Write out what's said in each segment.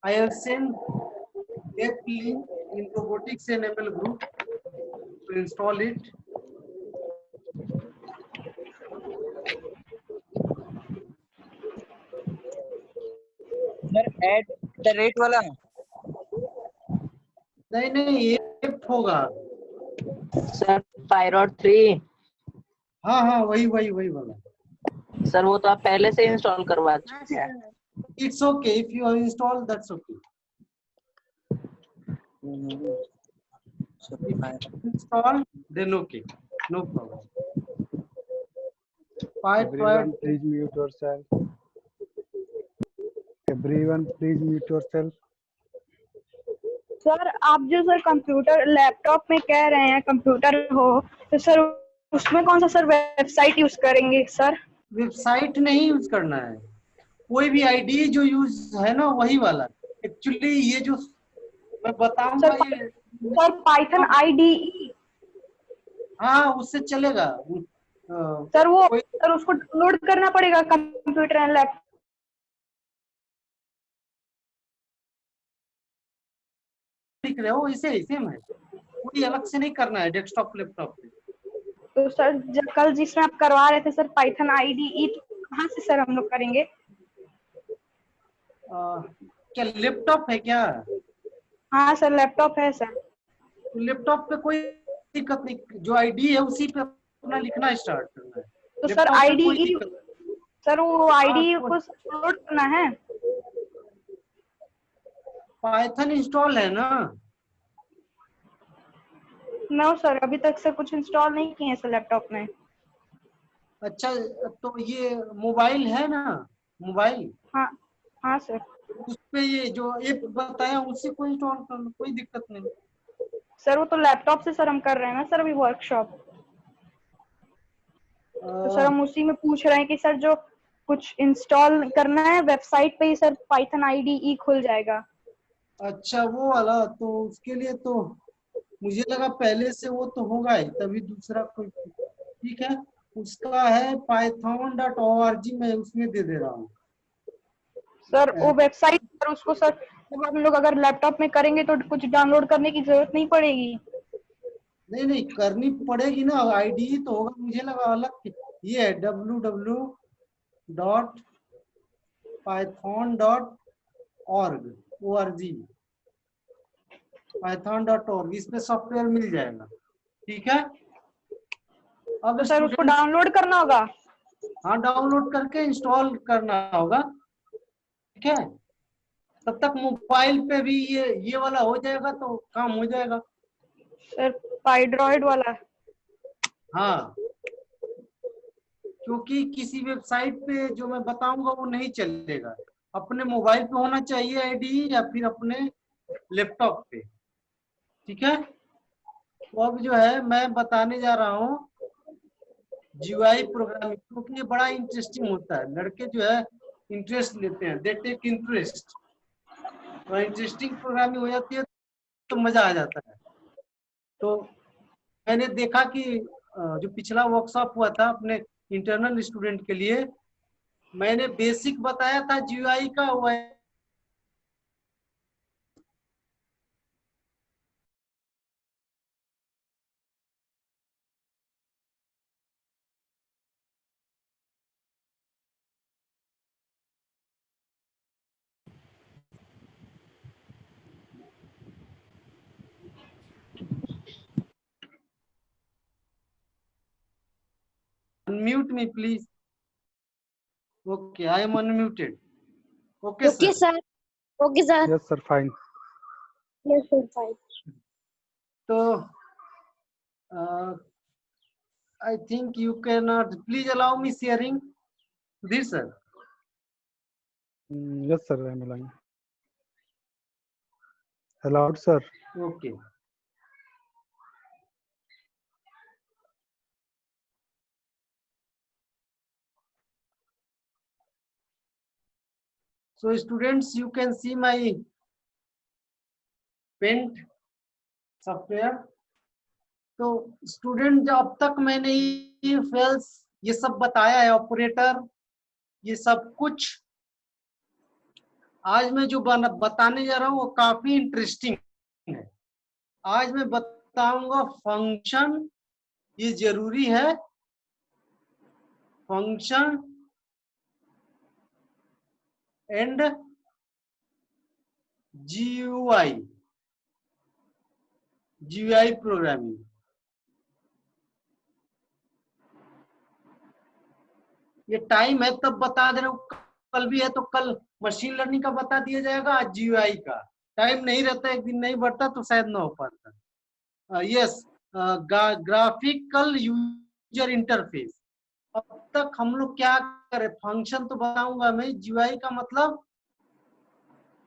I have sent that link in robotics and ML group to install it. Sir @ वाला नहीं ये होगा sir पायरॉट 3। हाँ वही वाला। सर वो तो आप पहले से इंस्टॉल करवा चुके हैं। It's okay if you have installed, that's okay. If install, then okay, no problem. Everyone please mute yourself. Everyone please mute yourself. Sir आप जो सर कंप्यूटर लैपटॉप में कह रहे हैं कंप्यूटर हो, तो सर उसमें कौन सा सर वेबसाइट यूज करेंगे सर? वेबसाइट नहीं यूज करना है, कोई भी आईडी जो यूज है ना वही वाला। एक्चुअली ये जो मैं बताऊंगा ये सर पाइथन IDE। हाँ उससे चलेगा सर वो सर उसको डाउनलोड करना पड़ेगा कंप्यूटर एंड लैपटॉप। लिख रहे हो इसे सेम है, कोई अलग से नहीं करना है डेस्कटॉप लैपटॉप पे। तो सर जब कल जिसमें आप करवा रहे थे सर पाइथन IDE, तो कहाँ से सर हम लोग करेंगे? क्या लैपटॉप है क्या? हाँ सर लैपटॉप है सर। तो लैपटॉप पे कोई दिक्कत नहीं, जो आईडी है उसी पे अपना लिखना स्टार्ट करना है। तो सर IDE सर वो IDE को डाउनलोड करना है। पाइथन इंस्टॉल है ना? नो सर अभी तक सर कुछ इंस्टॉल नहीं किए हैं सर लैपटॉप में। अच्छा तो ये मोबाइल है ना, मोबाइल? हाँ सर। उस पे ये जो ऐप बताया उसी को इंस्टॉल करना, कोई दिक्कत नहीं। सर वो तो लैपटॉप से सर हम कर रहे हैं ना सर अभी वर्कशॉप, तो सर हम उसी में पूछ रहे हैं कि सर जो कुछ इंस्टॉल करना है वेबसाइट पे ही सर पाइथन IDE खुल जाएगा। अच्छा वो वाला, तो उसके लिए तो मुझे लगा पहले से वो तो होगा ही तभी दूसरा कोई। ठीक है, उसका है python.org, मैं उसमें दे रहा हूँ सर वो वेबसाइट पर उसको सर जब हम लोग अगर लैपटॉप में करेंगे तो कुछ डाउनलोड करने की जरूरत नहीं पड़ेगी। नहीं करनी पड़ेगी ना, आईडी तो होगा, मुझे लगा अलग। ये है www.python.org python.org, इस पे सॉफ्टवेयर मिल जाएगा। ठीक है, अब तो सर उसको डाउनलोड करना होगा? हाँ डाउनलोड करके इंस्टॉल करना होगा। ठीक है, तब तक मोबाइल पे भी ये वाला हो जाएगा तो काम हो जाएगा। सर पाइड्रॉइड वाला? हाँ, क्योंकि किसी वेबसाइट पे जो मैं बताऊंगा वो नहीं चलेगा, अपने मोबाइल पे होना चाहिए आईडी या फिर अपने लैपटॉप पे। ठीक है, तो अब जो है मैं बताने जा रहा हूँ GUI प्रोग्रामिंग, क्योंकि ये बड़ा इंटरेस्टिंग होता है, लड़के जो है इंटरेस्ट लेते हैं, दे टेक इंटरेस्ट, और इंटरेस्टिंग प्रोग्रामिंग हो जाती है तो मजा आ जाता है। तो मैंने देखा कि जो पिछला वर्कशॉप हुआ था अपने इंटरनल स्टूडेंट के लिए, मैंने बेसिक बताया था GUI का, वो unmute me please. Okay, I am unmuted. Okay sir. Okay sir. Yes sir, fine. Yes sir, fine. So I think you cannot, please allow me sharing this sir. Yes sir, I am allowing. Allowed sir. Okay. So students, you can see my Paint software. तो student जो अब तक मैंने ये fails ये सब बताया है, ऑपरेटर ये सब कुछ, आज मैं जो बताने जा रहा हूँ वो काफी इंटरेस्टिंग है। आज मैं बताऊंगा फंक्शन, ये जरूरी है, function and GUI, GUI programming. ये टाइम है तब बता दे रहा हूँ, कल भी है तो कल मशीन लर्निंग का बता दिया जाएगा, आज जीयूआई का। टाइम नहीं रहता, एक दिन नहीं बढ़ता तो शायद ना हो पाता। Yes, graphical user interface. अब तक हम लोग क्या करें, फंक्शन तो बताऊंगा मैं, जीयूआई का मतलब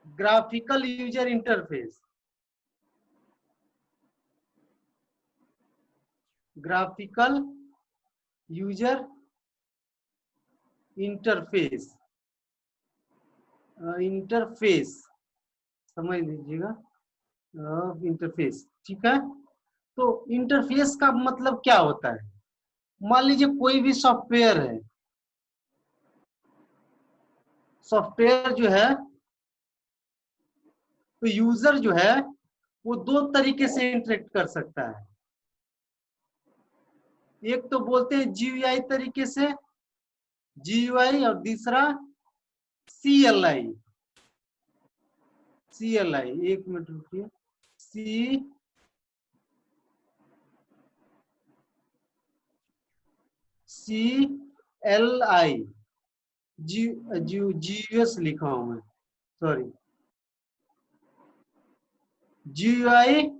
graphical user interface. Graphical user interface, interface समझ लीजिएगा, इंटरफेस, ठीक है। तो इंटरफेस का मतलब क्या होता है, मान लीजिए कोई भी सॉफ्टवेयर है, सॉफ्टवेयर जो है, तो यूजर जो है वो दो तरीके से इंटरेक्ट कर सकता है। एक तो बोलते हैं जीयूआई तरीके से, जीयूआई, और दूसरा सीएलआई। सीएलआई, एक मिनट रुकिए, CLI, जीयूएस लिखा हूं मैं, सॉरी, जीयूआई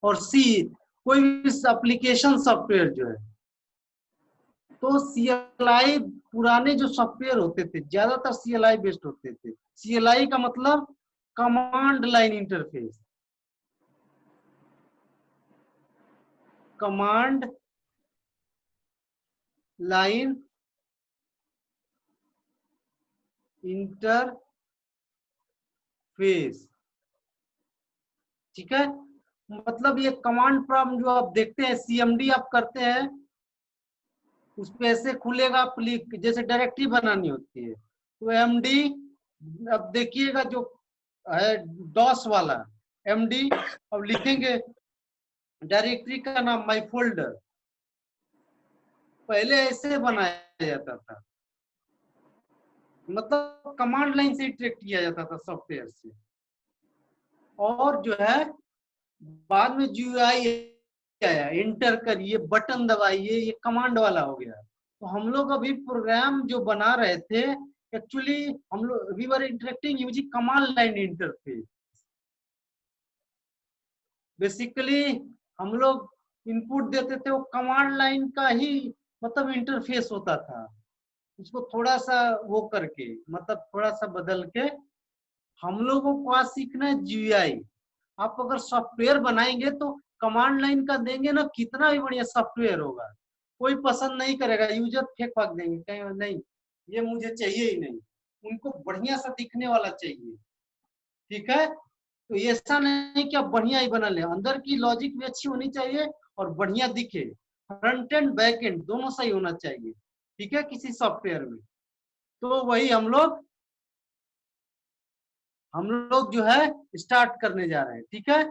और सी, कोई भी एप्लीकेशन सॉफ्टवेयर जो है। तो सीएलआई, पुराने जो सॉफ्टवेयर होते थे ज्यादातर सीएलआई बेस्ड होते थे। सीएलआई का मतलब command line interface, command line interface, ठीक है। मतलब ये कमांड प्रॉम्प्ट जो आप देखते हैं, सीएमडी आप करते हैं, उस पे ऐसे खुलेगा, जैसे डायरेक्टरी बनानी होती है तो एमडी, अब देखिएगा जो है डॉस वाला एमडी, अब लिखेंगे डायरेक्टरी का नाम माई फोल्डर, पहले ऐसे बनाया जाता था, मतलब कमांड लाइन से इंटरेक्ट किया जाता था सॉफ्टवेयर से। और जो है बाद में जीयूआई आया, इंटर करिए, बटन दबाइए, ये कमांड वाला हो गया। तो हम लोग अभी प्रोग्राम जो बना रहे थे, एक्चुअली हम लोग we were interacting using command line interface. Basically हम लोग इनपुट देते थे, वो कमांड लाइन का ही मतलब इंटरफेस होता था, उसको थोड़ा सा वो करके, मतलब थोड़ा सा बदल के हम लोगों को आज सीखना है जीयूआई। आप अगर सॉफ्टवेयर बनाएंगे तो कमांड लाइन का देंगे ना, कितना भी बढ़िया सॉफ्टवेयर होगा, कोई पसंद नहीं करेगा, यूजर फेंक फाक देंगे, कहेंगे नहीं ये मुझे चाहिए ही नहीं, उनको बढ़िया सा दिखने वाला चाहिए, ठीक है। तो ऐसा नहीं कि आप बढ़िया ही बना ले, अंदर की लॉजिक भी अच्छी होनी चाहिए और बढ़िया दिखे, फ्रंट एंड बैक एंड दोनों सही होना चाहिए, ठीक है, किसी सॉफ्टवेयर में। तो वही हम लोग जो है स्टार्ट करने जा रहे हैं, ठीक है।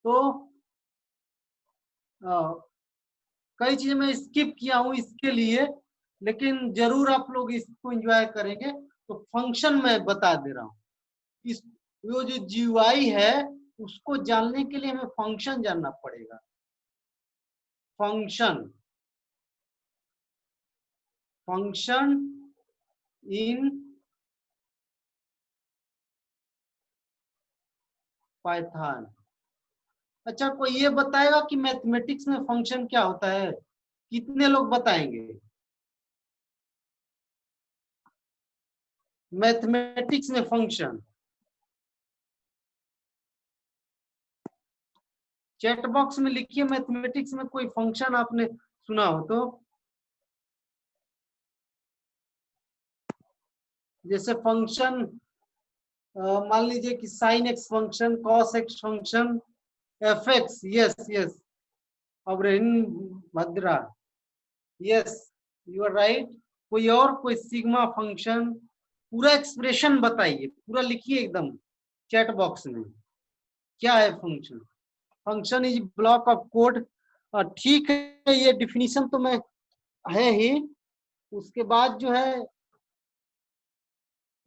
तो कई चीजें मैं स्किप किया हूं इसके लिए, लेकिन जरूर आप लोग इसको एंजॉय करेंगे। तो फंक्शन मैं बता दे रहा हूँ, इस वो जो जीयूआई है उसको जानने के लिए हमें फंक्शन जानना पड़ेगा। Function, function in Python. अच्छा, कोई ये बताएगा कि मैथमेटिक्स में फंक्शन क्या होता है, कितने लोग बताएंगे? मैथमेटिक्स में फंक्शन, चैट बॉक्स में लिखिए, मैथमेटिक्स में कोई फंक्शन आपने सुना हो तो। जैसे फंक्शन मान लीजिए कि sine X function, cos X function, F X, yes yes, Abrahim Bhadra, yes you are right. कोई और, कोई सिग्मा फंक्शन, पूरा एक्सप्रेशन बताइए, पूरा लिखिए एकदम चैट बॉक्स में क्या है function. Function is block of code. ठीक है, ये डिफिनीशन तो मैं है ही। उसके बाद जो है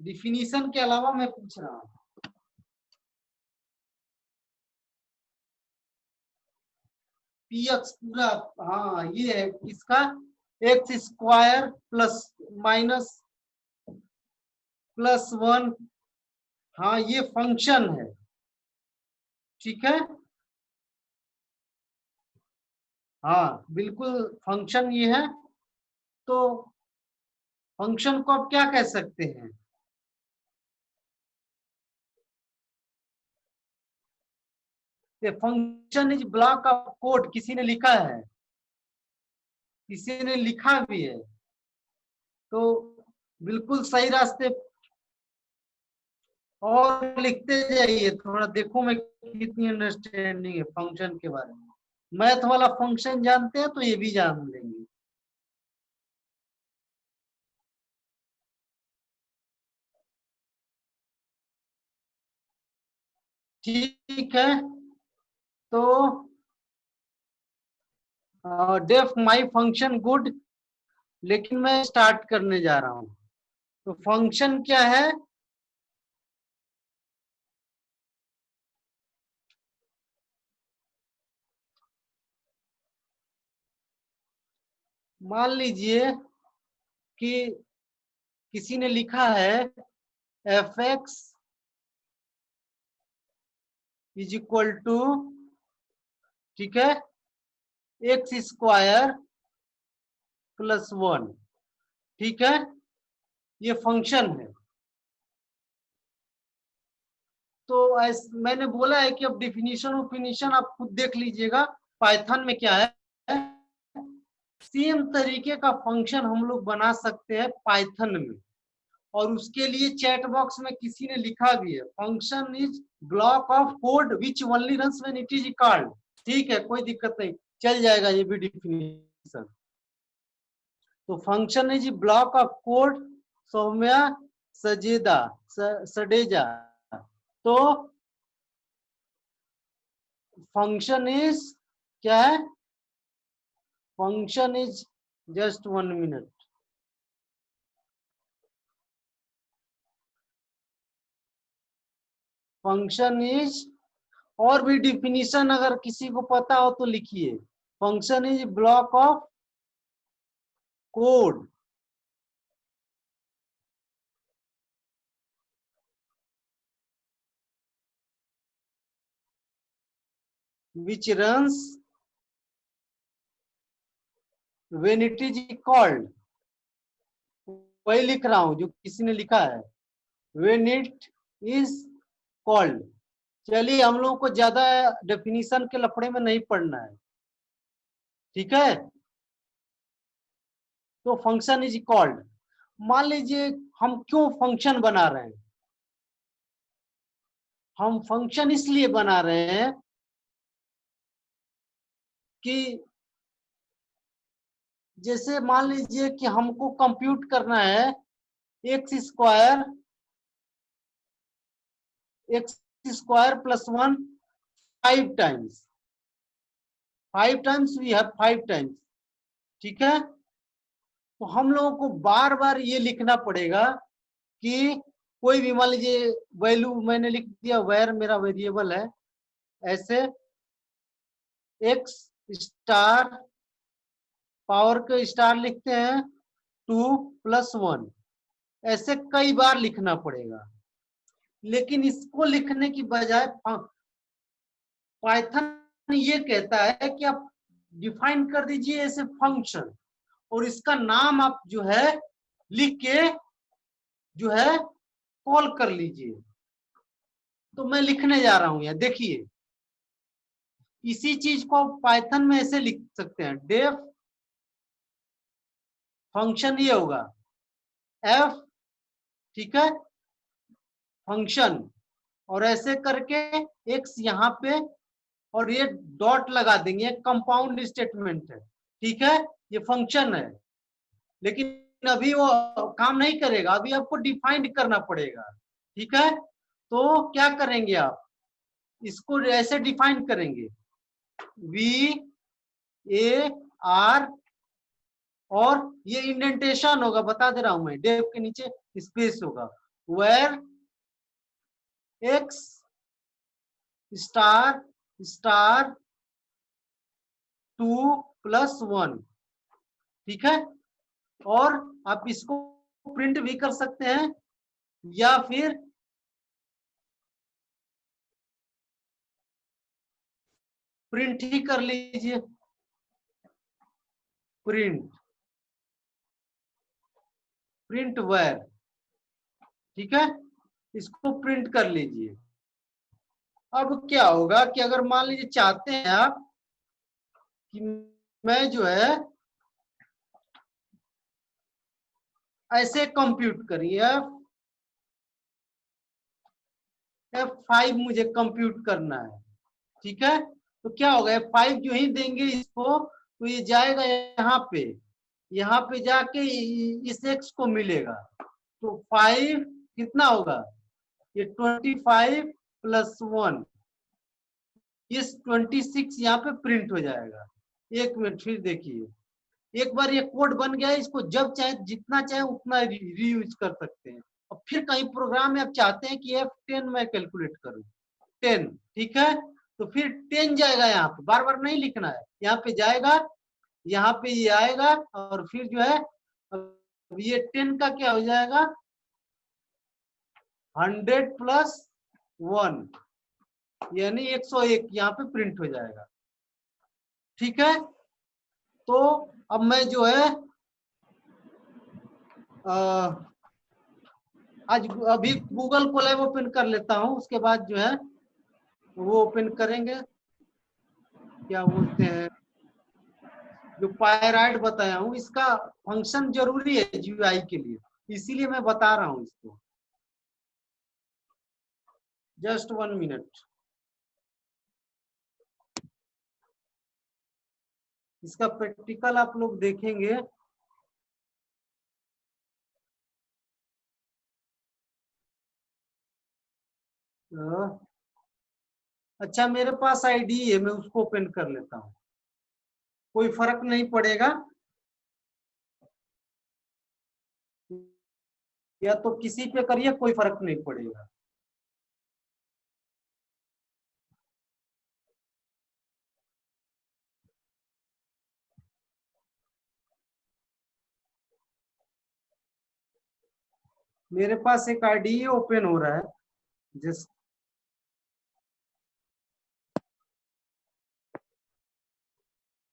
डिफिनीशन के अलावा मैं पूछ रहा हूँ पी एक्स पूरा, हाँ ये है किसका, x square plus minus plus 1, हाँ ये फंक्शन है, ठीक है। हाँ बिल्कुल फंक्शन ये है। तो फंक्शन को आप क्या कह सकते हैं, function is block of code, किसी ने लिखा है, किसी ने लिखा भी है, तो बिल्कुल सही रास्ते। और लिखते जाइए थोड़ा, देखो मैं कितनी अंडरस्टैंडिंग है फंक्शन के बारे में। मैथ वाला फंक्शन जानते हैं तो ये भी जान लेंगे। ठीक है, तो डेफ माई फंक्शन गुड, लेकिन मैं स्टार्ट करने जा रहा हूं। तो फंक्शन क्या है, मान लीजिए कि किसी ने लिखा है F X is equal to, ठीक है, एक्स स्क्वायर प्लस 1, ठीक है, ये फंक्शन है। तो मैंने बोला है कि अब डिफिनीशन उफिनीशन आप खुद देख लीजिएगा पाइथन में क्या है। सेम तरीके का फंक्शन हम लोग बना सकते हैं पाइथन में, और उसके लिए चैट बॉक्स में किसी ने लिखा भी है, function is block of code which only runs when it is called. ठीक है, कोई दिक्कत नहीं, चल जाएगा ये भी डिफिनीशन। तो function is block of code, Saumya सजेदा सडेजा। तो फंक्शन इज क्या है, function is just 1 minute. Function is, और भी डिफिनीशन अगर किसी को पता हो तो लिखिए। Function is block of code which runs when it is called। वही लिख रहा हूं जो किसी ने लिखा है, when it is called। चलिए हम लोगों को ज्यादा डेफिनीशन के लफड़े में नहीं पढ़ना है, ठीक है। तो फंक्शन इज कॉल्ड, मान लीजिए हम क्यों फंक्शन बना रहे हैं, हम फंक्शन इसलिए बना रहे हैं कि जैसे मान लीजिए कि हमको कंप्यूट करना है X square plus 1 5 times, 5 times we have 5 times, ठीक है। तो हम लोगों को बार बार ये लिखना पड़ेगा कि कोई भी मान लीजिए वैल्यू मैंने लिख दिया, वेयर मेरा वेरिएबल है, ऐसे एक्स स्टार पावर के स्टार लिखते हैं 2 + 1, ऐसे कई बार लिखना पड़ेगा। लेकिन इसको लिखने की बजाय पाइथन ये कहता है कि आप डिफाइन कर दीजिए ऐसे फंक्शन, और इसका नाम आप जो है लिख के जो है कॉल कर लीजिए। तो मैं लिखने जा रहा हूं, यहाँ देखिए, इसी चीज को पाइथन में ऐसे लिख सकते हैं, डेफ फंक्शन ये होगा एफ, ठीक है, फंक्शन, और ऐसे करके एक्स यहाँ पे, और ये डॉट लगा देंगे, कंपाउंड स्टेटमेंट है, ठीक है, ये फंक्शन है। लेकिन अभी वो काम नहीं करेगा, अभी आपको डिफाइंड करना पड़ेगा। ठीक है, तो क्या करेंगे आप, इसको ऐसे डिफाइन करेंगे, VAR, और ये इंडेंटेशन होगा, बता दे रहा हूं मैं, डेफ के नीचे स्पेस होगा, वेयर X स्टार स्टार 2+1। ठीक है, और आप इसको प्रिंट भी कर सकते हैं या फिर प्रिंट ही कर लीजिए, प्रिंट वेयर। ठीक है, इसको प्रिंट कर लीजिए। अब क्या होगा कि अगर मान लीजिए चाहते हैं आप कि मैं जो है ऐसे कंप्यूट करिए, F5 मुझे कंप्यूट करना है। ठीक है, तो क्या होगा, F5 जो ही देंगे इसको, तो ये जाएगा यहाँ पे जाके इस x को मिलेगा, तो 5 कितना होगा, ये 25+1, इस 26 यहाँ पे प्रिंट हो जाएगा। एक मिनट फिर देखिए, एक बार ये कोड बन गया है, इसको जब चाहे जितना चाहे उतना रीयूज कर सकते हैं। और फिर कहीं प्रोग्राम में आप चाहते हैं कि F10 मैं कैलकुलेट करूं, 10, ठीक है, तो फिर 10 जाएगा, यहाँ पे बार बार नहीं लिखना है, यहाँ पे जाएगा, यहाँ पे ये आएगा, और फिर जो है अब ये 10 का क्या हो जाएगा, 100+1 यानी 101 यहाँ पे प्रिंट हो जाएगा। ठीक है, तो अब मैं जो है आज अभी गूगल कोलैब ओपन कर लेता हूं, उसके बाद जो है वो ओपन करेंगे, क्या बोलते हैं, जो पायराइड बताया हूं, इसका फंक्शन जरूरी है GUI के लिए, इसीलिए मैं बता रहा हूं इसको। जस्ट 1 मिनट, इसका प्रैक्टिकल आप लोग देखेंगे। अच्छा, मेरे पास आईडी है, मैं उसको ओपन कर लेता हूँ, कोई फर्क नहीं पड़ेगा, या तो किसी पे करिए, कोई फर्क नहीं पड़ेगा। मेरे पास एक आईडी ओपन हो रहा है, जस्ट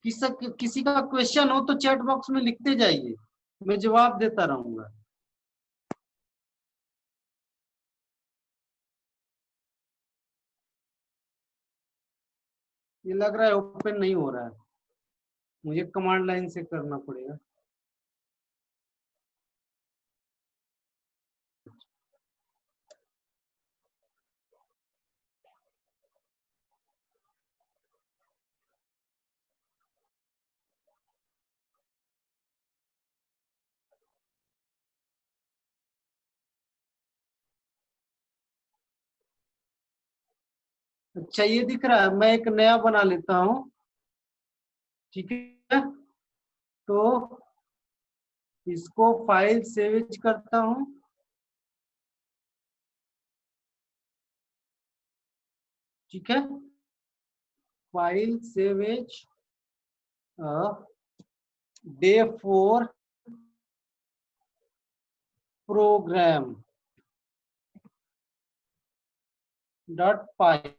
किसी का क्वेश्चन हो तो चैट बॉक्स में लिखते जाइए, मैं जवाब देता रहूंगा। ये लग रहा है ओपन नहीं हो रहा है, मुझे कमांड लाइन से करना पड़ेगा। अच्छा, ये दिख रहा है, मैं एक नया बना लेता हूँ। ठीक है, तो इसको फाइल सेव करता हूँ। ठीक है, file save as day4 program .py।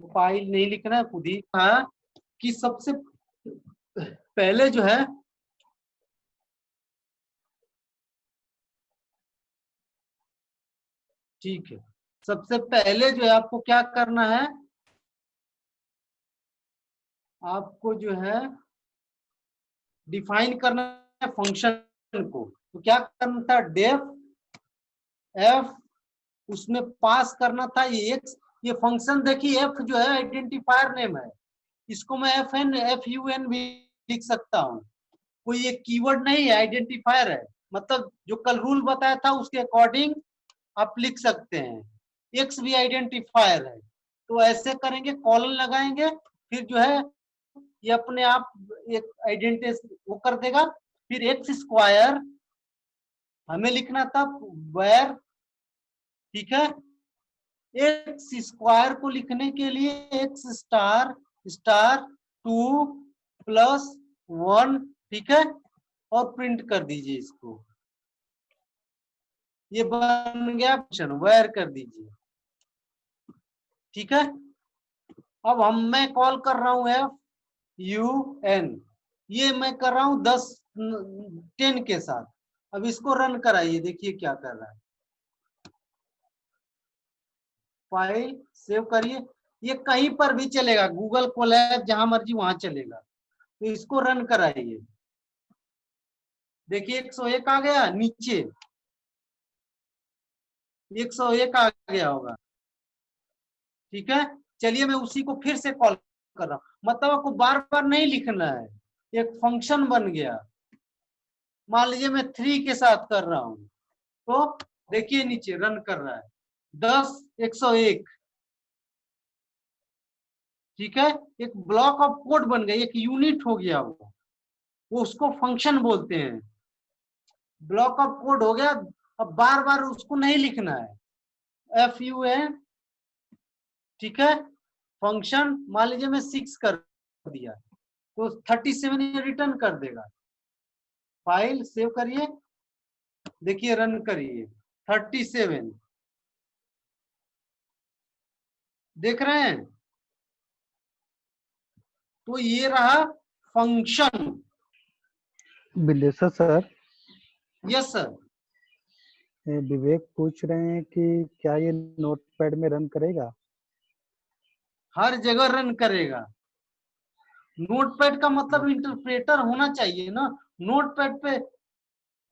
File नहीं लिखना है, खुद ही कहा कि सबसे पहले जो है ठीक है, सबसे पहले जो है आपको क्या करना है, आपको जो है डिफाइन करना है फंक्शन को। तो क्या करना था, डेफ एफ, उसमें पास करना था ये एक्स, ये फंक्शन देखिए एफ जो है आइडेंटिफायर नेम है, इसको मैं FUN भी लिख सकता हूँ। कोई एक कीवर्ड नहीं है, आइडेंटिफायर है, मतलब जो कल रूल बताया था उसके अकॉर्डिंग आप लिख सकते हैं। एक्स भी आइडेंटिफायर है, तो ऐसे करेंगे, कॉलन लगाएंगे, फिर जो है ये अपने आप एक आइडेंटिटी वो कर देगा। फिर एक्स स्क्वायर हमें लिखना था वेयर, ठीक है। एक्स स्क्वायर को लिखने के लिए एक्स स्टार स्टार 2 प्लस 1, ठीक है, और प्रिंट कर दीजिए इसको। ये बन गया फंक्शन, वेयर कर दीजिए, ठीक है। अब मैं कॉल कर रहा हूं FUN, ये मैं कर रहा हूं 10 के साथ। अब इसको रन कराइए, देखिए क्या कर रहा है। फाइल सेव करिए, ये कहीं पर भी चलेगा, गूगल कोलैब जहां मर्जी वहां चलेगा। तो इसको रन कराइए, देखिए 101 आ गया, नीचे 101 आ गया होगा, ठीक है। चलिए मैं उसी को फिर से कॉल कर रहा हूं, मतलब आपको बार बार नहीं लिखना है, एक फंक्शन बन गया। मान लीजिए मैं 3 के साथ कर रहा हूं, तो देखिए नीचे रन कर रहा है 10 101, ठीक है। एक ब्लॉक ऑफ कोड बन गया, एक यूनिट हो गया वो उसको फंक्शन बोलते हैं। ब्लॉक ऑफ कोड हो गया, अब बार बार उसको नहीं लिखना है। FUN, ठीक है, फंक्शन मान लीजिए मैं 6 कर दिया, तो 37 ये रिटर्न कर देगा। फाइल सेव करिए, देखिए रन करिए 37, देख रहे हैं। तो ये रहा फंक्शन। बिलेसर सर, यस सर। विवेक पूछ रहे हैं कि क्या ये नोटपैड में रन करेगा? हर जगह रन करेगा। नोटपैड का मतलब इंटरप्रेटर होना चाहिए ना, नोटपैड पे।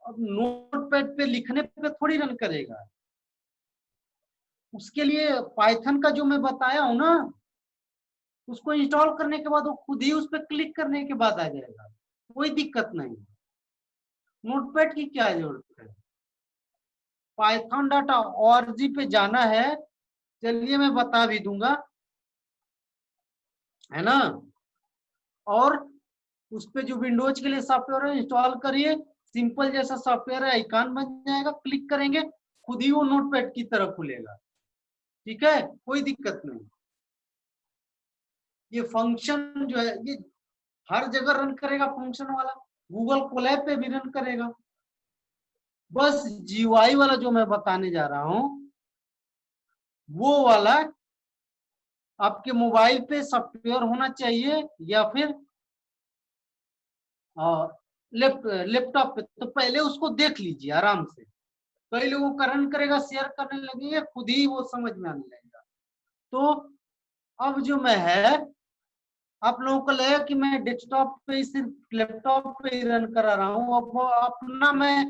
अब नोटपैड पे लिखने पे थोड़ी रन करेगा, उसके लिए पाइथन का जो मैं बताया हूं ना, उसको इंस्टॉल करने के बाद वो खुद ही उस पर क्लिक करने के बाद आ जाएगा, कोई दिक्कत नहीं। नोटपैड की क्या जरूरत है, python.org पे जाना है, चलिए मैं बता भी दूंगा, है ना। और उस पे जो विंडोज के लिए सॉफ्टवेयर है इंस्टॉल करिए, सिंपल जैसा सॉफ्टवेयर है, आइकन बन जाएगा, क्लिक करेंगे खुद ही वो नोटपैड की तरह खुलेगा, ठीक है, कोई दिक्कत नहीं। ये फंक्शन जो है ये हर जगह रन करेगा, फंक्शन वाला गूगल कोलैब पे भी रन करेगा। बस GUI वाला जो मैं बताने जा रहा हूं, वो वाला आपके मोबाइल पे सॉफ्टवेयर होना चाहिए या फिर लैपटॉप पे। तो पहले उसको देख लीजिए आराम से, कई लोगों का रन करेगा, शेयर करने लगेंगे, खुद ही वो समझ में आने लगेगा। तो अब जो मैं है, आप लोगों को लगेगा कि मैं डेस्कटॉप पे ही सिर्फ लैपटॉप पे ही रन करा रहा हूँ, अब वो अपना मैं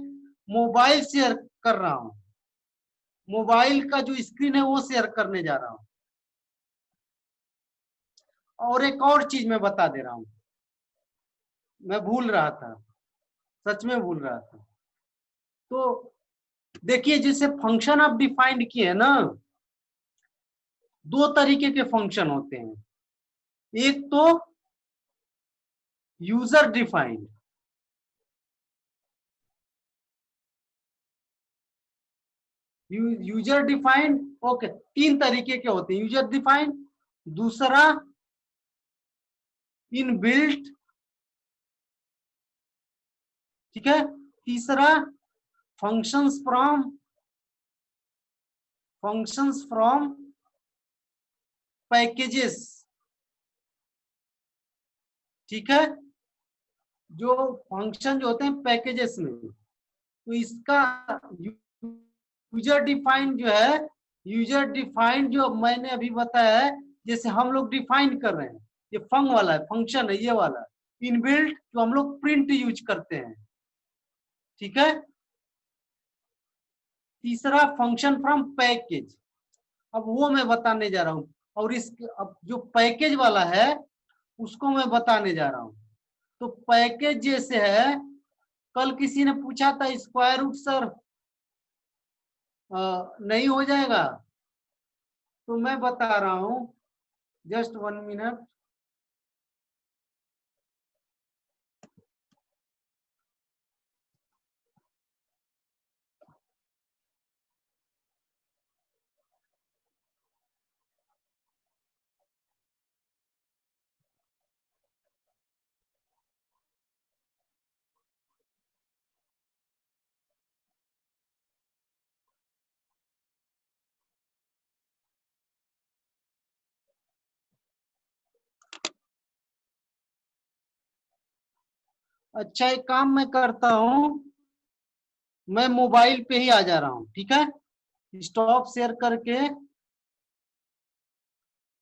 मोबाइल शेयर कर रहा हूँ, मोबाइल का जो स्क्रीन है वो शेयर करने जा रहा हूँ। और एक और चीज मैं बता दे रहा हूँ, मैं भूल रहा था, सच में भूल रहा था। तो देखिए जैसे फंक्शन आप डिफाइंड किए ना, 2 तरीके के फंक्शन होते हैं, एक तो user defined, user defined, okay, 3 तरीके के होते हैं, यूजर डिफाइंड, दूसरा इनबिल्ट, ठीक है, तीसरा फंक्शंस फ्रॉम पैकेजेस, ठीक है, जो फंक्शन जो होते हैं पैकेजेस में। तो इसका यूजर डिफाइंड जो है, यूजर डिफाइंड जो मैंने अभी बताया है, जैसे हम लोग डिफाइन कर रहे हैं, ये फंग वाला है, फंक्शन है ये वाला। इनबिल्ट जो हम लोग प्रिंट यूज करते हैं, ठीक है। तीसरा फंक्शन फ्रॉम पैकेज। अब वो मैं बताने जा रहा हूँ। और इस अब जो पैकेज वाला है उसको मैं बताने जा रहा हूँ। तो पैकेज जैसे है, कल किसी ने पूछा था स्क्वायर रूट सर नहीं हो जाएगा, तो मैं बता रहा हूँ, जस्ट 1 मिनट। अच्छा, एक काम मैं करता हूँ, मैं मोबाइल पे ही आ जा रहा हूँ, ठीक है। स्टॉप शेयर करके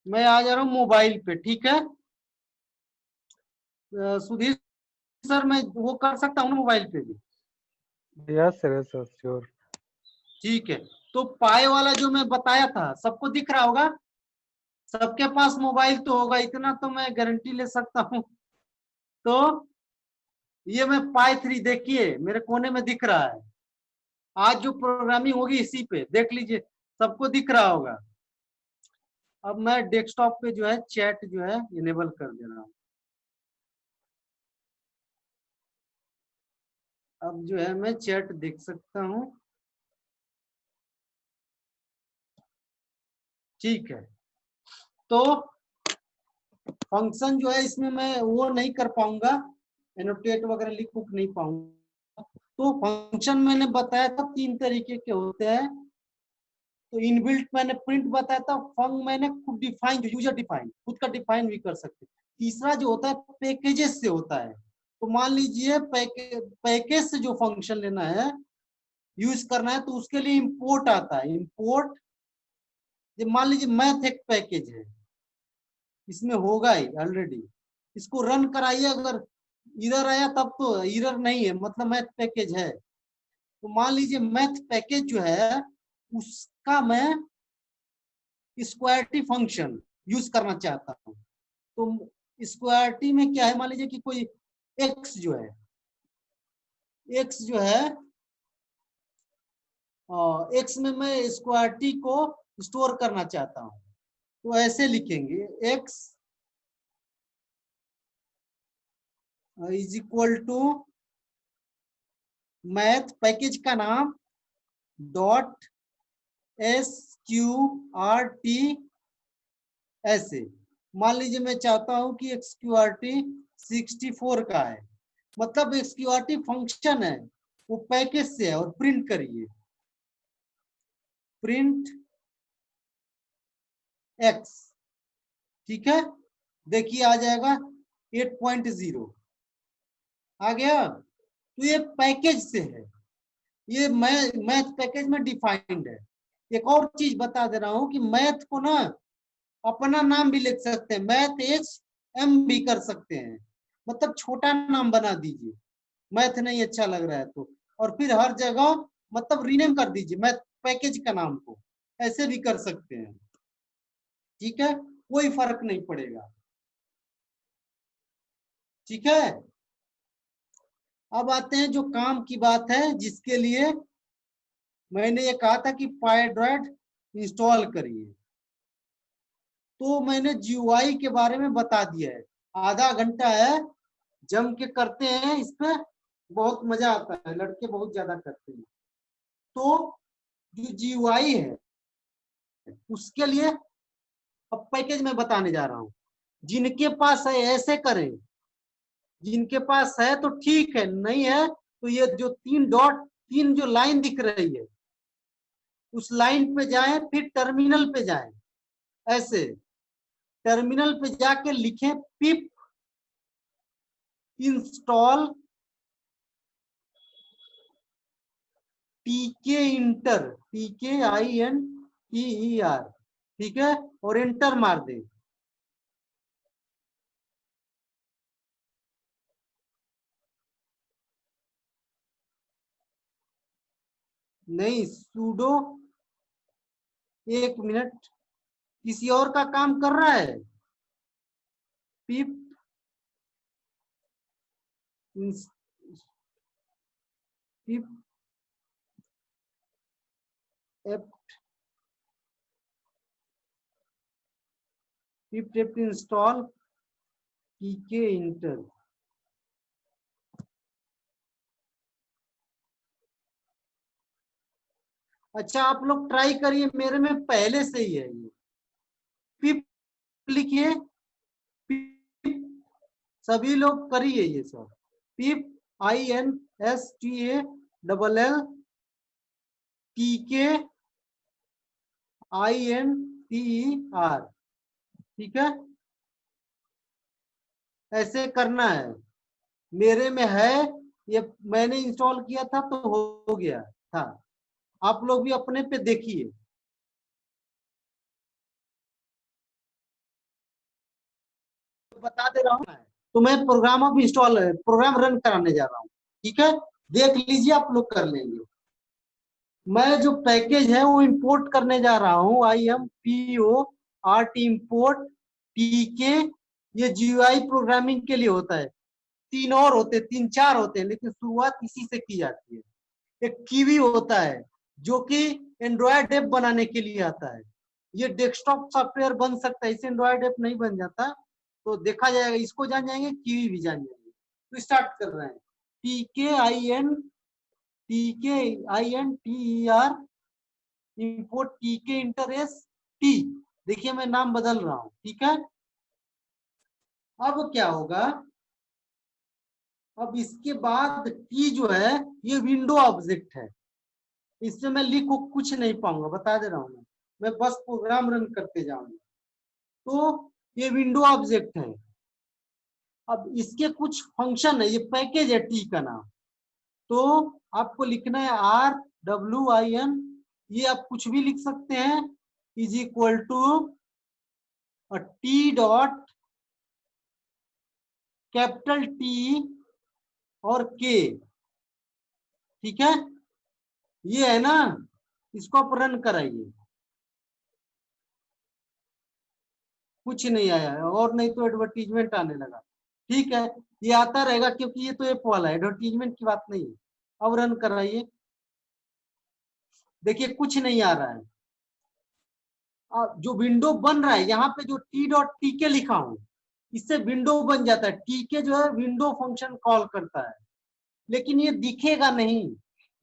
मैं आ जा रहा हूँ मोबाइल पे, ठीक है। सुधीर सर मैं वो कर सकता हूँ ना मोबाइल पे भी? Yes sir, yes sir, sure. ठीक है। तो पाए वाला जो मैं बताया था सबको दिख रहा होगा, सबके पास मोबाइल तो होगा, इतना तो मैं गारंटी ले सकता हूँ। तो ये मैं पाई 3 देखिए मेरे कोने में दिख रहा है। आज जो प्रोग्रामिंग होगी इसी पे देख लीजिए, सबको दिख रहा होगा। अब मैं डेस्कटॉप पे जो है चैट जो है इनेबल कर दे रहा हूँ। अब जो है मैं चैट देख सकता हूँ, ठीक है। तो फंक्शन जो है इसमें मैं वो नहीं कर पाऊंगा, एनोटेट वगैरह लिख नहीं पाऊंगा। तो फंक्शन मैंने बताया था 3 तरीके के होते हैं। तो इनबिल्ट मैंने प्रिंट बताया था, फंक मैंने खुद डिफाइन, जो यूजर डिफाइन खुद का डिफाइन भी कर सकते। तीसरा जो होता है पैकेजेस से होता है। तो मान लीजिए पैकेज से जो फंक्शन लेना है, यूज करना है, तो उसके लिए इंपोर्ट आता है। इंपोर्ट, मान लीजिए मैथ एक पैकेज है, इसमें होगा ही ऑलरेडी, इसको रन कराइए, अगर इधर आया तब तो एरर नहीं है, मतलब मैथ पैकेज है। तो मान लीजिए मैथ पैकेज जो है उसका मैं स्क्वायरटी फंक्शन यूज करना चाहता हूँ। तो स्क्वायरटी में क्या है, मान लीजिए कि कोई एक्स जो है, एक्स जो है एक्स में मैं स्क्वायरटी को स्टोर करना चाहता हूँ। तो ऐसे लिखेंगे, X is equal to math package का नाम डॉट SQRT। ऐसे मान लीजिए मैं चाहता हूं कि XQRT 64 का है, मतलब XQRT फंक्शन है, वो पैकेज से है, और प्रिंट करिए प्रिंट X, ठीक है। देखिए आ जाएगा 8.0 आ गया। तो ये पैकेज से है, ये मैथ पैकेज में डिफाइंड है। एक और चीज बता दे रहा हूं कि मैथ को ना अपना नाम भी लिख सकते हैं, मैथ एच एम भी कर सकते हैं, मतलब छोटा नाम बना दीजिए, मैथ नहीं अच्छा लग रहा है तो, और फिर हर जगह मतलब रीनेम कर दीजिए मैथ पैकेज का नाम को, ऐसे भी कर सकते हैं, ठीक है, कोई फर्क नहीं पड़ेगा, ठीक है। अब आते हैं जो काम की बात है, जिसके लिए मैंने ये कहा था कि पाइड्रॉइड इंस्टॉल करिए। तो मैंने जीयूआई के बारे में बता दिया है, आधा घंटा है, जम के करते हैं इस पे, बहुत मजा आता है, लड़के बहुत ज्यादा करते हैं। तो जो जीयूआई है उसके लिए अब पैकेज में बताने जा रहा हूँ। जिनके पास है ऐसे करें, जिनके पास है तो ठीक है, नहीं है तो ये जो 3 डॉट 3 जो लाइन दिख रही है उस लाइन पे जाएं, फिर टर्मिनल पे जाएं, ऐसे टर्मिनल पे जाके लिखें पिप इंस्टॉल टीके इंटर, TKINTER, ठीक है, और एंटर मार दें। नहीं, सूडो एक मिनट, किसी और का काम कर रहा है? पिप पिप पिप इंस्टॉल पीके इंटर। अच्छा आप लोग ट्राई करिए, मेरे में पहले से ही है ये। पिप लिखिए, पिप, सभी लोग करिए ये सब। पिप INSTALL PK INTER, ठीक है, ऐसे करना है। मेरे में है ये, मैंने इंस्टॉल किया था तो हो गया था। आप लोग भी अपने पे देखिए। बता दे रहा हूँ मैं, तो मैं प्रोग्राम रन कराने जा रहा हूँ, ठीक है, देख लीजिए, आप लोग कर लेंगे। मैं जो पैकेज है वो इंपोर्ट करने जा रहा हूँ, IMPORT इंपोर्ट PK। ये GUI प्रोग्रामिंग के लिए होता है। तीन और होते, 3-4 होते हैं, लेकिन शुरुआत इसी से की जाती है। एक कीवी होता है जो कि एंड्रॉयड ऐप बनाने के लिए आता है। ये डेस्कटॉप सॉफ्टवेयर बन सकता है, इसे एंड्रॉयड ऐप नहीं बन जाता, तो देखा जाएगा। इसको जान जाएंगे, कीवी भी जान जाएंगे। तो स्टार्ट कर रहे हैं। PKINTER import PK इंटरएस T। देखिए मैं नाम बदल रहा हूं, ठीक है। अब क्या होगा, अब इसके बाद T जो है ये विंडो ऑब्जेक्ट है। इससे मैं लिख कुछ नहीं पाऊंगा, बता दे रहा हूं मैं बस प्रोग्राम रन करते जाऊंगा। तो ये विंडो ऑब्जेक्ट है। अब इसके कुछ फंक्शन है, ये पैकेज है T का नाम। तो आपको लिखना है RWIN, ये आप कुछ भी लिख सकते हैं, is equal to T dot capital T और K, ठीक है। ये है ना, इसको आप रन कराइए। कुछ नहीं आया है, और नहीं तो एडवर्टीजमेंट आने लगा, ठीक है। ये आता रहेगा क्योंकि ये तो ऐप वाला है, एडवर्टीजमेंट की बात नहीं है। अब रन कराइए, देखिए कुछ नहीं आ रहा है। जो विंडो बन रहा है यहाँ पे जो T.TK लिखा हूं, इससे विंडो बन जाता है। TK जो है विंडो फंक्शन कॉल करता है, लेकिन ये दिखेगा नहीं।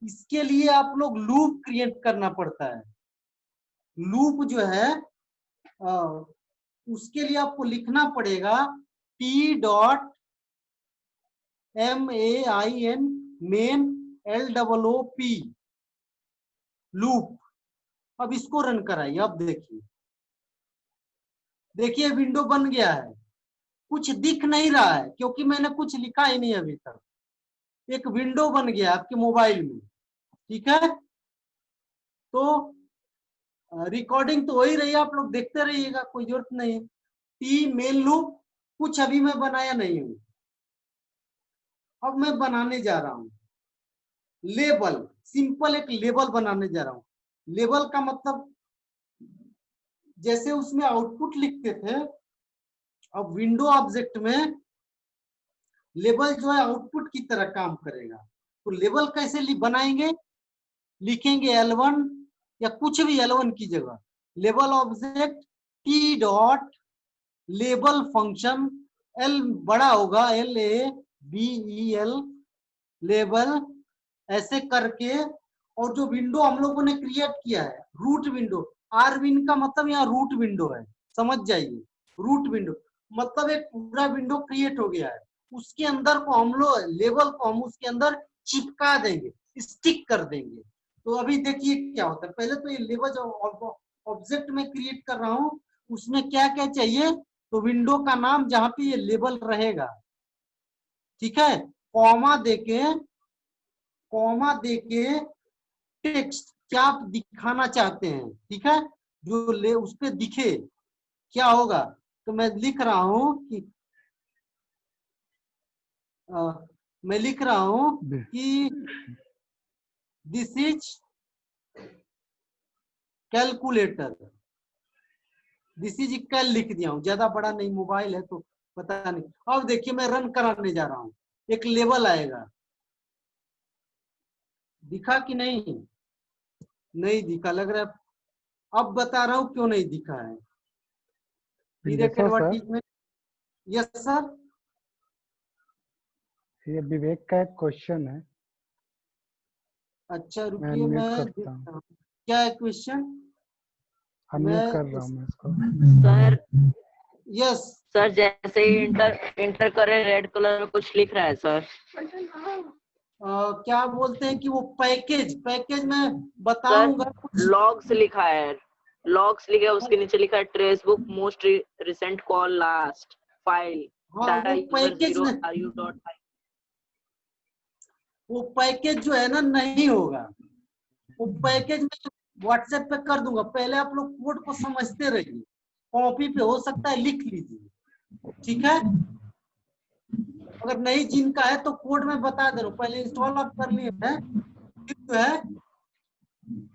इसके लिए आप लोग लूप क्रिएट करना पड़ता है। लूप जो है उसके लिए आपको लिखना पड़ेगा T.MAIN मेन LOOP लूप। अब इसको रन कराइए। अब देखिए, देखिए विंडो बन गया है। कुछ दिख नहीं रहा है क्योंकि मैंने कुछ लिखा ही नहीं अभी तक। एक विंडो बन गया आपके मोबाइल में, ठीक है। तो रिकॉर्डिंग तो हो ही रही है, आप लोग देखते रहिएगा, कोई जरूरत नहीं। T मेन लूप कुछ अभी मैं बनाया नहीं हूं, अब मैं बनाने जा रहा हूं लेबल। सिंपल एक लेबल बनाने जा रहा हूं। लेबल का मतलब जैसे उसमें आउटपुट लिखते थे, अब विंडो ऑब्जेक्ट में लेबल जो है आउटपुट की तरह काम करेगा। तो लेबल कैसे बनाएंगे, लिखेंगे L1 या कुछ भी L1 की जगह label object T dot label function, L बड़ा होगा LABEL लेबल, ऐसे करके। और जो विंडो हम लोगों ने क्रिएट किया है रूट विंडो, RWIN का मतलब यहाँ रूट विंडो है, समझ जाइए। रूट विंडो मतलब एक पूरा विंडो क्रिएट हो गया है, उसके अंदर को हम लोग लेबल को हम उसके अंदर चिपका देंगे, स्टिक कर देंगे। तो अभी देखिए क्या होता है। पहले तो ये लेबल जो ऑब्जेक्ट में क्रिएट कर रहा हूँ उसमें क्या क्या चाहिए, तो विंडो का नाम जहां पे ये लेबल रहेगा, ठीक है, कॉमा देके टेक्स्ट क्या आप दिखाना चाहते हैं, ठीक है, जो ले उस पे दिखे क्या होगा। तो मैं लिख रहा हूं कि मैं लिख रहा हूं कि this is calculator, this is equal लिख दिया हूँ, ज्यादा बड़ा नहीं, मोबाइल है तो पता नहीं। अब देखिए मैं रन कराने जा रहा हूँ, एक लेवल आएगा, दिखा कि नहीं? नहीं दिखा लग रहा है। अब बता रहा हूँ क्यों नहीं दिखा है। फिर एक देखो सर, एडवर्टीजमेंट। Yes sir. ये विवेक का एक क्वेश्चन है, अच्छा मैं रुकिए अनम्यूट मैं करता हूँ। देखता हूँ क्या है क्वेश्चन। अनम्यूट कर मैं रहा हूँ मैं इसको। सर यस सर जैसे ही इंटर इंटर करे रेड कलर में कुछ लिख रहा है सर। क्या बोलते हैं कि वो पैकेज पैकेज में सर बताऊंगा कुछ। लॉग्स लिखा है, लॉग्स लिखा है, उसके नीचे लिखा है trace book most recent call last file हाँ डाटा वो यूजर पैकेज 0 में, ru.5। वो पैकेज जो है ना नहीं होगा, वो पैकेज में व्हाट्सएप पे कर दूंगा। पहले आप लोग कोड को समझते रहिए, कॉपी पे हो सकता है लिख लीजिए, ठीक है। अगर नहीं जिनका है तो कोड में बता दे रहा हूँ, पहले इंस्टॉल आप कर लिए हैं, फिर जो है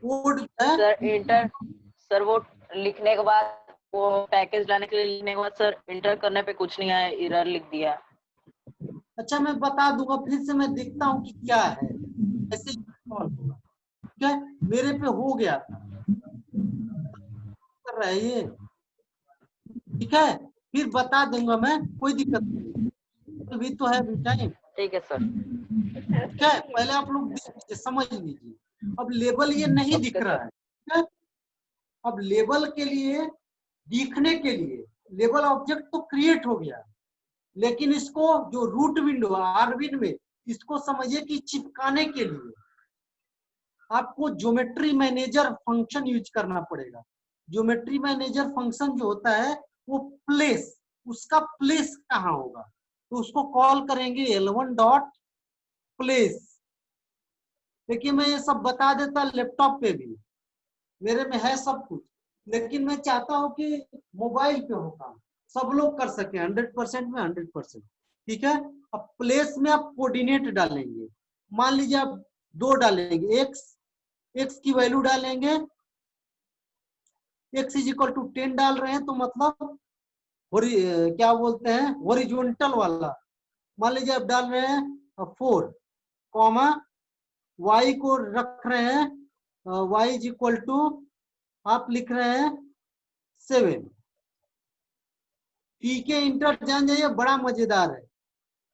कोड जो है। सर इंटर सर वो लिखने के बाद वो पैकेज लाने के लिए लिखने के बाद सर इंटर करने पे कुछ नहीं आया, एरर लिख दिया। अच्छा मैं बता दूंगा, फिर से मैं देखता हूँ कि क्या है, ऐसे इंस्टॉल होगा, ठीक है। मेरे पे हो गया था, कर रहा है ये, ठीक है। फिर बता दूंगा मैं, कोई दिक्कत नहीं, अभी तो है भी टाइम, ठीक है सर। ठीक है। पहले आप लोग देख लीजिए, समझ लीजिए। अब लेबल ये नहीं दिख ओके रहा सर। है, ठीक है। अब लेबल के लिए, दिखने के लिए लेबल ऑब्जेक्ट तो क्रिएट हो गया, लेकिन इसको जो रूट विंडो आरविन में, इसको समझिए कि चिपकाने के लिए आपको ज्योमेट्री मैनेजर फंक्शन यूज करना पड़ेगा। ज्योमेट्री मैनेजर फंक्शन जो होता है वो प्लेस, उसका प्लेस कहाँ होगा, तो उसको कॉल करेंगे L1 डॉट प्लेस। देखिए मैं ये सब बता देता लैपटॉप पे भी, मेरे में है सब कुछ, लेकिन मैं चाहता हूं कि मोबाइल पे हो काम, सब लोग कर सके 100% में 100%, ठीक है। अब प्लेस में आप कोऑर्डिनेट डालेंगे, मान लीजिए आप 2 डालेंगे, एक्स की वैल्यू डालेंगे, x इज इक्वल टू 10 डाल रहे हैं तो मतलब क्या बोलते हैं हॉरिजॉन्टल वाला, मान लीजिए आप डाल रहे हैं 4 कॉमा y को रख रहे हैं y इज इक्वल टू आप लिख रहे हैं 7, ठीक है। इंटर जान जाइए, बड़ा मजेदार है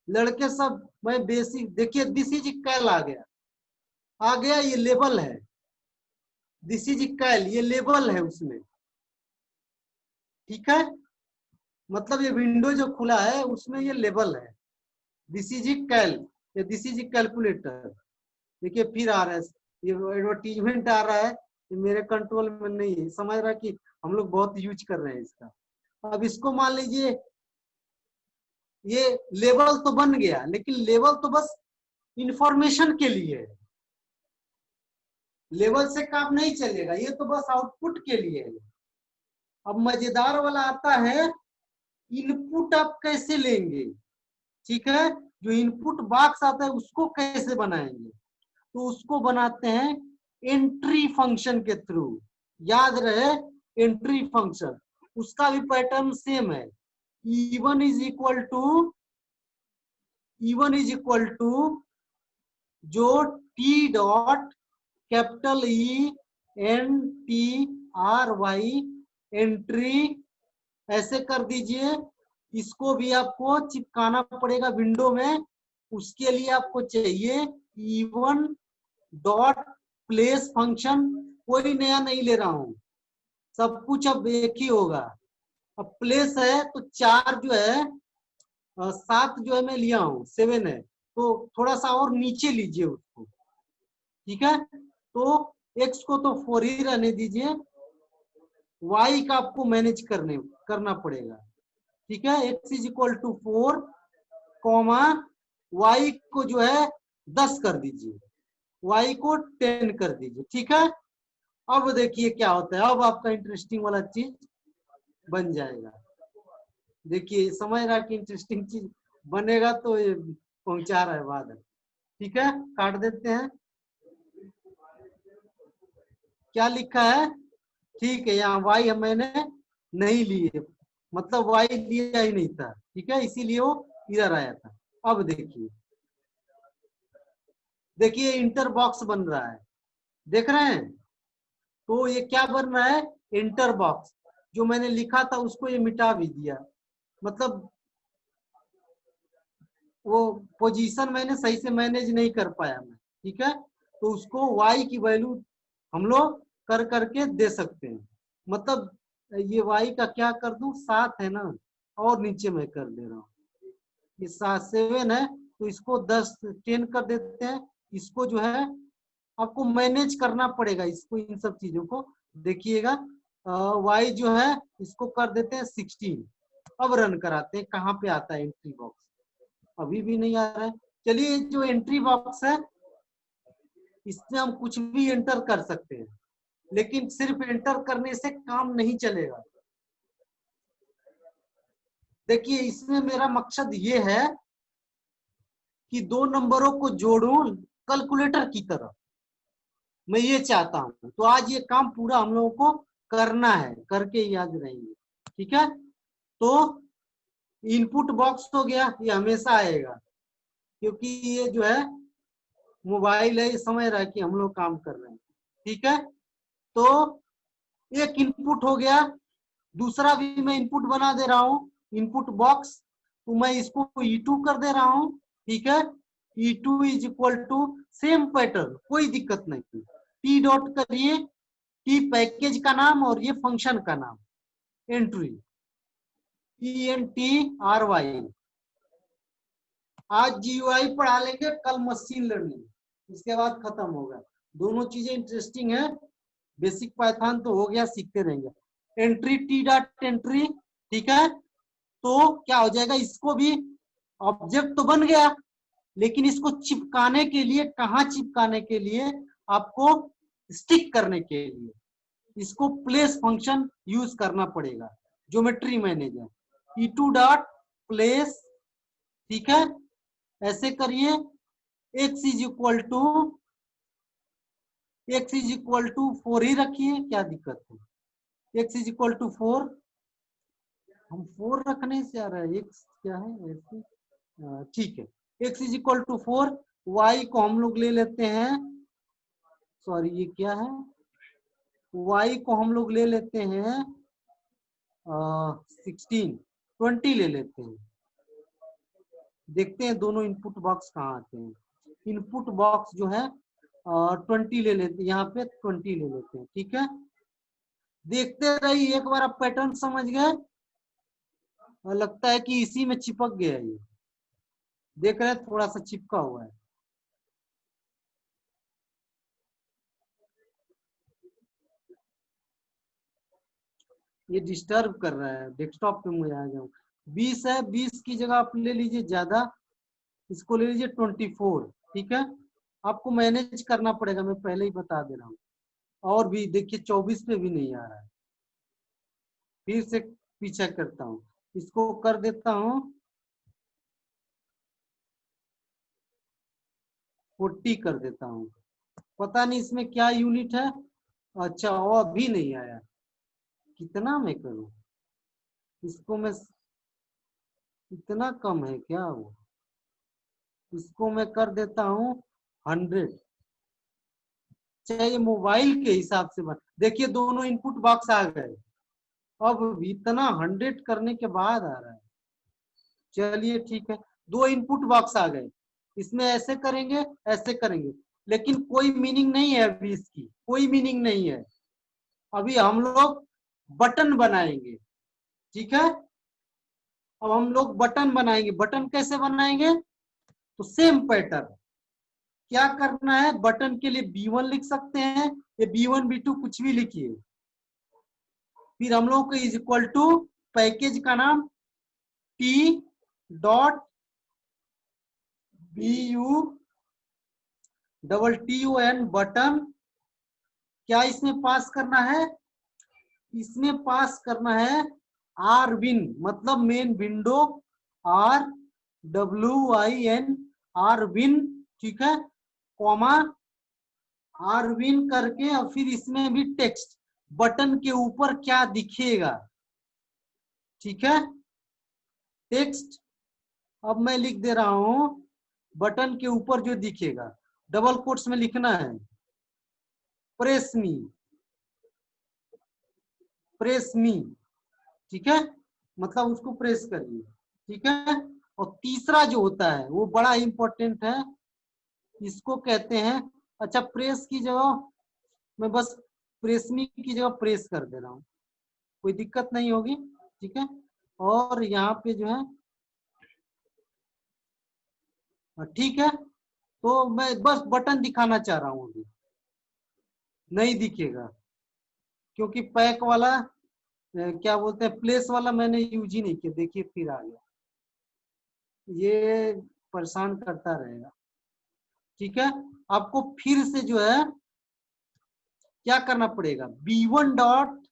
लड़के सब। मैं बेसिक देखिए, दिस इज इक्वल आ गया, ये लेबल है, दिस इज इक्वल ये लेबल है उसमें, ठीक है। मतलब ये विंडो जो खुला है उसमें ये लेबल है, दिस इज इक्वल या दिस इज कैलकुलेटर। देखिए फिर आ रहा है, ये एडवर्टीजमेंट आ रहा है, ये मेरे कंट्रोल में नहीं है, समझ रहा कि हम लोग बहुत यूज कर रहे हैं इसका। अब इसको मान लीजिए, ये लेवल तो बन गया, लेकिन लेवल तो बस इंफॉर्मेशन के लिए है, लेवल से काम नहीं चलेगा, ये तो बस आउटपुट के लिए है। अब मजेदार वाला आता है, इनपुट आप कैसे लेंगे, ठीक है। जो इनपुट बॉक्स आता है उसको कैसे बनाएंगे, तो उसको बनाते हैं एंट्री फंक्शन के थ्रू, याद रहे एंट्री फंक्शन, उसका भी पैटर्न सेम है। E1 इज इक्वल टू जो T dot capital ENTRY entry ऐसे कर दीजिए। इसको भी आपको चिपकाना पड़ेगा विंडो में, उसके लिए आपको चाहिए E1 डॉट प्लेस फंक्शन। कोई नया नहीं ले रहा हूं, सब कुछ अब एक ही होगा। अब प्लेस है तो 4 जो है 7 जो है मैं लिया हूं, 7 है तो थोड़ा सा और नीचे लीजिए उसको, ठीक है। तो x को तो 4 ही रहने दीजिए, y का आपको मैनेज करना पड़ेगा, ठीक है। x is equal to 4 comma y को जो है 10 कर दीजिए, y को 10 कर दीजिए, ठीक है। अब देखिए क्या होता है, अब आपका इंटरेस्टिंग वाला चीज बन जाएगा। देखिए समझ रहा कि इंटरेस्टिंग चीज बनेगा तो ये पहुंचा रहा है बादल, ठीक है। काट देते हैं, क्या लिखा है ठीक है, यहाँ वाई मैंने नहीं लिए, मतलब वाई लिया ही नहीं था, ठीक है, इसीलिए वो इधर आया था। अब देखिए, देखिए इंटर बॉक्स बन रहा है, देख रहे हैं? तो ये क्या बन रहा है? Inter box. जो मैंने लिखा था उसको ये मिटा भी दिया, मतलब वो पोजीशन मैंने सही से मैनेज नहीं कर पाया मैं, ठीक है। तो उसको y की वैल्यू हम लोग कर करके दे सकते हैं, मतलब ये y का क्या कर दूं, 7 है ना, और नीचे मैं कर दे रहा हूँ, ये 7 है, तो इसको 10 कर देते हैं। इसको जो है आपको मैनेज करना पड़ेगा, इसको, इन सब चीजों को देखिएगा। y जो है इसको कर देते हैं 16। अब रन कराते हैं, कहाँ पे आता है एंट्री बॉक्स, अभी भी नहीं आ रहा है। चलिए, जो एंट्री बॉक्स है इसमें हम कुछ भी एंटर कर सकते हैं, लेकिन सिर्फ एंटर करने से काम नहीं चलेगा। देखिए, इसमें मेरा मकसद ये है कि 2 नंबरों को जोड़ूं कैलकुलेटर की तरह, मैं ये चाहता हूं। तो आज ये काम पूरा हम लोगों को करना है, करके याद रहेंगे, ठीक है। तो इनपुट बॉक्स हो गया, ये हमेशा आएगा, क्योंकि ये जो है मोबाइल है, ये समझ रहा है कि हम लोग काम कर रहे हैं, ठीक है। तो एक इनपुट हो गया, दूसरा भी मैं इनपुट बना दे रहा हूं, इनपुट बॉक्स। तो मैं इसको E2 कर दे रहा हूं, ठीक है। E2 is equal to same pattern, कोई दिक्कत नहीं, टी डॉट करिए, टी पैकेज का नाम और ये फंक्शन का नाम, एंट्री ENTRY। आज GUI पढ़ा लेंगे, कल मशीन लर्निंग, इसके बाद खत्म होगा। दोनों चीजें इंटरेस्टिंग है, बेसिक पाइथन तो हो गया, सीखते रहेंगे। एंट्री टी डॉट एंट्री, ठीक है। तो क्या हो जाएगा, इसको भी ऑब्जेक्ट तो बन गया, लेकिन इसको चिपकाने के लिए, कहाँ चिपकाने के लिए, आपको स्टिक करने के लिए इसको प्लेस फंक्शन यूज करना पड़ेगा, geometry manager E2 dot place, ठीक है। ऐसे करिए, x इज इक्वल टू 4 ही रखिए, क्या दिक्कत है, x इज इक्वल टू 4, हम 4 रखने से आ रहा है, x क्या है ऐसे, ठीक है। x is equal to 4, y को हम लोग ले लेते हैं, सॉरी ये क्या है, y को हम लोग ले लेते हैं 16, 20 ले लेते हैं। देखते हैं दोनों इनपुट बॉक्स कहाँ आते हैं। इनपुट बॉक्स जो है 20 ले लेते हैं, यहाँ पे 20 ले लेते हैं, ठीक है। देखते रहिए, एक बार आप पैटर्न समझ गए, लगता है कि इसी में चिपक गया ये, देख रहे हैं थोड़ा सा चिपका हुआ है। ये डिस्टर्ब कर रहा है, डेस्कटॉप पे मुझे आ जाऊँ। 20 है, 20 की जगह आप ले लीजिए ज्यादा, इसको ले लीजिए 24, ठीक है। आपको मैनेज करना पड़ेगा, मैं पहले ही बता दे रहा हूँ। और भी देखिए 24 पे भी नहीं आ रहा है, फिर से पीछा करता हूँ, इसको कर देता हूँ 40 कर देता हूँ। पता नहीं इसमें क्या यूनिट है, अच्छा वो अभी नहीं आया, कितना मैं करूँ इसको, मैं इतना कम है क्या वो, इसको मैं कर देता हूँ 100। चाहिए मोबाइल के हिसाब से देखिए दोनों इनपुट बॉक्स आ गए, अब इतना 100 करने के बाद आ रहा है। चलिए ठीक है, 2 इनपुट बॉक्स आ गए, इसमें ऐसे करेंगे, ऐसे करेंगे, लेकिन कोई मीनिंग नहीं है अभी, इसकी कोई मीनिंग नहीं है। अभी हम लोग बटन बनाएंगे, ठीक है। अब हम लोग बटन बनाएंगे, बटन कैसे बनाएंगे, तो सेम पैटर्न, क्या करना है, बटन के लिए B1 लिख सकते हैं, ये B1 B2 कुछ भी लिखिए। फिर हम लोग को इज इक्वल टू पैकेज का नाम T डॉट BUTTON बटन। क्या इसमें पास करना है, इसमें पास करना है RWIN, मतलब मेन विंडो, RWIN, RWIN, ठीक है, कॉमा RWIN करके, और फिर इसमें भी टेक्स्ट बटन के ऊपर क्या दिखेगा, ठीक है। टेक्स्ट अब मैं लिख दे रहा हूं, बटन के ऊपर जो दिखेगा, डबल कोट्स में लिखना है, प्रेस मी, प्रेस मी, ठीक है, मतलब उसको प्रेस करिए, ठीक है। और तीसरा जो होता है वो बड़ा इंपॉर्टेंट है, इसको कहते हैं, अच्छा प्रेस की जगह मैं बस प्रेस मी की जगह प्रेस कर दे रहा हूं, कोई दिक्कत नहीं होगी, ठीक है। और यहाँ पे जो है ठीक है, तो मैं बस बटन दिखाना चाह रहा हूँ, अभी नहीं दिखेगा क्योंकि पैक वाला क्या बोलते हैं, प्लेस वाला मैंने यूज ही नहीं किया, देखिए फिर आ गया, ये परेशान करता रहेगा, ठीक है। आपको फिर से जो है क्या करना पड़ेगा, B1 dot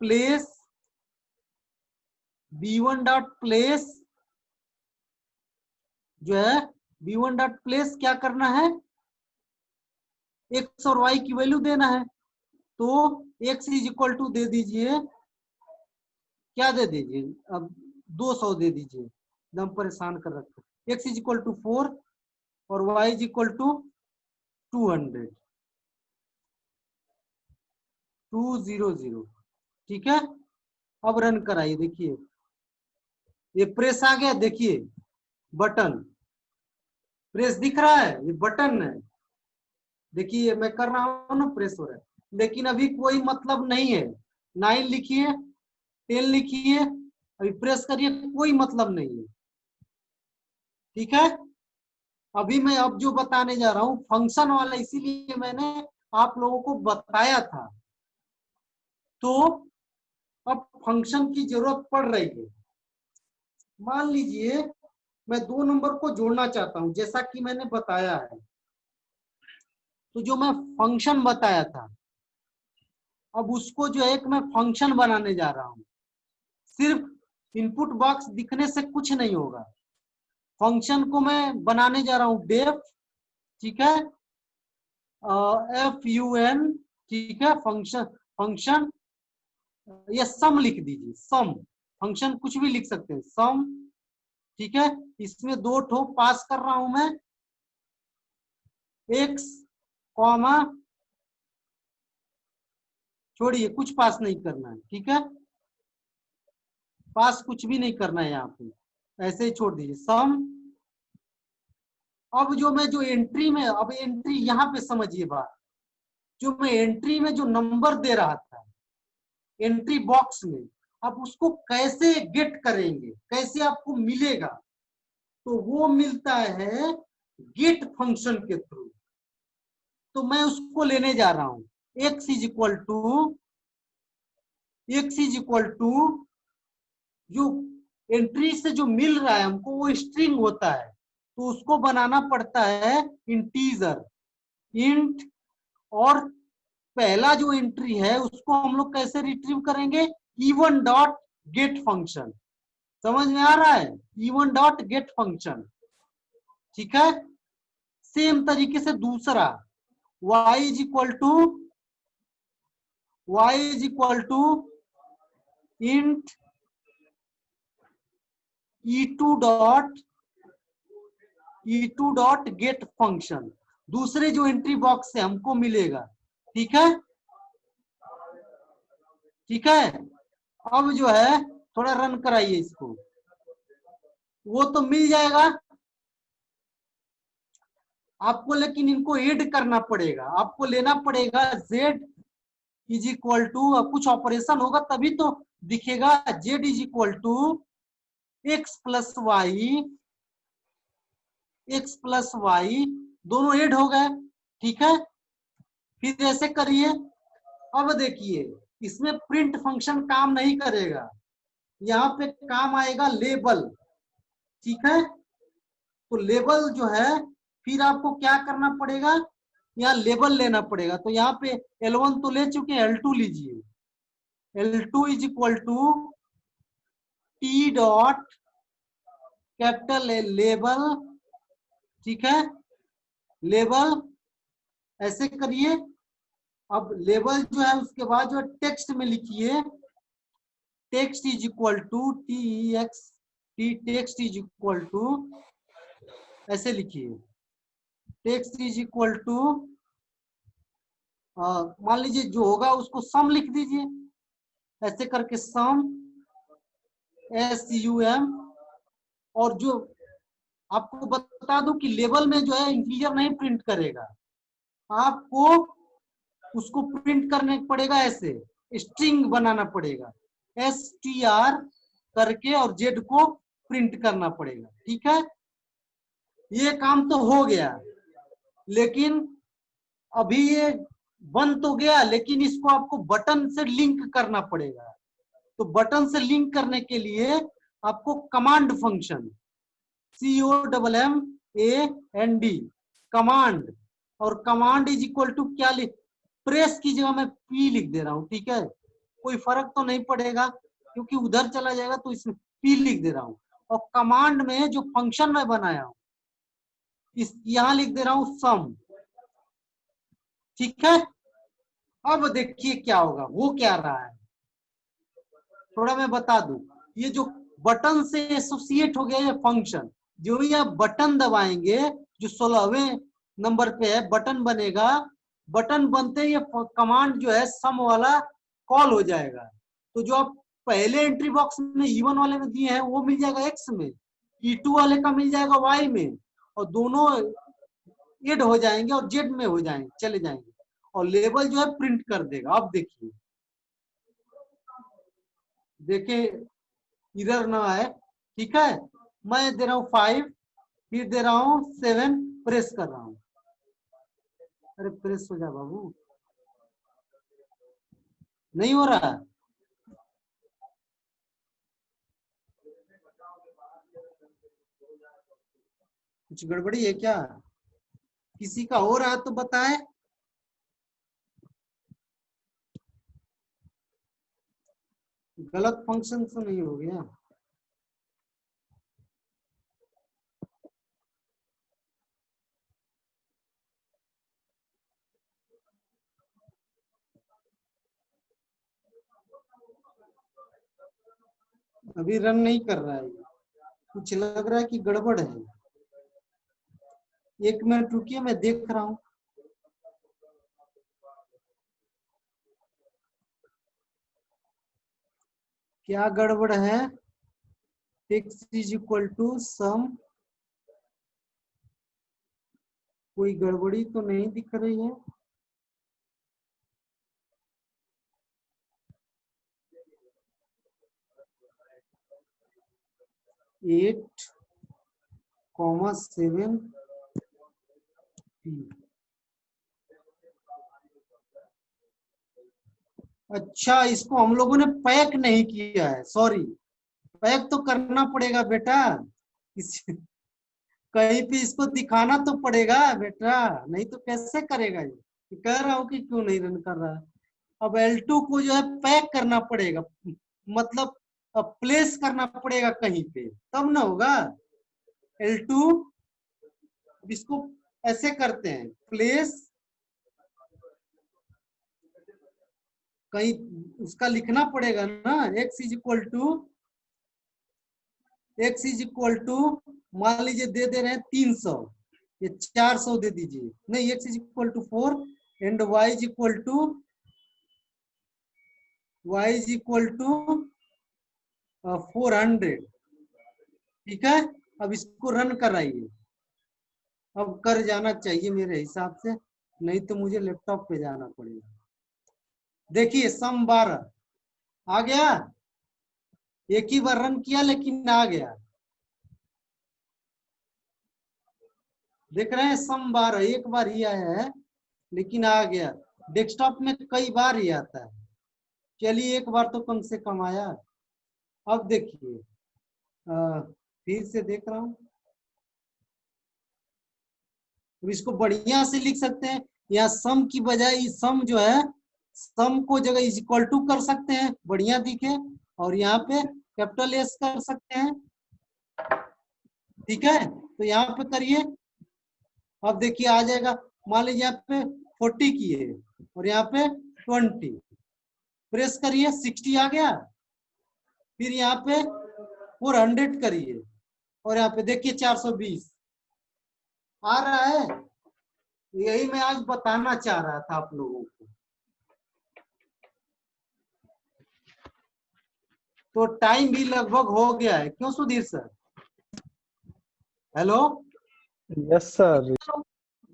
place, B1 dot place जो है, B1 डॉट प्लेस क्या करना है, x और y की वैल्यू देना है, तो x इज इक्वल टू दे दीजिए, क्या दे दीजिए, अब 200 दे दीजिए, एकदम परेशान कर रखा, x इज इक्वल टू 4 और y इज इक्वल टू 200, 200, ठीक है। अब रन कराइए, देखिए ये प्रेस आ गया, देखिए बटन प्रेस दिख रहा है, ये बटन है, देखिए मैं कर रहा हूं ना, प्रेस हो रहा है, लेकिन अभी कोई मतलब नहीं है, 9 लिखिए, 10 लिखिए, अभी प्रेस करिए, कोई मतलब नहीं है, ठीक है। अभी मैं अब जो बताने जा रहा हूं फंक्शन वाला, इसीलिए मैंने आप लोगों को बताया था, तो अब फंक्शन की जरूरत पड़ रही है। मान लीजिए मैं 2 नंबर को जोड़ना चाहता हूं, जैसा कि मैंने बताया है, तो जो मैं फंक्शन बताया था, अब उसको जो है एक मैं फंक्शन बनाने जा रहा हूं, सिर्फ इनपुट बॉक्स दिखने से कुछ नहीं होगा, फंक्शन को मैं बनाने जा रहा हूं डेफ, ठीक है, FUN, ठीक है, फंक्शन, फंक्शन या सम लिख दीजिए, सम, फंक्शन कुछ भी लिख सकते हैं, सम, ठीक है। इसमें 2 ठो पास कर रहा हूं मैं, x कॉमा, छोड़िए कुछ पास नहीं करना है, ठीक है, पास कुछ भी नहीं करना है, यहाँ पे ऐसे ही छोड़ दीजिए, सम। अब जो मैं जो एंट्री में, अब एंट्री यहाँ पे समझिए बात, जो मैं एंट्री में जो नंबर दे रहा था एंट्री बॉक्स में, आप उसको कैसे गेट करेंगे, कैसे आपको मिलेगा, तो वो मिलता है गेट फंक्शन के थ्रू, तो मैं उसको लेने जा रहा हूं, x इज इक्वल टू जो एंट्री से जो मिल रहा है हमको वो स्ट्रिंग होता है, तो उसको बनाना पड़ता है इंटीजर, इंट, और पहला जो एंट्री है उसको हम लोग कैसे रिट्रीव करेंगे, E1 डॉट गेट फंक्शन, समझ में आ रहा है, E1 डॉट गेट फंक्शन, ठीक है। सेम तरीके से दूसरा y is equal to int E2 dot get function, दूसरे जो एंट्री बॉक्स से हमको मिलेगा, ठीक है, ठीक है। अब जो है थोड़ा रन कराइए इसको, वो तो मिल जाएगा आपको, लेकिन इनको ऐड करना पड़ेगा, आपको लेना पड़ेगा z इज इक्वल टू, अब कुछ ऑपरेशन होगा तभी तो दिखेगा, z is equal to x plus Y, दोनों ऐड हो गए, ठीक है। फिर ऐसे करिए, अब देखिए इसमें प्रिंट फंक्शन काम नहीं करेगा, यहाँ पे काम आएगा लेबल, ठीक है। तो लेबल जो है फिर आपको क्या करना पड़ेगा, यहाँ लेबल लेना पड़ेगा, तो यहाँ पे L1 तो ले चुके हैं, L2 लीजिए, L2 is equal to T dot capital label, ठीक है, लेबल, ऐसे करिए, अब लेवल जो है उसके बाद जो है टेक्स्ट में लिखिए text is equal to TEXT text is equal to ऐसे लिखिए टेक्स्ट इज इक्वल टू मान लीजिए जो होगा उसको सम लिख दीजिए ऐसे करके सम SUM। और जो आपको बता दूं कि लेवल में जो है इंटीजर नहीं प्रिंट करेगा, आपको उसको प्रिंट करने पड़ेगा ऐसे स्ट्रिंग बनाना पड़ेगा STR करके और Z को प्रिंट करना पड़ेगा। ठीक है, ये काम तो हो गया, लेकिन अभी ये बन तो गया लेकिन इसको आपको बटन से लिंक करना पड़ेगा। तो बटन से लिंक करने के लिए आपको कमांड फंक्शन COMMAND कमांड, और कमांड इज इक्वल टू क्या लिख, प्रेस की जगह मैं P लिख दे रहा हूं। ठीक है, कोई फर्क तो नहीं पड़ेगा क्योंकि उधर चला जाएगा, तो इसमें P लिख दे रहा हूं। और कमांड में जो फंक्शन मैं बनाया हूं इस यहां लिख दे रहा हूं सम। ठीक है, अब देखिए क्या होगा, वो क्या रहा है थोड़ा मैं बता दूं। ये जो बटन से एसोसिएट हो गया ये फंक्शन, जो ही आप बटन दबाएंगे जो 16वें नंबर पे है बटन बनेगा, बटन बनते ही ये कमांड जो है सम वाला कॉल हो जाएगा। तो जो आप पहले एंट्री बॉक्स में E1 वाले में दिए हैं वो मिल जाएगा X में, E2 वाले का मिल जाएगा Y में, और दोनों एड हो जाएंगे और Z में हो जाएंगे, चले जाएंगे, और लेबल जो है प्रिंट कर देगा। अब देखिए इधर ना आए। ठीक है, मैं दे रहा हूं 5, फिर दे रहा हूं 7, प्रेस कर रहा हूं। अरे प्रेस हो जा बाबू, नहीं हो रहा। कुछ गड़बड़ी है क्या? किसी का हो रहा तो बताए। गलत फंक्शन तो नहीं हो गया? अभी रन नहीं कर रहा है, कुछ लग रहा है कि गड़बड़ है। 1 मिनट रुकिए, मैं देख रहा हूं। क्या गड़बड़ है? Text is equal to some, कोई गड़बड़ी तो नहीं दिख रही है। एट कॉमा 7 अच्छा, इसको हम लोगों ने पैक नहीं किया है, सॉरी। पैक तो करना पड़ेगा बेटा, कहीं पे इसको दिखाना तो पड़ेगा बेटा, नहीं तो कैसे करेगा ये। कह रहा हूं कि क्यों नहीं रन कर रहा है। अब L2 को जो है पैक करना पड़ेगा, मतलब प्लेस करना पड़ेगा कहीं पे, तब ना होगा। L2 इसको ऐसे करते हैं, प्लेस कहीं उसका लिखना पड़ेगा ना। X इज इक्वल टू मान लीजिए दे रहे हैं 300, ये 400 दे दीजिए। नहीं, X is equal to 4 and Y is equal to 400। ठीक है, अब इसको रन कराइए। अब कर जाना चाहिए मेरे हिसाब से, नहीं तो मुझे लैपटॉप पे जाना पड़ेगा। देखिए सम 12 आ गया, एक ही बार रन किया लेकिन आ गया। देख रहे हैं सम 12 एक बार ही आया है लेकिन आ गया। डेस्कटॉप में कई बार ही आता है, चलिए एक बार तो कम से कम आया। अब देखिए फिर से देख रहा हूं, तो इसको बढ़िया से लिख सकते हैं। यहाँ सम की बजाय सम जो है, सम को जगह इज इक्वल टू कर सकते हैं, बढ़िया दिखे, और यहाँ पे कैपिटल S कर सकते हैं। ठीक है, तो यहाँ पे करिए। अब देखिए आ जाएगा, मान लीजिए यहाँ पे 40 किए और यहाँ पे 20, प्रेस करिए 60 आ गया। फिर यहाँ पे 400 करिए और यहाँ पे देखिए 420 आ रहा है। यही मैं आज बताना चाह रहा था आप लोगों को। तो टाइम भी लगभग हो गया है, क्यों Sudhir sir? Hello, yes sir.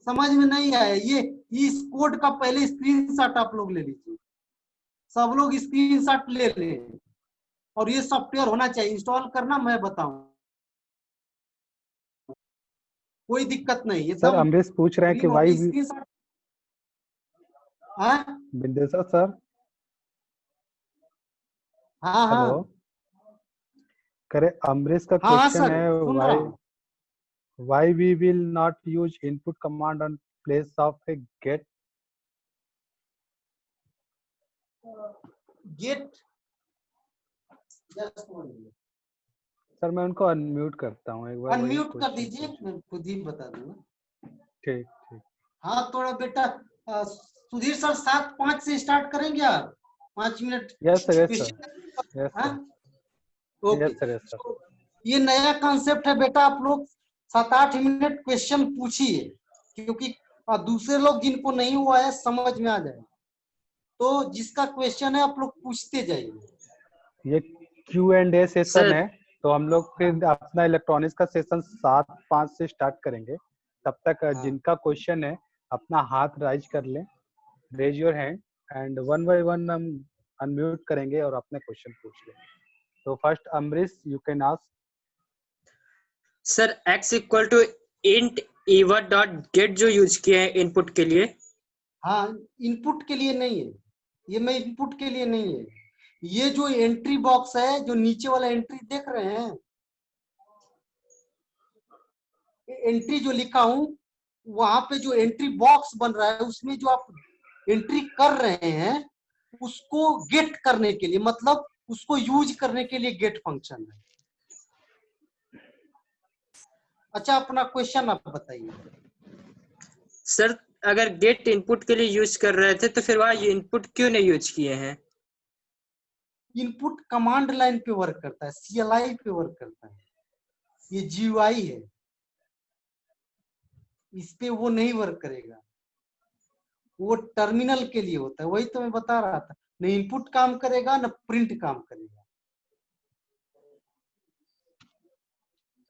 समझ में नहीं आया? ये इस कोड का पहले स्क्रीनशॉट आप लोग ले लीजिए, सब लोग स्क्रीनशॉट ले लें। और ये सॉफ्टवेयर होना चाहिए, इंस्टॉल करना मैं बताऊं, कोई दिक्कत नहीं है। सर अमरीश पूछ रहे हैं कि वाई स्क्रीनशॉट। हाँ बिंदेश्वर सर। हाँ हेलो, हाँ करे अमरीश का हाँ क्वेश्चन सर, है सुन रहा हूँ। why we will not use input command on place of a get. Get sir मैं उनको अनम्यूट करता हूँ एक बार, वही अनम्यूट कर क्वेश्चन दीजिए, पूछ। मैं खुद ही बता दूंगा। ठीक ठीक। हाँ थोड़ा बेटा सुधीर सर 7:05 से स्टार्ट करेंगे आप, 5 minute. Yes sir, yes sir, yes हाँ sir, okay. Yes sir, yes sir. तो ये नया कॉन्सेप्ट है बेटा, आप लोग 7-8 मिनट क्वेश्चन पूछिए, क्योंकि दूसरे लोग जिनको नहीं हुआ है समझ में आ जाए। तो जिसका क्वेश्चन है आप लोग पूछते जाइए। ये Q&A सेशन सर है, तो हम लोग फिर अपना इलेक्ट्रॉनिक्स का सेशन 7:05 से स्टार्ट करेंगे। तब तक जिनका क्वेश्चन है अपना हाथ राइज कर लें, raise your hand, and one by one हम अनम्यूट करेंगे और अपने क्वेश्चन पूछ लें। तो first Amrish, you can ask. Sir x equal to int ईवर डॉट गेट जो यूज किए हैं इनपुट के लिए। हाँ इनपुट के लिए नहीं है, ये मैं इनपुट के लिए नहीं है। ये जो एंट्री बॉक्स है, जो नीचे वाला एंट्री देख रहे हैं, एंट्री जो लिखा हूं, वहां पे जो एंट्री बॉक्स बन रहा है, उसमें जो आप एंट्री कर रहे हैं उसको गेट करने के लिए, मतलब उसको यूज करने के लिए गेट फंक्शन है। अच्छा अपना क्वेश्चन आप बताइए। सर अगर गेट इनपुट के लिए यूज कर रहे थे तो फिर वहां ये इनपुट क्यों नहीं यूज किए हैं? इनपुट कमांड लाइन पे वर्क करता है, CLI पे वर्क करता है, ये GUI है, इस पे वो नहीं वर्क करेगा, वो टर्मिनल के लिए होता है। वही तो मैं बता रहा था, न इनपुट काम करेगा न प्रिंट काम करेगा।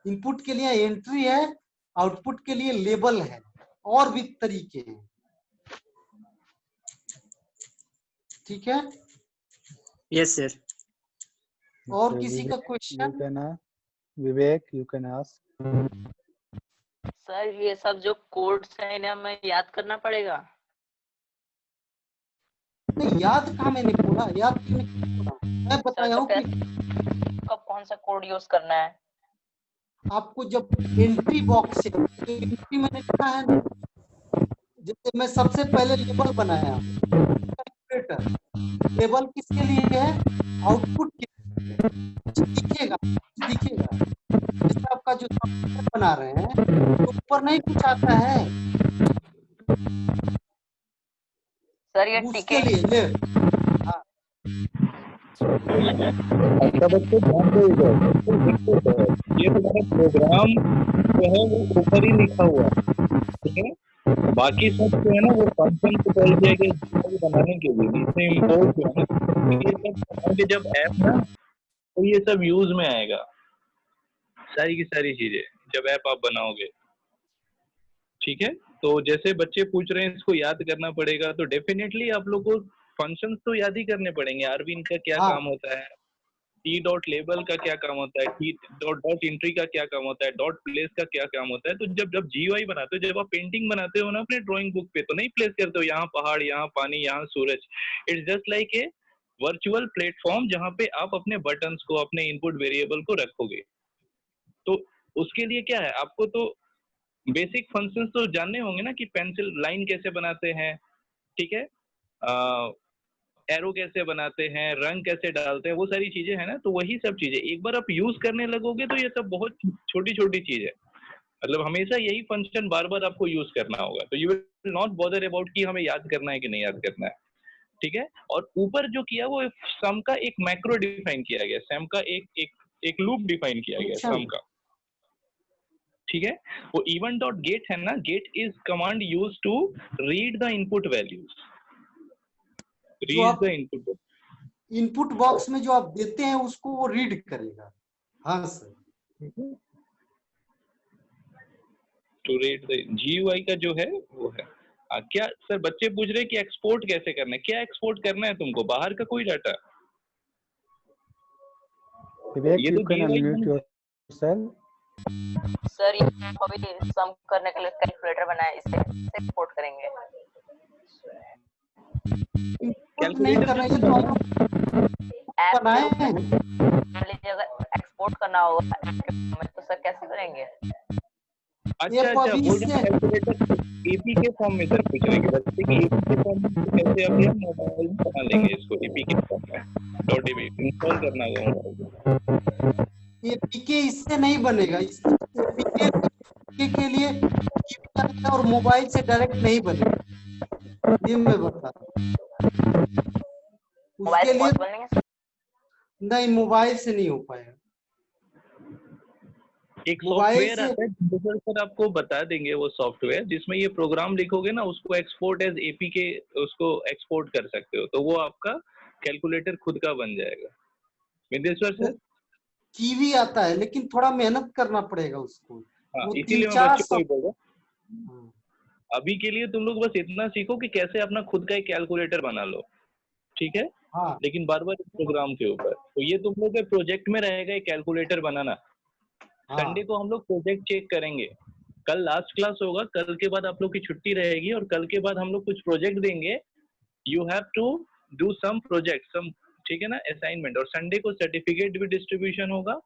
इनपुट के लिए एंट्री है, आउटपुट के लिए लेबल है, और भी तरीके हैं। ठीक है, यस सर। और किसी का question? Vivek, you can ask. Sir ये सब जो कोड्स हैं इन्हें हमें याद करना पड़ेगा? नहीं याद कहाँ मैंने बोला, याद नहीं बोला। मैं बताया हूँ कि कब कौन सा कोड यूज करना है। आपको जब एंट्री बॉक्स से एंट्री मैंने लिखा है ना, जैसे मैं सबसे पहले लेबल बनाया, कैलकुलेटर लेबल किसके लिए है? आउटपुट के लिए। दिखेगा दिखेगा, जैसे आपका जो सॉफ्टवेयर बना रहे हैं तो ऊपर नहीं कुछ आता है सर ये उसके टिकट लिए ले। अच्छा बच्चे ध्यान दो इधर, ये तुम्हारा प्रोग्राम जो है वो ऊपर ही लिखा हुआ है, ठीक है। बाकी सब जो है ना वो फंक्शन को कॉल किया गया बनाने के लिए, इसमें इम्पोर्ट जो है ना, ये सब बनाओगे जब ऐप ना, तो ये सब यूज में आएगा, सारी की सारी चीजें जब ऐप आप बनाओगे, ठीक है। तो जैसे बच्चे पूछ रहे हैं इसको याद करना पड़ेगा, तो डेफिनेटली आप लोग को फंक्शंस तो याद ही करने पड़ेंगे। आरविन का क्या काम होता है, टी डॉट लेबल का क्या काम होता है, टी डॉट एंट्री का क्या काम होता है, डॉट प्लेस का क्या काम होता है। तो जब GUI बनाते हो, जब आप पेंटिंग बनाते हो ना अपने ड्राइंग बुक पे, तो नहीं प्लेस करते हो यहाँ पहाड़, यहाँ पानी, यहाँ सूरज। It's just like a virtual platform जहाँ पे आप अपने बटन्स को, अपने इनपुट वेरिएबल को रखोगे। तो उसके लिए क्या है, आपको तो बेसिक फंक्शंस तो जानने होंगे ना, कि पेंसिल लाइन कैसे बनाते हैं, ठीक है, एरो कैसे बनाते हैं, रंग कैसे डालते हैं, वो सारी चीजें है ना। तो वही सब चीजें एक बार आप यूज करने लगोगे तो ये सब बहुत छोटी छोटी चीज है। मतलब हमेशा यही फंक्शन बार बार आपको यूज करना होगा, तो you will not bother about कि हमें याद करना है कि नहीं याद करना है, ठीक है। और ऊपर जो किया वो सम का एक मैक्रो डिफाइन किया गया, सम का एक लूप डिफाइन किया गया फंक्शन सम का, ठीक है। वो इवन डॉट गेट है ना, get is command use to read the input values, जो रीड आप द इनपुट, इनपुट बॉक्स में जो आप देते हैं उसको वो रीड करेगा। हाँ सर, टू रीड द जीयूआई का जो है वो है। क्या सर बच्चे पूछ रहे हैं कि एक्सपोर्ट कैसे करना है, क्या एक्सपोर्ट करना है तुमको, बाहर का कोई डाटा? विवेक, ये you तो can GUI unmute yourself. Sir ये अभी सम करने के लिए कैलकुलेटर बनाया, इससे एक्सपोर्ट करेंगे। इंपोर्ट नहीं कर रहे हैं तो हम ऐप बनाए हैं। मान लीजिए अगर एक्सपोर्ट करना होगा तो सर कैसे करेंगे? अच्छा ये अच्छा, अभी वो जो से कैलकुलेटर एपी के फॉर्म में सर पूछ रहे हैं कि बच्चे की एपी के फॉर्म में तो कैसे अभी हम मोबाइल में बना लेंगे इसको एपी के फॉर्म में, डॉट एपी इंस्टॉल करना होगा मोबाइल में। ये पीके इससे नहीं बनेगा, पीके के लिए कीबोर्ड और मोबाइल से डायरेक्ट नहीं बनेगा, ये मैं बता रहा हूं। मोबाइल उसके से लिए पॉसिबल नहीं है। नहीं, मोबाइल से नहीं हो पाएगा। एक मोबाइल सॉफ्टवेयर से आता है जिसमें सर आपको बता देंगे, वो सॉफ्टवेयर जिसमें ये प्रोग्राम लिखोगे ना उसको एक्सपोर्ट एज एपी के उसको एक्सपोर्ट कर सकते हो, तो वो आपका कैलकुलेटर खुद का बन जाएगा। विदेश्वर वो सर, कीवी आता है, लेकिन थोड़ा मेहनत करना पड़ेगा उसको। हाँ वो इसीलिए मैं 3-4 बच्चों को ही बोल रहा हूँ, हाँ, अभी के लिए तुम लोग बस इतना सीखो कि कैसे अपना खुद का एक कैलकुलेटर बना लो, ठीक है। हाँ, लेकिन बार बार प्रोग्राम के ऊपर, तो ये तुम लोग के प्रोजेक्ट में रहेगा एक कैलकुलेटर बनाना। हाँ, संडे को हम लोग प्रोजेक्ट चेक करेंगे, कल लास्ट क्लास होगा, कल के बाद आप लोग की छुट्टी रहेगी और कल के बाद हम लोग कुछ प्रोजेक्ट देंगे, you have to do some project some, ठीक है ना, असाइनमेंट। और संडे को सर्टिफिकेट भी डिस्ट्रीब्यूशन होगा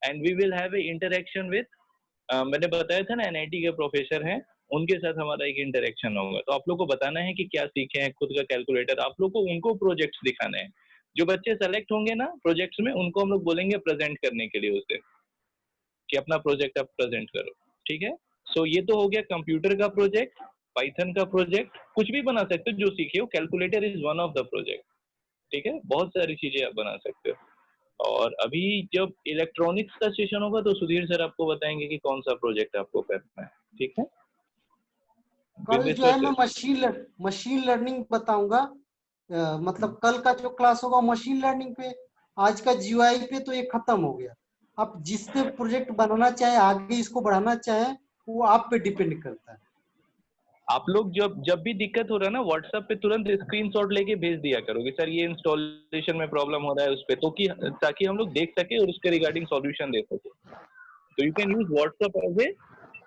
and we will have a interaction with, मैंने बताया था ना एनआईटी के प्रोफेसर हैं, उनके साथ हमारा एक इंटरेक्शन होगा। तो आप लोग को बताना है कि क्या सीखे हैं, खुद का कैलकुलेटर, आप लोग को उनको प्रोजेक्ट्स दिखाने हैं। जो बच्चे सेलेक्ट होंगे ना प्रोजेक्ट्स में, उनको हम लोग बोलेंगे प्रेजेंट करने के लिए उसे, कि अपना प्रोजेक्ट आप प्रेजेंट करो, ठीक है। सो ये तो हो गया कंप्यूटर का प्रोजेक्ट, पाइथन का प्रोजेक्ट, कुछ भी बना सकते हो जो सीखे हो, calculator is one of the project, ठीक है। बहुत सारी चीजें आप बना सकते हो। और अभी जब इलेक्ट्रॉनिक्स का सेशन होगा तो सुधीर सर आपको बताएंगे कि कौन सा प्रोजेक्ट आपको करना है, ठीक है। कल जो विदेश्वर है मैं सर, मशीन लर्निंग बताऊंगा। मतलब कल का जो क्लास होगा मशीन लर्निंग पे, आज का जीयूआई पे तो ये खत्म हो गया। आप जिस पे प्रोजेक्ट बनाना चाहे, आगे इसको बढ़ाना चाहे, वो आप पे डिपेंड करता है। आप लोग जब जब भी दिक्कत हो रहा है ना व्हाट्सएप पे तुरंत स्क्रीनशॉट लेके भेज दिया करो कि सर ये इंस्टॉलेशन में प्रॉब्लम हो रहा है उस पे, तो कि ताकि हम लोग देख सके और उसके रिगार्डिंग सॉल्यूशन दे सके। तो you can use WhatsApp as a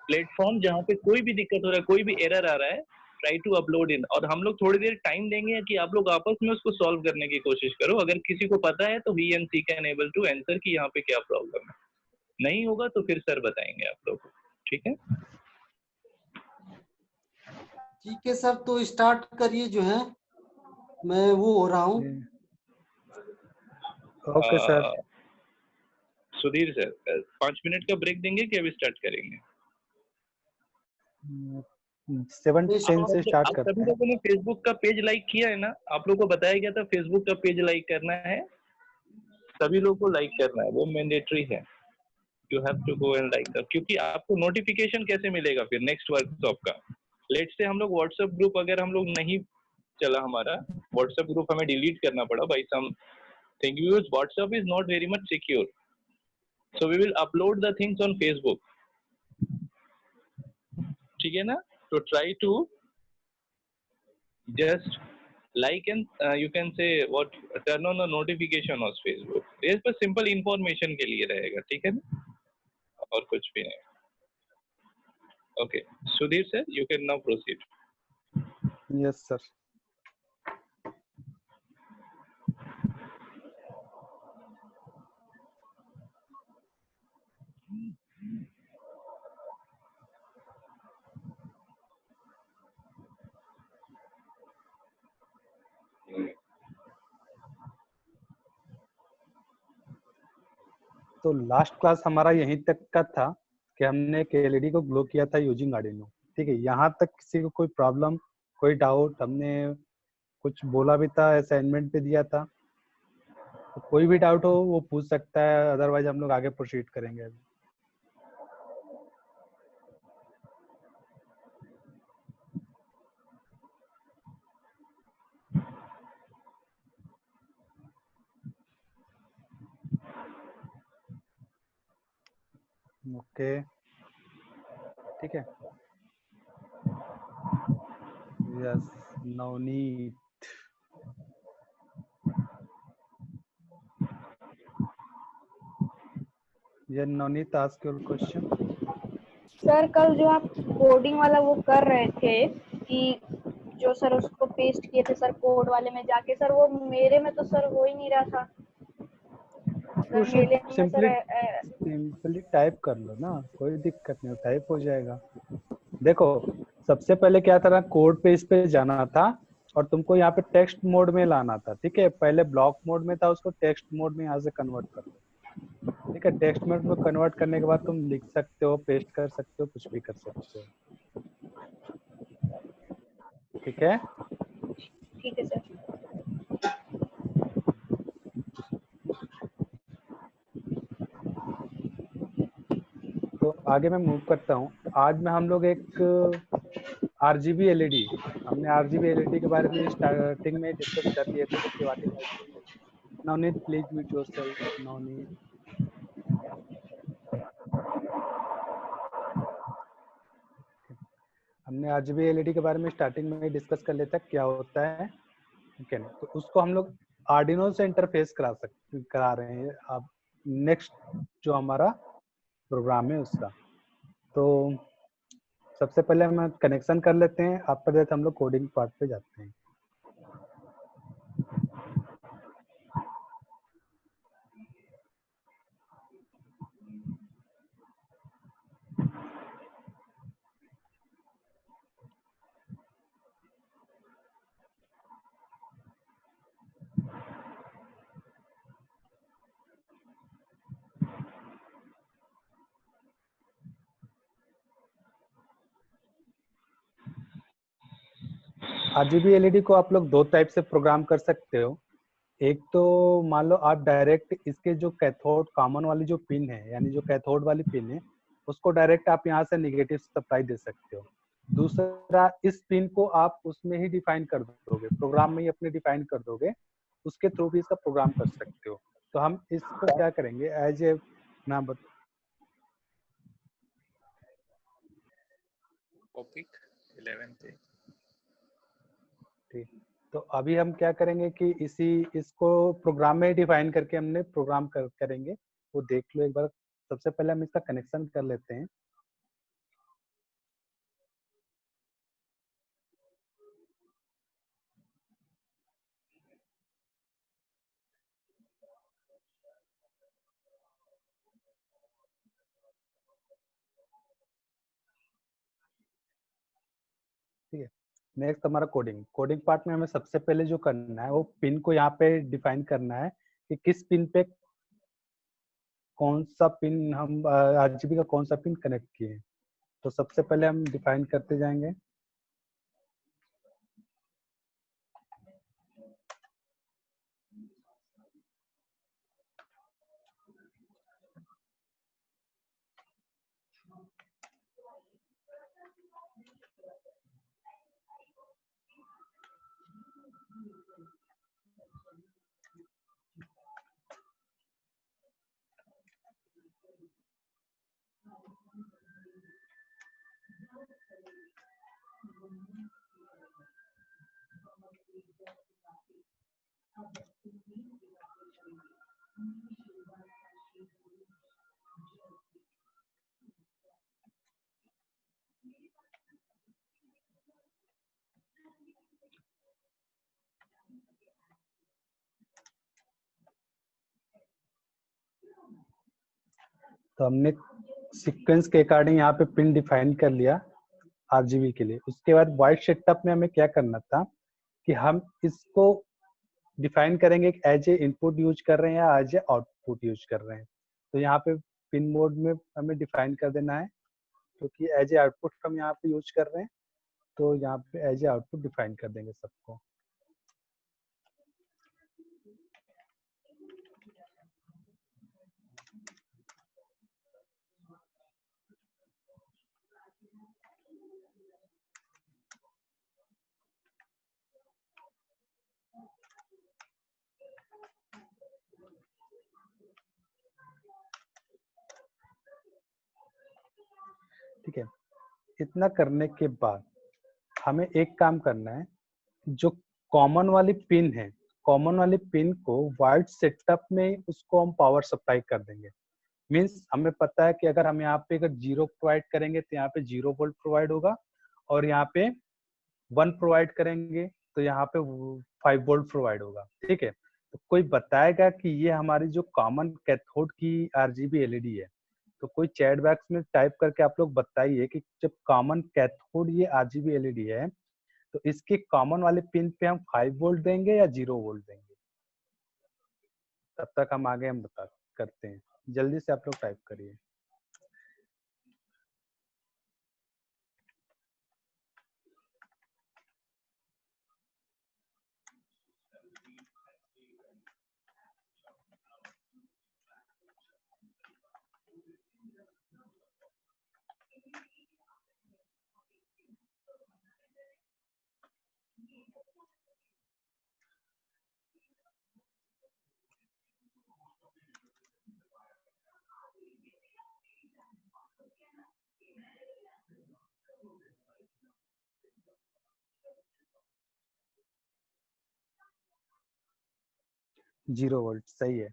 platform, जहाँ पे कोई भी दिक्कत हो रहा है, कोई भी एरर आ रहा है, ट्राई टू अपलोड इन, और हम लोग थोड़ी देर टाइम देंगे कि आप लोग आपस में उसको सॉल्व करने की कोशिश करो। अगर किसी को पता है तो he and she can able to answer कि यहाँ पे क्या प्रॉब्लम है, नहीं होगा तो फिर सर बताएंगे आप लोग को, ठीक है। ठीक है सर, तो स्टार्ट करिए। जो है मैं वो हो रहा हूँ। Okay sir. Sudhir sir 5 minute का ब्रेक देंगे कि अभी स्टार्ट करेंगे? 7:10 से स्टार्ट आप करते सभी हैं। लोगों ने फेसबुक का पेज लाइक किया है ना? आप लोगों को बताया गया था फेसबुक का पेज लाइक करना है, सभी लोगों को लाइक करना है, वो मैंडेटरी है। You have to go and like the, क्योंकि आपको नोटिफिकेशन कैसे मिलेगा फिर नेक्स्ट वर्कशॉप का। लेट से हम लोग व्हाट्सएप ग्रुप अगर हम लोग नहीं चला, हमारा व्हाट्सएप ग्रुप हमें डिलीट करना पड़ा by something, because WhatsApp is not very much secure, so we will upload the things on Facebook, ठीक है ना। तो try to just like and you can say what, turn on the notification on Facebook, ये बस simple information के लिए रहेगा, ठीक है ना, और कुछ भी नहीं। Okay Sudhir sir, you can now proceed. Yes sir. तो लास्ट क्लास हमारा यहीं तक का था कि हमने एक एलईडी को ग्लो किया था यूजिंग आर्डिनो। ठीक है, यहाँ तक किसी को कोई प्रॉब्लम, कोई डाउट? हमने कुछ बोला भी था, असाइनमेंट पे दिया था, तो कोई भी डाउट हो वो पूछ सकता है, अदरवाइज हम लोग आगे प्रोसीड करेंगे। ओके, ठीक है। यस, नवनीत। ये Navneet, ask your question. Sir कल जो आप कोडिंग वाला वो कर रहे थे कि जो सर उसको पेस्ट किए थे सर कोड वाले में जाके, सर वो मेरे में तो सर हो ही नहीं रहा था सर। मेरे में सिंपली टाइप कर लो ना, कोई दिक्कत नहीं, टाइप हो जाएगा। देखो, सबसे पहले क्या था ना, कोड पे इस पे जाना था और तुमको यहाँ पे टेक्स्ट मोड में लाना था। ठीक है, पहले ब्लॉक मोड में था, उसको टेक्स्ट मोड में यहाँ से कन्वर्ट कर लो। ठीक है, टेक्स्ट मोड में कन्वर्ट करने के बाद तुम लिख सकते हो, पेस्ट कर सकते हो, कुछ भी कर सकते हो। ठीक है, ठीक है सर। तो आगे मैं मूव करता हूँ। आज में हम लोग एक आरजीबी एलईडी, हमने आरजीबी एलईडी के बारे में स्टार्टिंग में डिस्कस कर लिए थे। Navneet please mute yourself. Navneet, हमने आरजीबी एलईडी के बारे में स्टार्टिंग में डिस्कस कर लेता क्या होता है। ठीक है, तो उसको हम लोग आर्डिनो से इंटरफेस करा रहे हैं अब नेक्स्ट जो हमारा प्रोग्राम है उसका। तो सबसे पहले हम कनेक्शन कर लेते हैं, आफ्टर दैट हम लोग कोडिंग पार्ट पे जाते हैं। आरजीबी एलईडी को आप लोग दो टाइप से प्रोग्राम कर सकते हो। एक तो मान लो आप डायरेक्ट इसके जो कैथोड कॉमन वाली जो पिन है, यानी जो कैथोड वाली पिन है, उसको डायरेक्ट आप यहाँ से नेगेटिव सप्लाई दे सकते हो। दूसरा, इस पिन को आप उसमें ही डिफाइन कर दोगे, प्रोग्राम में ही अपने डिफाइन कर दोगे, उसके थ्रू भी इसका प्रोग्राम कर सकते हो। तो हम इसको क्या करेंगे, एज ए नाम टॉपिक 11 ठीक। तो अभी हम क्या करेंगे कि इसको प्रोग्राम में डिफाइन करके हमने प्रोग्राम करेंगे, वो देख लो एक बार। सबसे पहले हम इसका कनेक्शन कर लेते हैं। ठीक है, नेक्स्ट हमारा कोडिंग पार्ट में हमें सबसे पहले जो करना है वो पिन को यहाँ पे डिफाइन करना है कि किस पिन पे कौन सा पिन हम आरजीबी का कौन सा पिन कनेक्ट किए। तो सबसे पहले हम डिफाइन करते जाएंगे। तो हमने सीक्वेंस के अकॉर्डिंग यहाँ पे पिन डिफाइन कर लिया आरजीबी के लिए। उसके बाद वाइट सेटअप में हमें क्या करना था कि हम इसको डिफाइन करेंगे एज ए इनपुट यूज कर रहे हैं या एज ए आउटपुट यूज कर रहे हैं। तो यहाँ पे पिन मोड में हमें डिफाइन कर देना है, क्योंकि एज ए आउटपुट हम यहाँ पे यूज कर रहे हैं, तो यहाँ पे एज ए आउटपुट डिफाइन कर देंगे सबको। ठीक है, इतना करने के बाद हमें एक काम करना है, जो कॉमन वाली पिन है, कॉमन वाली पिन को वाइड सेटअप में उसको हम पावर सप्लाई कर देंगे। मीन्स हमें पता है कि अगर हम यहाँ पे अगर 0 प्रोवाइड करेंगे तो यहाँ पे 0 वोल्ट प्रोवाइड होगा, और यहाँ पे 1 प्रोवाइड करेंगे तो यहाँ पे 5 वोल्ट प्रोवाइड होगा। ठीक है, तो कोई बताएगा कि ये हमारी जो कॉमन कैथोड की RGB एलईडी है, तो कोई चैट बॉक्स में टाइप करके आप लोग बताइए कि जब कॉमन कैथोड ये RGB एलईडी है, तो इसके कॉमन वाले पिन पे हम 5 वोल्ट देंगे या 0 वोल्ट देंगे। तब तक हम आगे हम बता करते हैं, जल्दी से आप लोग टाइप करिए। जीरो वोल्ट सही है।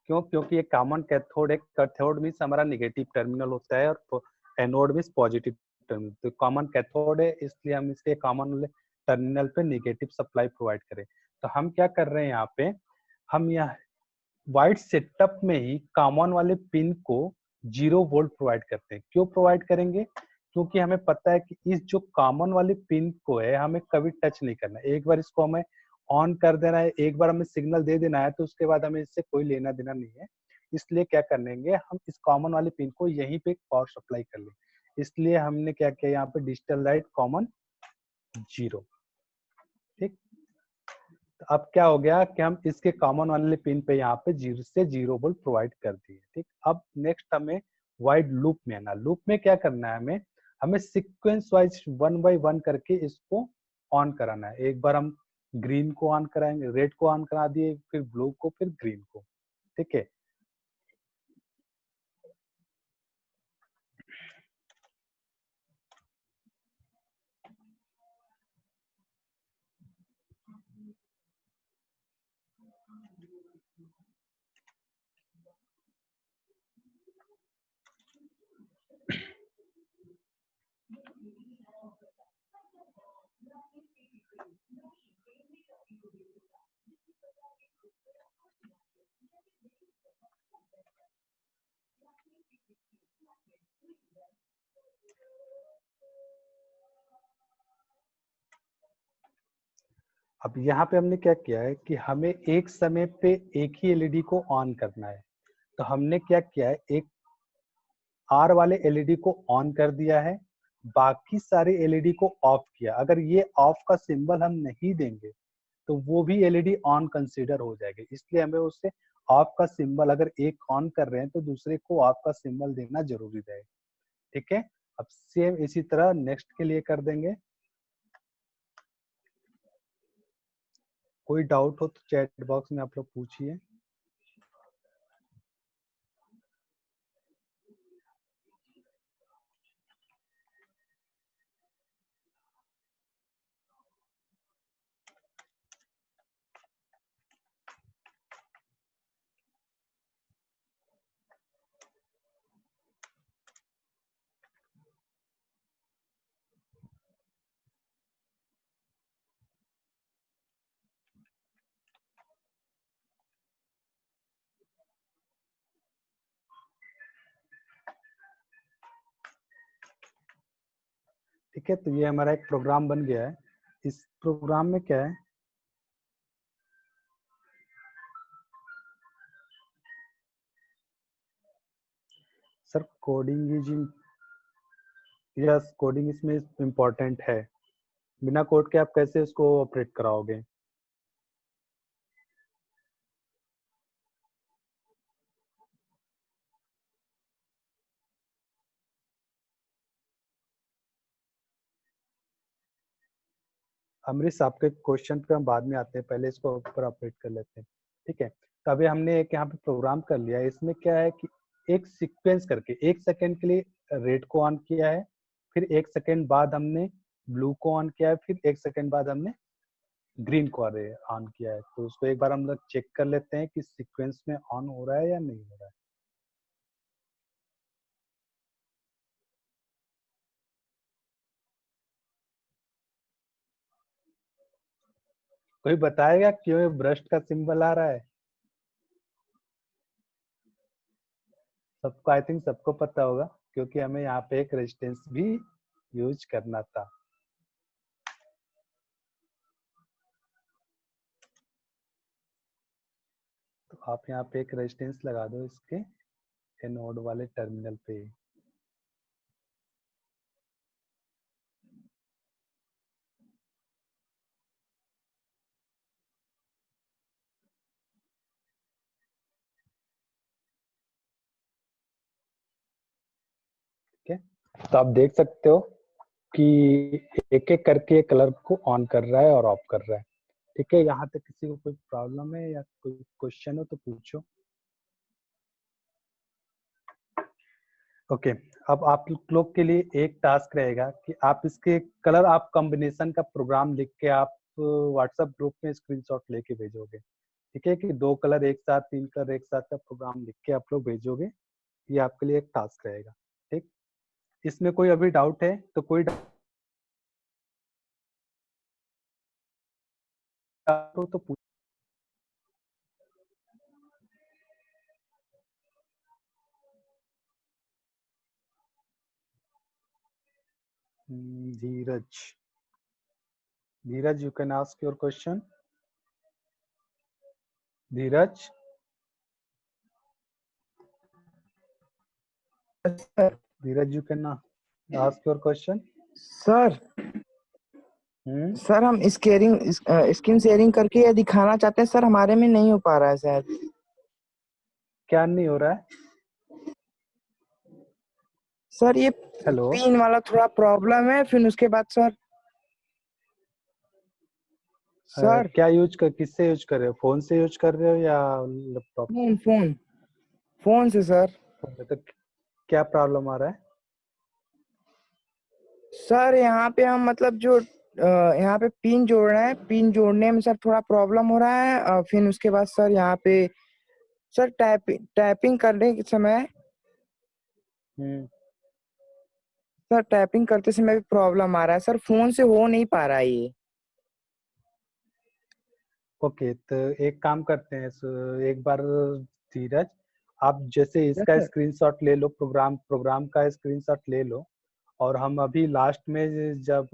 क्यों? क्योंकि ये कॉमन कैथोड है। कैथोड मीन्स हमारा नेगेटिव टर्मिनल होता है और एनोड मीन्स पॉजिटिव टर्मिनल। तो कॉमन कैथोड है, इसलिए हम इसके कॉमन टर्मिनल पे नेगेटिव सप्लाई प्रोवाइड करें। तो हम क्या कर रहे हैं यहाँ पे, हम यहाँ वाइड सेटअप में ही कॉमन वाले पिन को 0 वोल्ट प्रोवाइड करते हैं। क्यों प्रोवाइड करेंगे? क्योंकि हमें पता है कि इस जो कॉमन वाले पिन को है हमें कभी टच नहीं करना। एक बार इसको हमें ऑन कर देना है, एक बार हमें सिग्नल दे देना है, तो उसके बाद हमें इससे कोई लेना देना नहीं है। इसलिए क्या करेंगे, हम इस कॉमन वाले पिन को यहीं पे पावर सप्लाई कर लें। इसलिए हमने क्या किया, यहाँ पे डिजिटल लाइट कॉमन 0। ठीक, तो अब क्या हो गया कि हम इसके कॉमन वाले पिन पे यहाँ पे 0 से 0 वोल्ट प्रोवाइड कर दिए। ठीक, अब नेक्स्ट हमें वाइड लूप में आना। लूप में क्या करना है, हमें सीक्वेंस वाइज 1 बाय 1 करके इसको ऑन कराना है। एक बार हम ग्रीन को ऑन कराएंगे, रेड को ऑन करा दिए, फिर ब्लू को, फिर ग्रीन को। ठीक है, अब यहाँ पे हमने क्या किया है कि हमें एक समय पे एक ही एलईडी को ऑन करना है। तो हमने क्या किया है, एक आर वाले एलईडी को ऑन कर दिया है, बाकी सारे एलईडी को ऑफ किया। अगर ये ऑफ का सिंबल हम नहीं देंगे तो वो भी एलईडी ऑन कंसीडर हो जाएगी। इसलिए हमें उससे ऑफ का सिंबल, अगर एक ऑन कर रहे हैं तो दूसरे को ऑफ का सिंबल देना जरूरी है। ठीक है, अब सेम इसी तरह नेक्स्ट के लिए कर देंगे। कोई डाउट हो तो चैट बॉक्स में आप लोग पूछिए। ठीक है, तो ये हमारा एक प्रोग्राम बन गया है। इस प्रोग्राम में क्या है, sir coding is yes, coding इसमें इम्पोर्टेंट है। बिना कोड के आप कैसे उसको ऑपरेट कराओगे? अमरीश, आपके क्वेश्चन पे हम बाद में आते हैं, पहले इसको ऊपर ऑपरेट कर लेते हैं। ठीक है, तो अभी हमने एक यहाँ पे प्रोग्राम कर लिया है। इसमें क्या है कि एक सीक्वेंस करके 1 सेकेंड के लिए रेड को ऑन किया है, फिर 1 सेकेंड बाद हमने ब्लू को ऑन किया है, फिर 1 सेकेंड बाद हमने ग्रीन को ऑन किया है। तो उसको एक बार हम लोग चेक कर लेते हैं कि सीक्वेंस में ऑन हो रहा है या नहीं हो रहा है। कोई बताएगा क्यों ये ब्रस्ट का सिंबल आ रहा है? सबको, आई थिंक सबको पता होगा, क्योंकि हमें यहाँ पे एक रेजिस्टेंस भी यूज करना था। तो आप यहाँ पे एक रेजिस्टेंस लगा दो इसके एनोड वाले टर्मिनल पे। ठीक है, तो आप देख सकते हो कि एक एक करके कलर को ऑन कर रहा है और ऑफ कर रहा है। ठीक है, यहाँ तक किसी को कोई प्रॉब्लम है या कोई क्वेश्चन हो तो पूछो। ओके, अब आप लोग के लिए एक टास्क रहेगा कि आप इसके कलर आप कॉम्बिनेशन का प्रोग्राम लिख के आप व्हाट्सएप ग्रुप में स्क्रीनशॉट लेके भेजोगे। ठीक है, कि 2 कलर एक साथ, 3 कलर एक साथ का प्रोग्राम लिख के आप लोग भेजोगे। ये आपके लिए एक टास्क रहेगा। ठीक, इसमें कोई अभी डाउट है तो कोई डाउट हो तो पूछ। Dhiraj, Dhiraj, you can ask your question. Dhiraj, Dhiraj, you can ask your question. Sir sir हम स्क्रीन शेयरिंग करके ये दिखाना चाहते हैं सर, हमारे में नहीं हो पा रहा है शायद। क्या नहीं हो रहा है? सर ये हेलो, पिन वाला थोड़ा प्रॉब्लम है, फिर उसके बाद सर क्या किससे यूज कर रहे हो? फोन से यूज कर रहे हो या लैपटॉप से? फोन से सर। तो क्या प्रॉब्लम आ रहा है? सर यहाँ पे हम मतलब जो यहाँ पे पिन जोड़ रहे हैं, पिन जोड़ने में सर थोड़ा प्रॉब्लम हो रहा है। फिर उसके बाद सर यहाँ पे सर टाइपिंग करने के समय सर टाइपिंग करते समय भी प्रॉब्लम आ रहा है सर, फोन से हो नहीं पा रहा है ये। ओके, तो एक काम करते हैं, एक बार धीरज, आप जैसे इसका स्क्रीनशॉट ले लो, प्रोग्राम का स्क्रीनशॉट ले लो, और हम अभी लास्ट में जब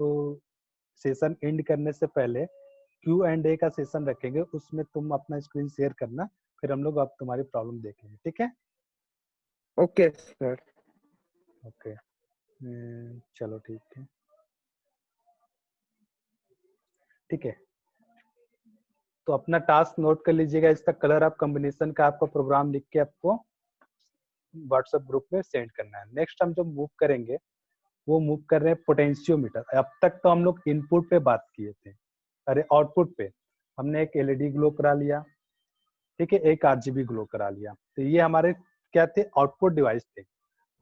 सेशन एंड करने से पहले Q&A का सेशन रखेंगे, उसमें तुम अपना स्क्रीन शेयर करना, फिर हम लोग अब तुम्हारी प्रॉब्लम देखेंगे। ठीक है? Okay sir. ओके, चलो ठीक है। ठीक है, तो अपना टास्क नोट कर लीजिएगा। इसका कलर आप कॉम्बिनेशन का आपका प्रोग्राम लिख के आपको व्हाट्सएप ग्रुप में सेंड करना है। नेक्स्ट हम जो मूव करेंगे वो मूव कर रहे हैं पोटेंशियोमीटर। अब तक तो हम लोग इनपुट पे बात किए थे, अरे आउटपुट पे हमने एक एलईडी ग्लो करा लिया। ठीक है, एक आरजीबी ग्लो करा लिया। तो ये हमारे क्या थे? आउटपुट डिवाइस थे।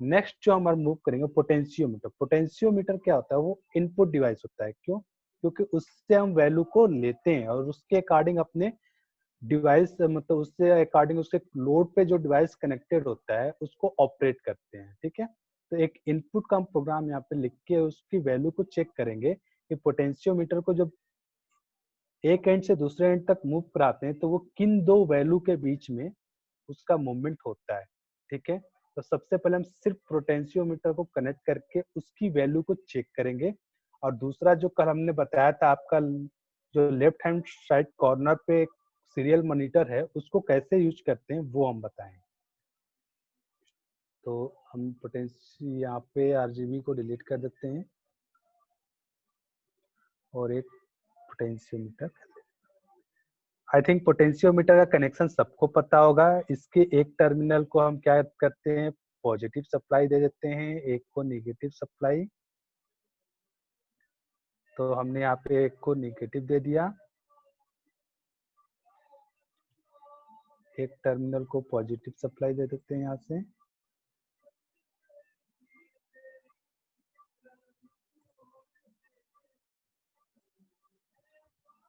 नेक्स्ट जो हमारा मूव करेंगे पोटेंशियोमीटर। पोटेंशियोमीटर क्या होता है? वो इनपुट डिवाइस होता है। क्यों? क्योंकि उससे हम वैल्यू को लेते हैं और उसके अकॉर्डिंग अपने डिवाइस, मतलब उससे अकॉर्डिंग उसके लोड पे जो डिवाइस कनेक्टेड होता है उसको ऑपरेट करते हैं। ठीक है, तो एक इनपुट का हम प्रोग्राम यहाँ पे लिख के उसकी वैल्यू को चेक करेंगे कि पोटेंशियोमीटर को जब एक एंड से दूसरे एंड तक मूव कराते हैं तो वो किन दो वैल्यू के बीच में उसका मूवमेंट होता है। ठीक है, तो सबसे पहले हम सिर्फ पोटेंशियोमीटर को कनेक्ट करके उसकी वैल्यू को चेक करेंगे, और दूसरा जो कल हमने बताया था आपका जो लेफ्ट हैंड साइड कॉर्नर पे सीरियल मॉनिटर है, उसको कैसे यूज करते हैं वो हम बताएं। तो हम पोटेंशियल यहाँ पे आरजीबी को डिलीट कर देते हैं और एक पोटेंशियोमीटर। आई थिंक पोटेंशियोमीटर का कनेक्शन सबको पता होगा। इसके एक टर्मिनल को हम क्या करते हैं, पॉजिटिव सप्लाई दे देते हैं, एक को नेगेटिव सप्लाई। तो हमने यहाँ पे एक को नेगेटिव दे दिया, एक टर्मिनल को पॉजिटिव सप्लाई दे देते हैं यहाँ से।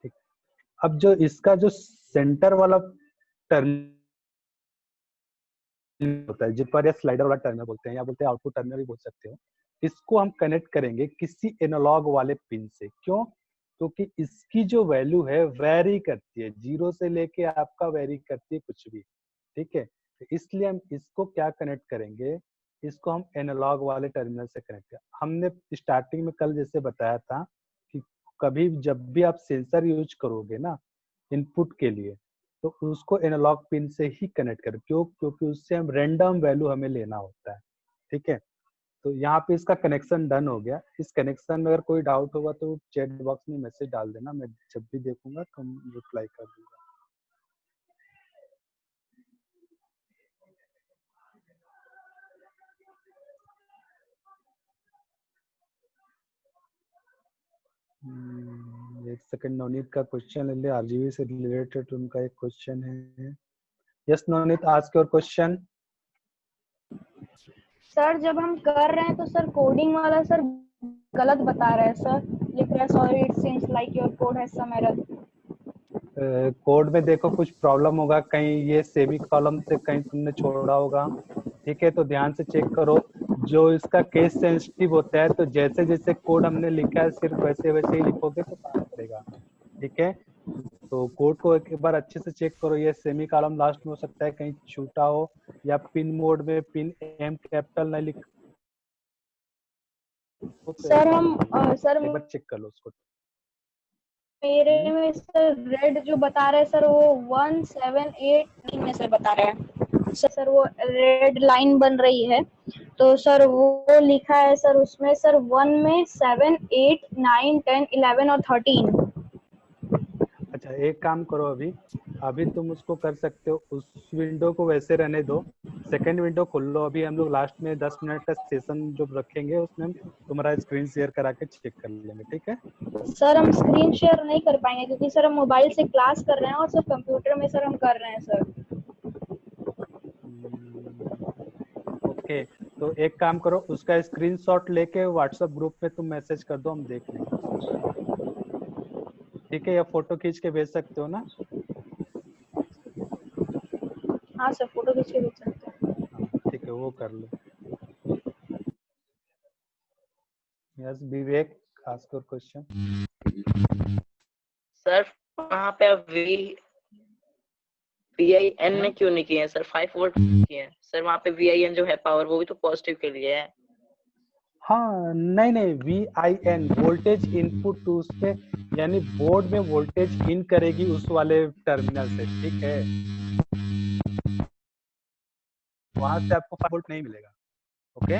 ठीक। अब जो इसका जो सेंटर वाला टर्मिनल होता है, जिस पर या स्लाइडर वाला टर्मिनल बोलते हैं या बोलते हैं आउटपुट टर्मिनल भी बोल सकते हो, इसको हम कनेक्ट करेंगे किसी एनालॉग वाले पिन से। क्यों? क्योंकि इसकी जो वैल्यू है वेरी करती है, 0 से लेके आपका वेरी करती है कुछ भी। ठीक है, तो इसलिए हम इसको क्या कनेक्ट करेंगे, इसको हम एनालॉग वाले टर्मिनल से कनेक्ट करें। हमने स्टार्टिंग में कल जैसे बताया था कि कभी जब भी आप सेंसर यूज करोगे ना इनपुट के लिए, तो उसको एनालॉग पिन से ही कनेक्ट करें। क्यों? क्योंकि उससे हम रैंडम वैल्यू हमें लेना होता है। ठीक है, तो यहाँ पे इसका कनेक्शन डन हो गया। इस कनेक्शन में अगर कोई डाउट होगा तो चैट बॉक्स में मैसेज डाल देना, मैं जब भी देखूंगा तो रिप्लाई कर दूंगा। एक सेकंड, नवनीत का क्वेश्चन ले ले, आरजीबी से रिलेटेड उनका एक क्वेश्चन है। Yes Navneet, ask your question. Sir जब हम कर रहे हैं तो सर कोडिंग वाला सर गलत बता रहा है सर, लिख रहा है sorry it seems like your code has some error. Code में देखो कुछ प्रॉब्लम होगा, कहीं ये सेमी कॉलम से कहीं तुमने छोड़ा होगा। ठीक है, तो ध्यान से चेक करो। जो इसका केस सेंसिटिव होता है, तो जैसे जैसे कोड हमने लिखा है सिर्फ वैसे वैसे ही लिखोगे तो काम करेगा। ठीक है, तो कोड को एक बार अच्छे से चेक करो। ये सेमी कॉलम लास्ट में हो सकता है कहीं छूटा हो, या पिन मोड में पिन एम कैपिटल नहीं लिखा हो, तो सर हम सर एक बार चेक कर लो उसको। मेरे में सर रेड जो बता रहे हैं सर वो 178 में सर बता रहे हैं सर, वो रेड लाइन बन रही है। तो सर वो लिखा है सर उसमें सर 1 में 7 8 9 10 11 और 13। अच्छा, एक काम करो, अभी तुम उसको कर सकते हो, उस विंडो को वैसे रहने दो, सेकंड विंडो खोल लो। अभी हम लोग लास्ट में 10 मिनट का सेशन जो रखेंगे उसमें हम तुम्हारा स्क्रीन शेयर करा के चेक कर लेंगे। ठीक है सर हम स्क्रीन शेयर नहीं कर पाएंगे क्योंकि सर हम मोबाइल से क्लास कर रहे हैं और सर कंप्यूटर में सर हम कर रहे हैं सर। ओके, तो एक काम करो, उसका स्क्रीनशॉट लेके व्हाट्सएप ग्रुप पे तुम मैसेज कर दो, हम देख लेंगे। ठीक है, या फोटो खींच के भेज सकते हो ना? हाँ सर, फोटो खींच के भेज सकते हैं। हाँ ठीक है, वो कर लो। Yes Vivek, ask your question. Sir वहाँ पे अब VIN में क्यों नहीं किए हैं सर? 5 वोल्ट किए हैं सर। वहाँ पे VIN जो है पावर, वो भी तो पॉजिटिव के लिए है। हाँ नहीं, VIN वोल्टेज इनपुट टू, उसपे यानी बोर्ड में वोल्टेज इन करेगी उस वाले टर्मिनल से। ठीक है, वहां से आपको 5 वोल्ट नहीं मिलेगा। ओके,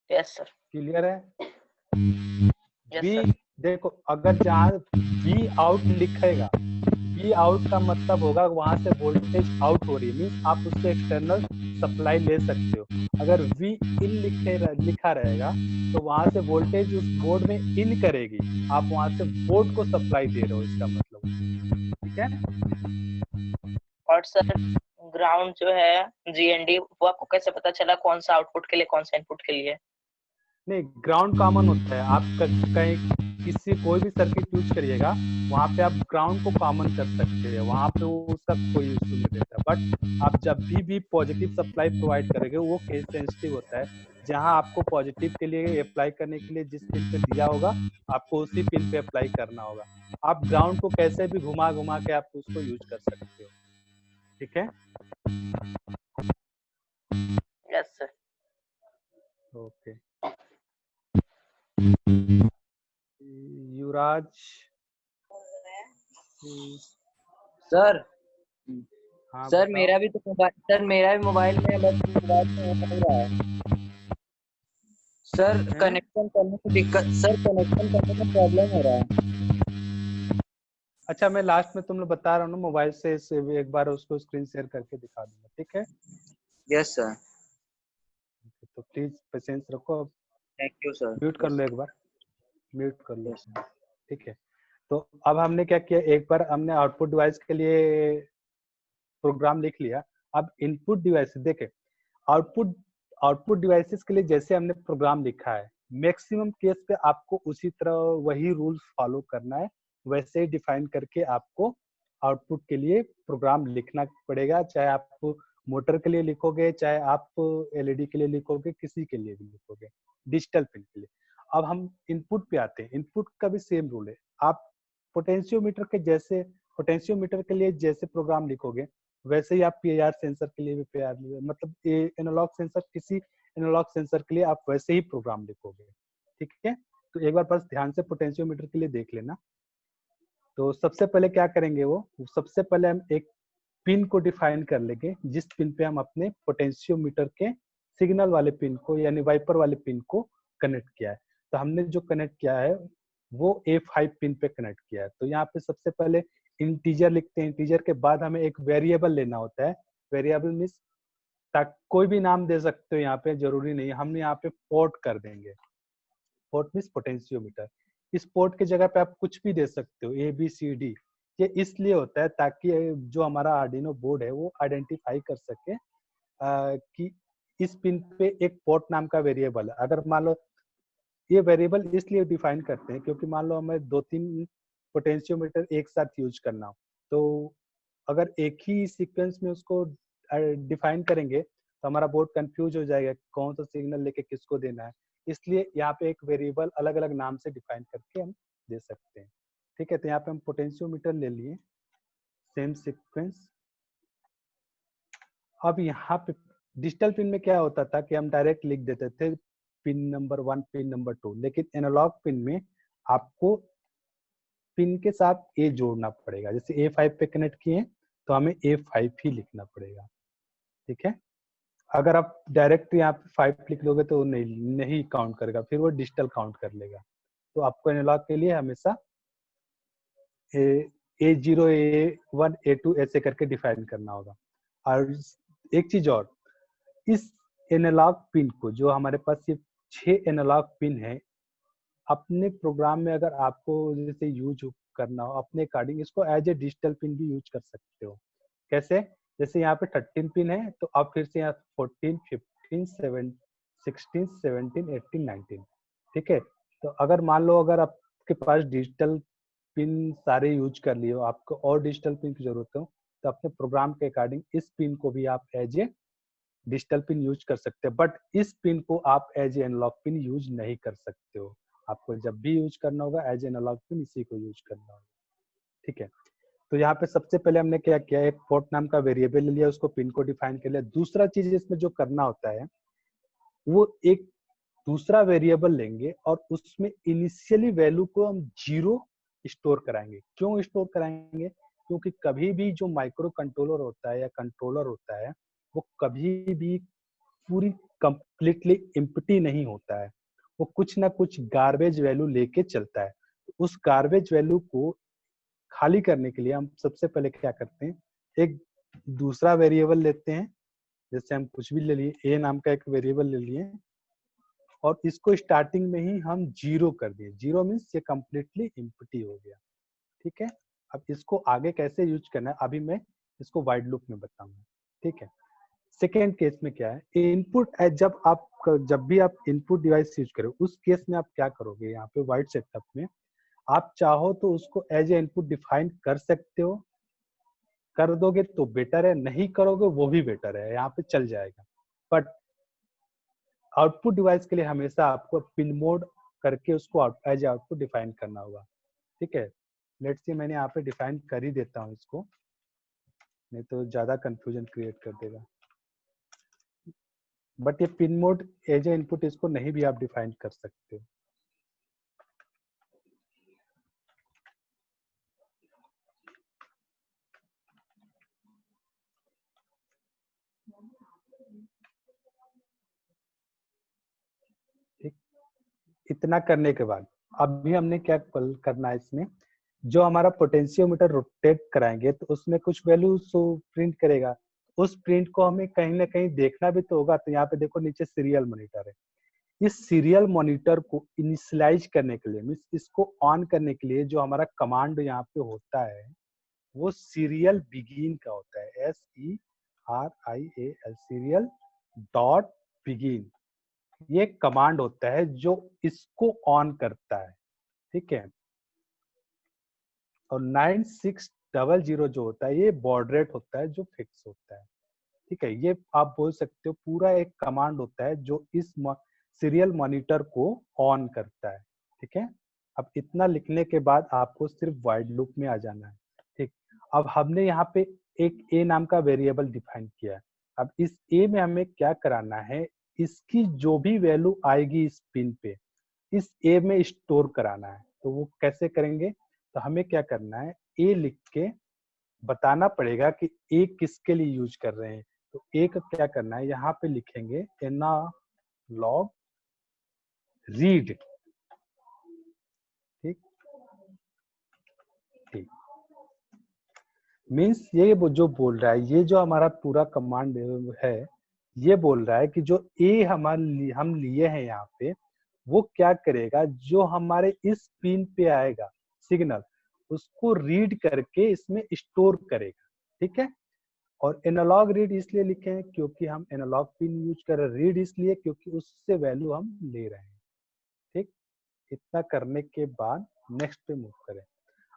यस सर, क्लियर है? Yes V sir. देखो, अगर जहाँ V आउट लिखेगा, V आउट का मतलब होगा वहां से वोल्टेज आउट हो रही है, मीन्स आप उससे एक्सटर्नल सप्लाई ले सकते हो। अगर V इन लिखा रहेगा तो वहां से वोल्टेज उस बोर्ड में इन करेगी, आप वहां से बोर्ड को सप्लाई दे रहे हो, इसका मतलब। ठीक है, और सर ग्राउंड जो है GND, वो आपको कैसे पता चला कौन सा आउटपुट के लिए कौन सा इनपुट के लिए? नहीं, ग्राउंड कॉमन होता है। आप कहीं किसी कोई भी सर्किट यूज करिएगा, वहां पे आप ग्राउंड को कॉमन कर सकते हैं, वहां पे उसका कोई इशू नहीं रहता। बट आप जब भी पॉजिटिव सप्लाई प्रोवाइड करेंगे, वो केस सेंसिटिव होता है। जहां आपको पॉजिटिव के लिए अप्लाई करने के लिए जिस पिन पे दिया होगा, आपको उसी पिन पे अप्लाई करना होगा। आप ग्राउंड को कैसे भी घुमा घुमा के आप उसको यूज कर सकते हो। ठीक है, यस सर। ओके, युवराज सर हाँ सर बताओ। मेरा भी तो मोबाइल, सर मेरा भी मोबाइल में, बस मोबाइल में हो नहीं रहा है सर। हैं? कनेक्शन करने में दिक्कत सर, कनेक्शन करने में प्रॉब्लम हो रहा है। अच्छा मैं लास्ट में तुम लोग बता रहा हूँ ना, मोबाइल से एक बार उसको स्क्रीन शेयर करके दिखा दूंगा, ठीक है? Yes sir. तो प्लीज पेशेंस रखो। अब थैंक यू सर। म्यूट कर लो, यस एक बार म्यूट कर लो, यस। ठीक है? तो अब हमने क्या किया, एक बार हमने आउटपुट डिवाइस के लिए प्रोग्राम लिख लिया। अब इनपुट डिवाइस देखे, आउटपुट आउटपुट डिवाइसेस के लिए जैसे हमने प्रोग्राम लिखा है, मैक्सिमम केस पे आपको उसी तरह वही रूल्स फॉलो करना है, वैसे ही डिफाइन करके आपको आउटपुट के लिए प्रोग्राम लिखना पड़ेगा। चाहे आप मोटर के लिए लिखोगे, चाहे आप एलईडी के लिए लिखोगे, किसी के लिए भी लिखोगे, डिजिटल पिन के लिए। अब हम इनपुट पे आते हैं। इनपुट का भी सेम रूल है। आप पोटेंशियोमीटर के जैसे, पोटेंशियोमीटर के लिए जैसे प्रोग्राम लिखोगे, वैसे ही आप पीआईआर सेंसर के लिए भी पीआईआर, मतलब एनालॉग सेंसर, किसी एनालॉग सेंसर के लिए आप वैसे ही प्रोग्राम लिखोगे, ठीक है? तो एक बार बस ध्यान से पोटेंशियोमीटर के लिए देख लेना। तो सबसे पहले क्या करेंगे, वो सबसे पहले हम एक पिन को डिफाइन कर लेंगे, जिस पिन पे हम अपने पोटेंशियोमीटर के सिग्नल वाले पिन को, यानी वाइपर वाले पिन को कनेक्ट किया है। तो हमने जो कनेक्ट किया है वो A5 पिन पे कनेक्ट किया है। तो यहाँ पे सबसे पहले इंटीजर लिखते हैं। इंटीजर के बाद हमें एक वेरिएबल लेना होता है। वेरिएबल मीन्स कोई भी नाम दे सकते हो, यहाँ पे जरूरी नहीं है। हम यहाँ पे पोर्ट कर देंगे। Port means potentiometer. इस पोर्ट की जगह पे आप कुछ भी दे सकते हो, ABCD। ये इसलिए होता है ताकि जो हमारा आर्डिनो बोर्ड है वो आइडेंटिफाई कर सके कि इस पिन पे एक पोर्ट नाम का वेरिएबल है। अगर मान लो, ये वेरिएबल इसलिए डिफाइन करते हैं क्योंकि मान लो हमें 2-3 पोटेंशियोमीटर एक साथ यूज करना हो, तो अगर एक ही सीक्वेंस में उसको डिफाइन करेंगे तो हमारा बोर्ड कंफ्यूज हो जाएगा कौन सा सिग्नल लेके किसको देना है। इसलिए यहाँ पे एक वेरिएबल अलग अलग नाम से डिफाइन करके हम दे सकते हैं, ठीक है? तो यहाँ पे हम पोटेंशियोमीटर ले लिए, सेम सीक्वेंस। अब यहाँ पे डिजिटल पिन में क्या होता था कि हम डायरेक्ट लिख देते थे पिन नंबर 1, पिन नंबर 2, लेकिन एनालॉग पिन में आपको पिन के साथ ए जोड़ना पड़ेगा। जैसे A5 पे कनेक्ट किए तो हमें A5 ही लिखना पड़ेगा, ठीक है? अगर आप डायरेक्ट यहाँ पे 5 लिख दोगे तो नहीं काउंट करेगा, फिर वो डिजिटल काउंट कर लेगा। तो आपको एनालॉग के लिए हमेशा A0, A1, A2 ऐसे करके डिफाइन करना होगा। और एक चीज और, इस एनालॉग पिन को, जो हमारे पास ये 6 एनालॉग पिन है, अपने प्रोग्राम में अगर आपको जैसे यूज करना हो अपने अकॉर्डिंग, इसको एज ए डिजिटल पिन भी यूज कर सकते हो। कैसे? जैसे यहाँ पे 13 पिन है, तो आप फिर से यहाँ 14, 15, 7, 16, 17, 18, 19, ठीक है? तो अगर मान लो अगर आपके पास डिजिटल पिन सारे यूज कर लिए हो, आपको और डिजिटल पिन की जरूरत हो, तो अपने प्रोग्राम के अकॉर्डिंग इस पिन को भी आप as a digital pin use कर सकते हैं। बट इस पिन को आप as a analog pin use नहीं कर सकते हो। आपको जब भी यूज करना होगा एज एनालॉग पिन इसी को यूज करना होगा, ठीक है? तो यहाँ पे सबसे पहले हमने क्या किया, एक पोर्ट नाम का वेरिएबल ले लिया, उसको पिन को डिफाइन कर लिया। दूसरा चीज इसमें जो करना होता है, वो एक दूसरा वेरिएबल लेंगे और उसमें इनिशियली वैल्यू को हम 0 स्टोर कराएंगे। क्यों स्टोर कराएंगे? क्योंकि कभी भी जो माइक्रो कंट्रोलर होता है या कंट्रोलर होता है, वो कभी भी पूरी कंप्लीटली एम्प्टी नहीं होता है। वो कुछ ना कुछ गार्बेज वैल्यू लेके चलता है। उस गार्बेज वैल्यू को खाली करने के लिए हम सबसे पहले क्या करते हैं, एक दूसरा वेरिएबल लेते हैं। जैसे हम कुछ भी ले लिए, ए नाम का एक वेरिएबल ले लिए और इसको स्टार्टिंग में ही हम 0 कर दिए। 0 मीन्स ये कंप्लीटली एम्प्टी हो गया, ठीक है? अब इसको आगे कैसे यूज करना है अभी मैं इसको वाइड लूप में बताऊंगा, ठीक है? सेकेंड केस में क्या है, इनपुट जब भी आप इनपुट डिवाइस यूज करो, उस केस में आप क्या करोगे, यहाँ पे वाइड सेटअप में आप चाहो तो उसको एज ए इनपुट डिफाइन कर सकते हो। कर दोगे तो बेटर है, नहीं करोगे वो भी बेटर है, यहाँ पे चल जाएगा। बट आउटपुट डिवाइस के लिए हमेशा आपको पिन मोड करके उसको एज आउटपुट डिफाइन करना होगा, ठीक है? लेट्स सी मैंने यहाँ पे डिफाइन कर ही देता हूँ इसको, नहीं तो ज्यादा कंफ्यूजन क्रिएट कर देगा। बट ये pin mode as a input इसको नहीं भी आप डिफाइन कर सकते हो। इतना करने के बाद अभी हमने क्या करना है, इसमें जो हमारा पोटेंशियोमीटर रोटेट कराएंगे तो उसमें कुछ वैल्यू प्रिंट करेगा। उस प्रिंट को हमें कहीं ना कहीं देखना भी तो होगा। तो यहाँ पे देखो नीचे सीरियल मॉनिटर है। इस सीरियल मॉनिटर को इनिशियलाइज करने के लिए, मीन्स इसको ऑन करने के लिए जो हमारा कमांड यहाँ पे होता है वो सीरियल बिगिन का होता है। SERIAL, सीरियल डॉट बिगिन, ये कमांड होता है जो इसको ऑन करता है। ठीक है। और 9600 जो होता है ये बॉड रेट होता है जो फिक्स होता है। ठीक है। ये आप बोल सकते हो पूरा एक कमांड होता है जो इस सीरियल मॉनिटर को ऑन करता है। ठीक है। अब इतना लिखने के बाद आपको सिर्फ वाइड लूप में आ जाना है। ठीक। अब हमने यहाँ पे एक ए नाम का वेरिएबल डिफाइन किया है। अब इस ए में हमें क्या कराना है, इसकी जो भी वैल्यू आएगी इस पिन पे, इस ए में स्टोर कराना है। तो वो कैसे करेंगे, तो हमें क्या करना है, ए लिख के बताना पड़ेगा कि ए किसके लिए यूज कर रहे हैं। तो ए का क्या करना है, यहाँ पे लिखेंगे एनालॉग रीड। ठीक ठीक। मीन्स ये जो बोल रहा है, ये जो हमारा पूरा कमांड है, ये बोल रहा है कि जो ए हम लिए हैं यहाँ पे, वो क्या करेगा, जो हमारे इस पिन पे आएगा सिग्नल, उसको रीड करके इसमें स्टोर करेगा। ठीक है। और एनालॉग रीड इसलिए लिखे हैं क्योंकि हम एनालॉग पिन यूज कर रहे हैं, रीड इसलिए क्योंकि उससे वैल्यू हम ले रहे हैं। ठीक। इतना करने के बाद नेक्स्ट पे मूव करें।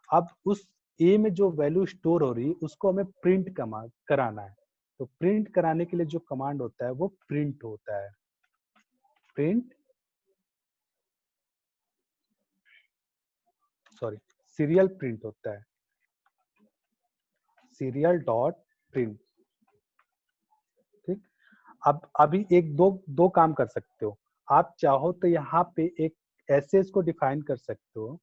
अब उस ए में जो वैल्यू स्टोर हो रही है उसको हमें प्रिंट कराना है। तो प्रिंट कराने के लिए जो कमांड होता है वो प्रिंट होता है। प्रिंट, सॉरी, सीरियल प्रिंट होता है, सीरियल डॉट प्रिंट। ठीक। अब अभी एक दो काम कर सकते हो। आप चाहो तो यहाँ पे एक ऐसे इसको डिफाइन कर सकते हो।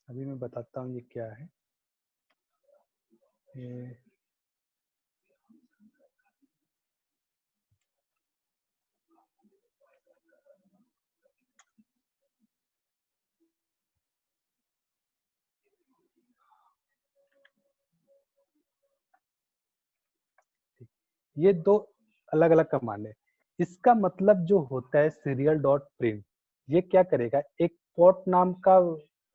अभी मैं बताता हूँ ये क्या है। ये दो अलग अलग कमांड है। इसका मतलब जो होता है सीरियल डॉट प्रिंट, ये क्या करेगा, एक पोर्ट नाम का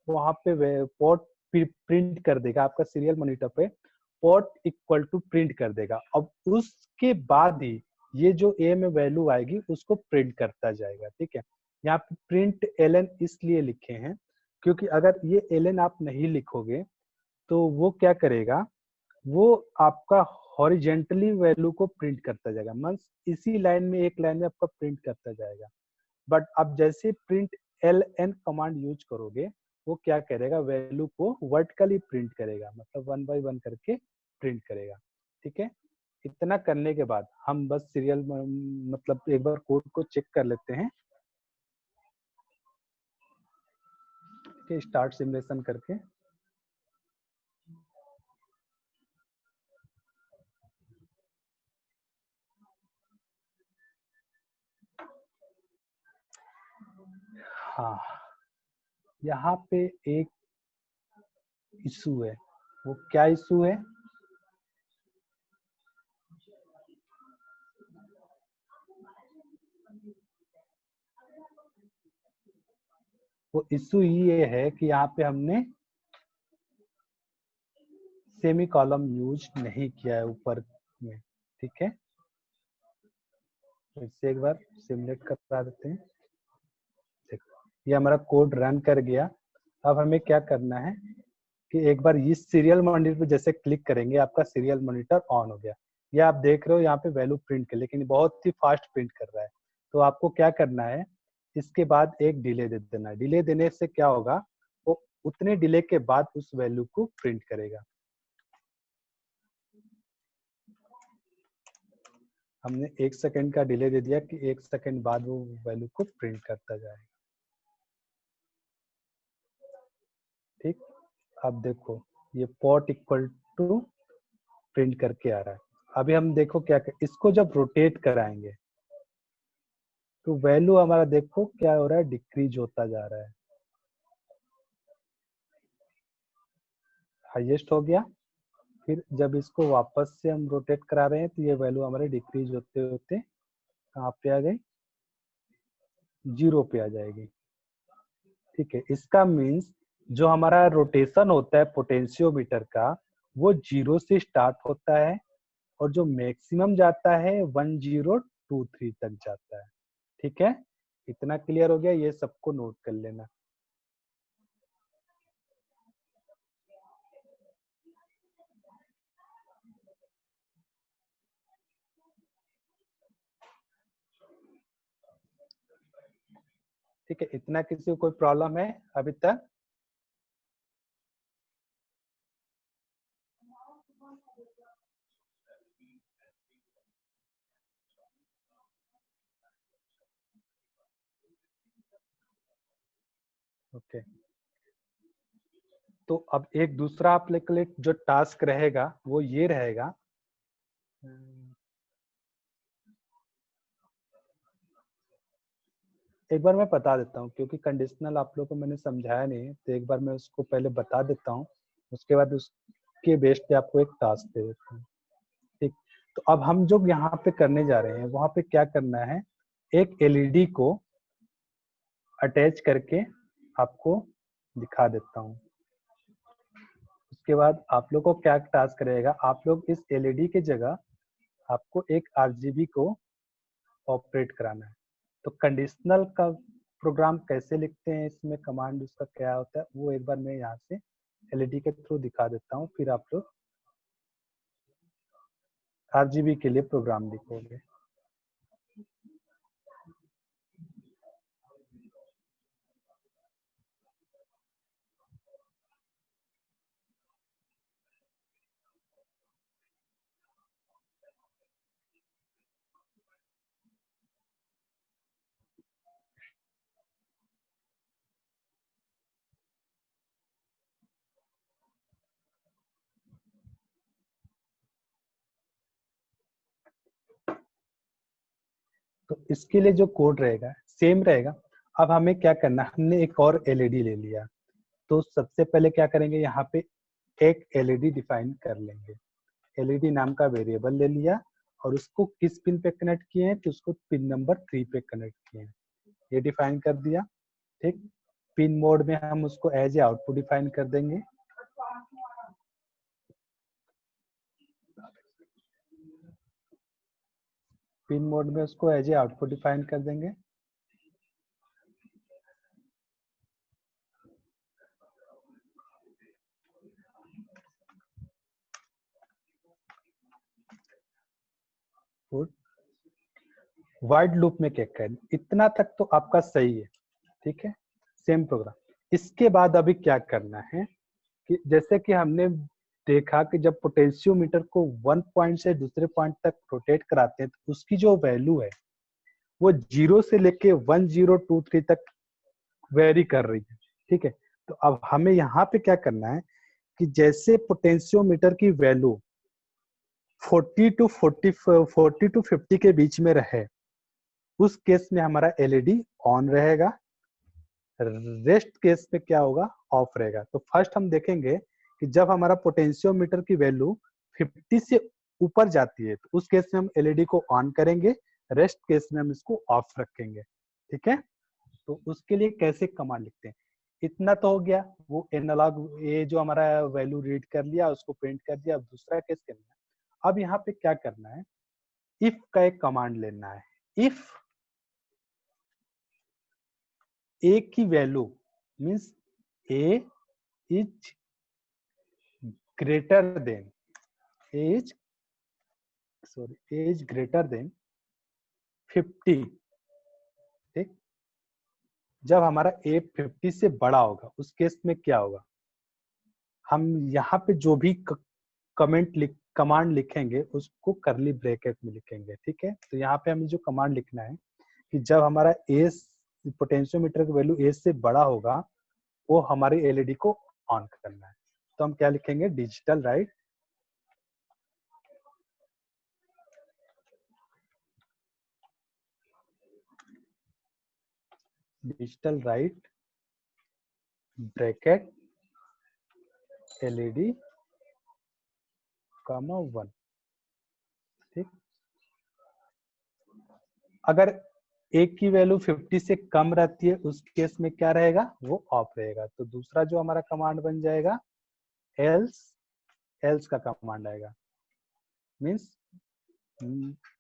वहां पे पोर्ट प्रिंट कर देगा आपका सीरियल मॉनिटर पे, पोर्ट इक्वल टू प्रिंट कर देगा। अब उसके बाद ही ये जो ए में वैल्यू आएगी उसको प्रिंट करता जाएगा। ठीक है। यहाँ पे प्रिंट एलएन इसलिए लिखे हैं क्योंकि अगर ये एलएन आप नहीं लिखोगे तो वो क्या करेगा, वो आपका हॉरिजेंटली वैल्यू को प्रिंट करता जाएगा, मींस इसी लाइन में, एक लाइन में आपका प्रिंट करता जाएगा। बट अब जैसे print L N command use करोगे, वो क्या करेगा, वैल्यू को वर्टिकली प्रिंट करेगा, मतलब 1 बाय 1 करके प्रिंट करेगा। ठीक है। इतना करने के बाद हम बस सीरियल मतलब एक बार कोड को चेक कर लेते हैं। स्टार्ट सिमुलेशन करके हाँ, यहाँ पे एक इशू है। वो क्या इशू है, वो इशू ये है कि यहाँ पे हमने सेमी कॉलम यूज नहीं किया है ऊपर में। ठीक है। इससे एक बार सिमुलेट करा देते हैं। देखो ये हमारा कोड रन कर गया। अब हमें क्या करना है कि एक बार इस सीरियल मॉनिटर पे जैसे क्लिक करेंगे, आपका सीरियल मॉनिटर ऑन हो गया। ये आप देख रहे हो यहाँ पे वैल्यू प्रिंट कर, लेकिन बहुत ही फास्ट प्रिंट कर रहा है। तो आपको क्या करना है, इसके बाद एक डिले दे देना है। डिले देने से क्या होगा, वो उतने डिले के बाद उस वैल्यू को प्रिंट करेगा। हमने 1 सेकंड का डिले दे दिया कि 1 सेकंड बाद वो वैल्यू को प्रिंट करता जाएगा। ठीक, अब देखो ये पॉट इक्वल टू प्रिंट करके आ रहा है। अभी हम देखो क्या इसको जब रोटेट कराएंगे तो वैल्यू हमारा देखो क्या हो रहा है, डिक्रीज होता जा रहा है। हाईएस्ट हो गया, फिर जब इसको वापस से हम रोटेट करा रहे हैं तो ये वैल्यू हमारे डिक्रीज होते होते कहाँ पे आ गई, 0 पे आ जाएगी। ठीक है, इसका मीन्स जो हमारा रोटेशन होता है पोटेंशियोमीटर का वो 0 से स्टार्ट होता है और जो मैक्सिमम जाता है 1023 तक जाता है। ठीक है, इतना क्लियर हो गया, ये सबको नोट कर लेना। ठीक है, इतना किसी को कोई प्रॉब्लम है अभी तक? ओके, तो अब एक दूसरा आप लोग के लिए जो टास्क रहेगा वो ये रहेगा, एक बार मैं बता देता हूँ क्योंकि कंडीशनल आप लोगों को मैंने समझाया नहीं, तो एक बार मैं उसको पहले बता देता हूँ, उसके बाद उसके बेस पे आपको एक टास्क दे देता हूँ। ठीक, तो अब हम जो यहाँ पे करने जा रहे हैं वहां पे क्या करना है, एक एलईडी को अटैच करके आपको दिखा देता हूँ। उसके बाद आप लोग को क्या टास्क रहेगा, आप लोग इस एलईडी के जगह आपको एक आरजीबी को ऑपरेट कराना है। तो कंडीशनल का प्रोग्राम कैसे लिखते हैं, इसमें कमांड उसका क्या होता है, वो एक बार मैं यहाँ से एलईडी के थ्रू दिखा देता हूँ, फिर आप लोग आरजीबी के लिए प्रोग्राम लिखोगे। तो इसके लिए जो कोड रहेगा सेम रहेगा। अब हमें क्या करना, हमने एक और एलईडी ले लिया, तो सबसे पहले क्या करेंगे, यहाँ पे एक एलईडी डिफाइन कर लेंगे। एलईडी नाम का वेरिएबल ले लिया और उसको किस पिन पे कनेक्ट किए हैं, तो उसको पिन नंबर 3 पे कनेक्ट किए हैं, ये डिफाइन कर दिया। ठीक, पिन मोड में हम उसको एज ए आउटपुट डिफाइन कर देंगे। पिन मोड में उसको एज ए आउटपुट डिफाइन कर देंगे। वाइड लूप में क्या करें, इतना तक तो आपका सही है। ठीक है, सेम प्रोग्राम। इसके बाद अभी क्या करना है कि जैसे कि हमने देखा कि जब पोटेंशियोमीटर को 1 पॉइंट से दूसरे पॉइंट तक रोटेट कराते हैं तो उसकी जो वैल्यू है वो 0 से लेके 1023 तक वेरी कर रही है। ठीक है, तो अब हमें यहाँ पे क्या करना है कि जैसे पोटेंशियोमीटर की वैल्यू 40 टू 50 के बीच में रहे, उस केस में हमारा एलईडी ऑन रहेगा, रेस्ट केस में क्या होगा, ऑफ रहेगा। तो फर्स्ट हम देखेंगे कि जब हमारा पोटेंशियोमीटर की वैल्यू 50 से ऊपर जाती है तो उस केस में हम एलईडी को ऑन करेंगे, रेस्ट केस में हम इसको ऑफ रखेंगे। ठीक है, तो उसके लिए कैसे कमांड लिखते हैं, इतना तो हो गया, वो एनालॉग ये जो हमारा वैल्यू रीड कर लिया उसको प्रिंट कर दिया। अब दूसरा केस करना है, अब यहाँ पे क्या करना है, इफ का एक कमांड लेना है। इफ ए की value means a is greater than as greater than 50। ठीक, जब हमारा ए 50 से बड़ा होगा उस केस में क्या होगा, हम यहाँ पे जो भी कमांड लिखेंगे उसको करली ब्रैकेट में लिखेंगे। ठीक है, तो यहाँ पे हमें जो कमांड लिखना है कि जब हमारा ए पोटेंशियोमीटर की वैल्यू ए से बड़ा होगा वो हमारी एलईडी को ऑन करना है। तो हम क्या लिखेंगे, डिजिटल राइट ब्रैकेट LED, 1। ठीक, अगर एक की वैल्यू 50 से कम रहती है उस केस में क्या रहेगा, वो ऑफ रहेगा। तो दूसरा जो हमारा कमांड बन जाएगा एल्स का कमांड आएगा, मीन्स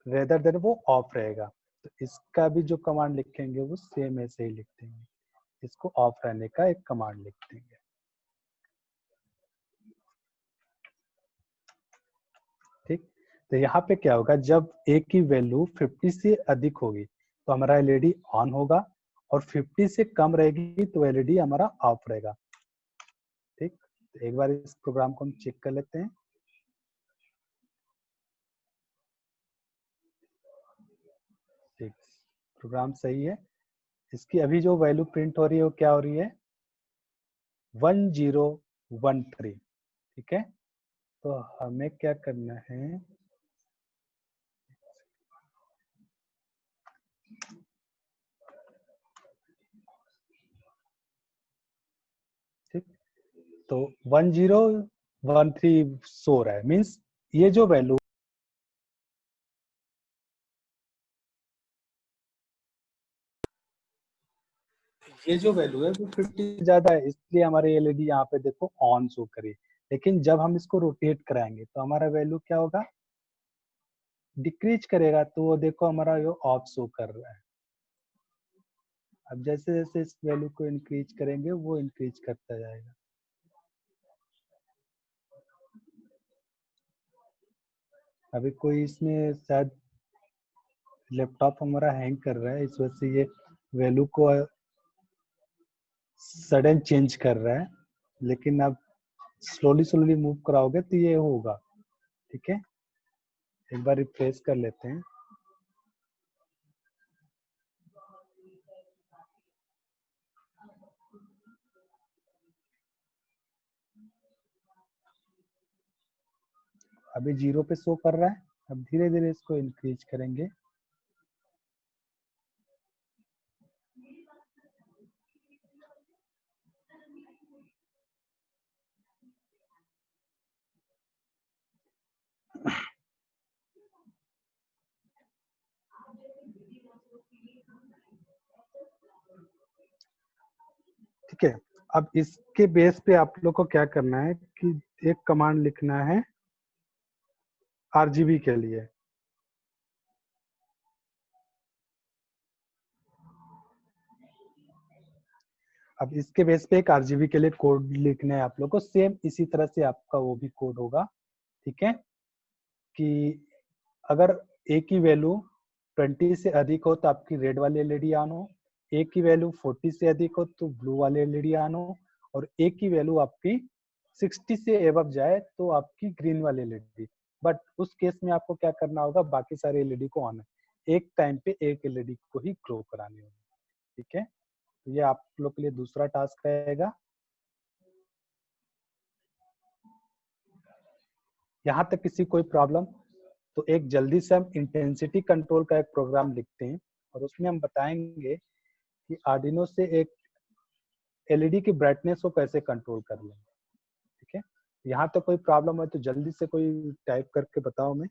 रेदर देन वो ऑफ रहेगा। तो इसका भी जो कमांड लिखेंगे वो सेम ऐसे ही लिख देंगे, इसको ऑफ रहने का एक कमांड लिख देंगे। ठीक, तो यहाँ पे क्या होगा, जब ए की वैल्यू 50 से अधिक होगी तो हमारा LED ऑन होगा, और 50 से कम रहेगी तो LED हमारा ऑफ रहेगा। ठीक, तो एक बार इस प्रोग्राम को हम चेक कर लेते हैं। ठीक, प्रोग्राम सही है। इसकी अभी जो वैल्यू प्रिंट हो रही है वो क्या हो रही है, 1013। ठीक है, तो हमें क्या करना है, ठीक, तो 1013 शो रहा है, मीन्स ये जो वैल्यू है वो 50 से ज्यादा है, इसलिए हमारे LED यहाँ पे देखो ऑन शो करे। लेकिन जब हम इसको रोटेट कराएंगे तो हमारा वैल्यू क्या होगा, डिक्रीज करेगा। तो वो देखो हमारा ये ऑफ शो कर रहा है। अब जैसे जैसे इस वैल्यू को इंक्रीज करेंगे वो इंक्रीज करता जाएगा। अभी कोई इसमें शायद लैपटॉप हमारा हैंग कर रहा है, इस वजह से ये वैल्यू को सडन चेंज कर रहा है। लेकिन अब स्लोली मूव कराओगे तो ये होगा। ठीक है, एक बार रिफ्रेश कर लेते हैं। अभी 0 पे शो कर रहा है। अब धीरे धीरे इसको इंक्रीज करेंगे। ठीक है, अब इसके बेस पे आप लोग को क्या करना है कि एक कमांड लिखना है RGB के लिए। अब इसके बेस पे एक RGB के लिए कोड लिखना है आप लोग को। सेम इसी तरह से आपका वो भी कोड होगा। ठीक है, कि अगर A की वैल्यू 20 से अधिक हो तो आपकी रेड वाली LED ऑन हो, A की वैल्यू 40 से अधिक हो तो ब्लू वाली LED ऑन हो, और A की वैल्यू आपकी 60 से एबव जाए तो आपकी ग्रीन वाली LED। बट उस केस में आपको क्या करना होगा, बाकी सारे LED को ऑन है, एक टाइम पे एक LED को ही ग्लो करानी होगी। ठीक है, तो ये आप लोग के लिए दूसरा टास्क रहेगा। यहाँ तक किसी कोई प्रॉब्लम? तो एक जल्दी से हम इंटेंसिटी कंट्रोल का एक प्रोग्राम लिखते हैं, और उसमें हम बताएंगे कि आर्डिनो से एक LED की ब्राइटनेस को कैसे कंट्रोल कर लें। ठीक है, यहाँ तक कोई प्रॉब्लम है तो जल्दी से कोई टाइप करके बताओ मैं,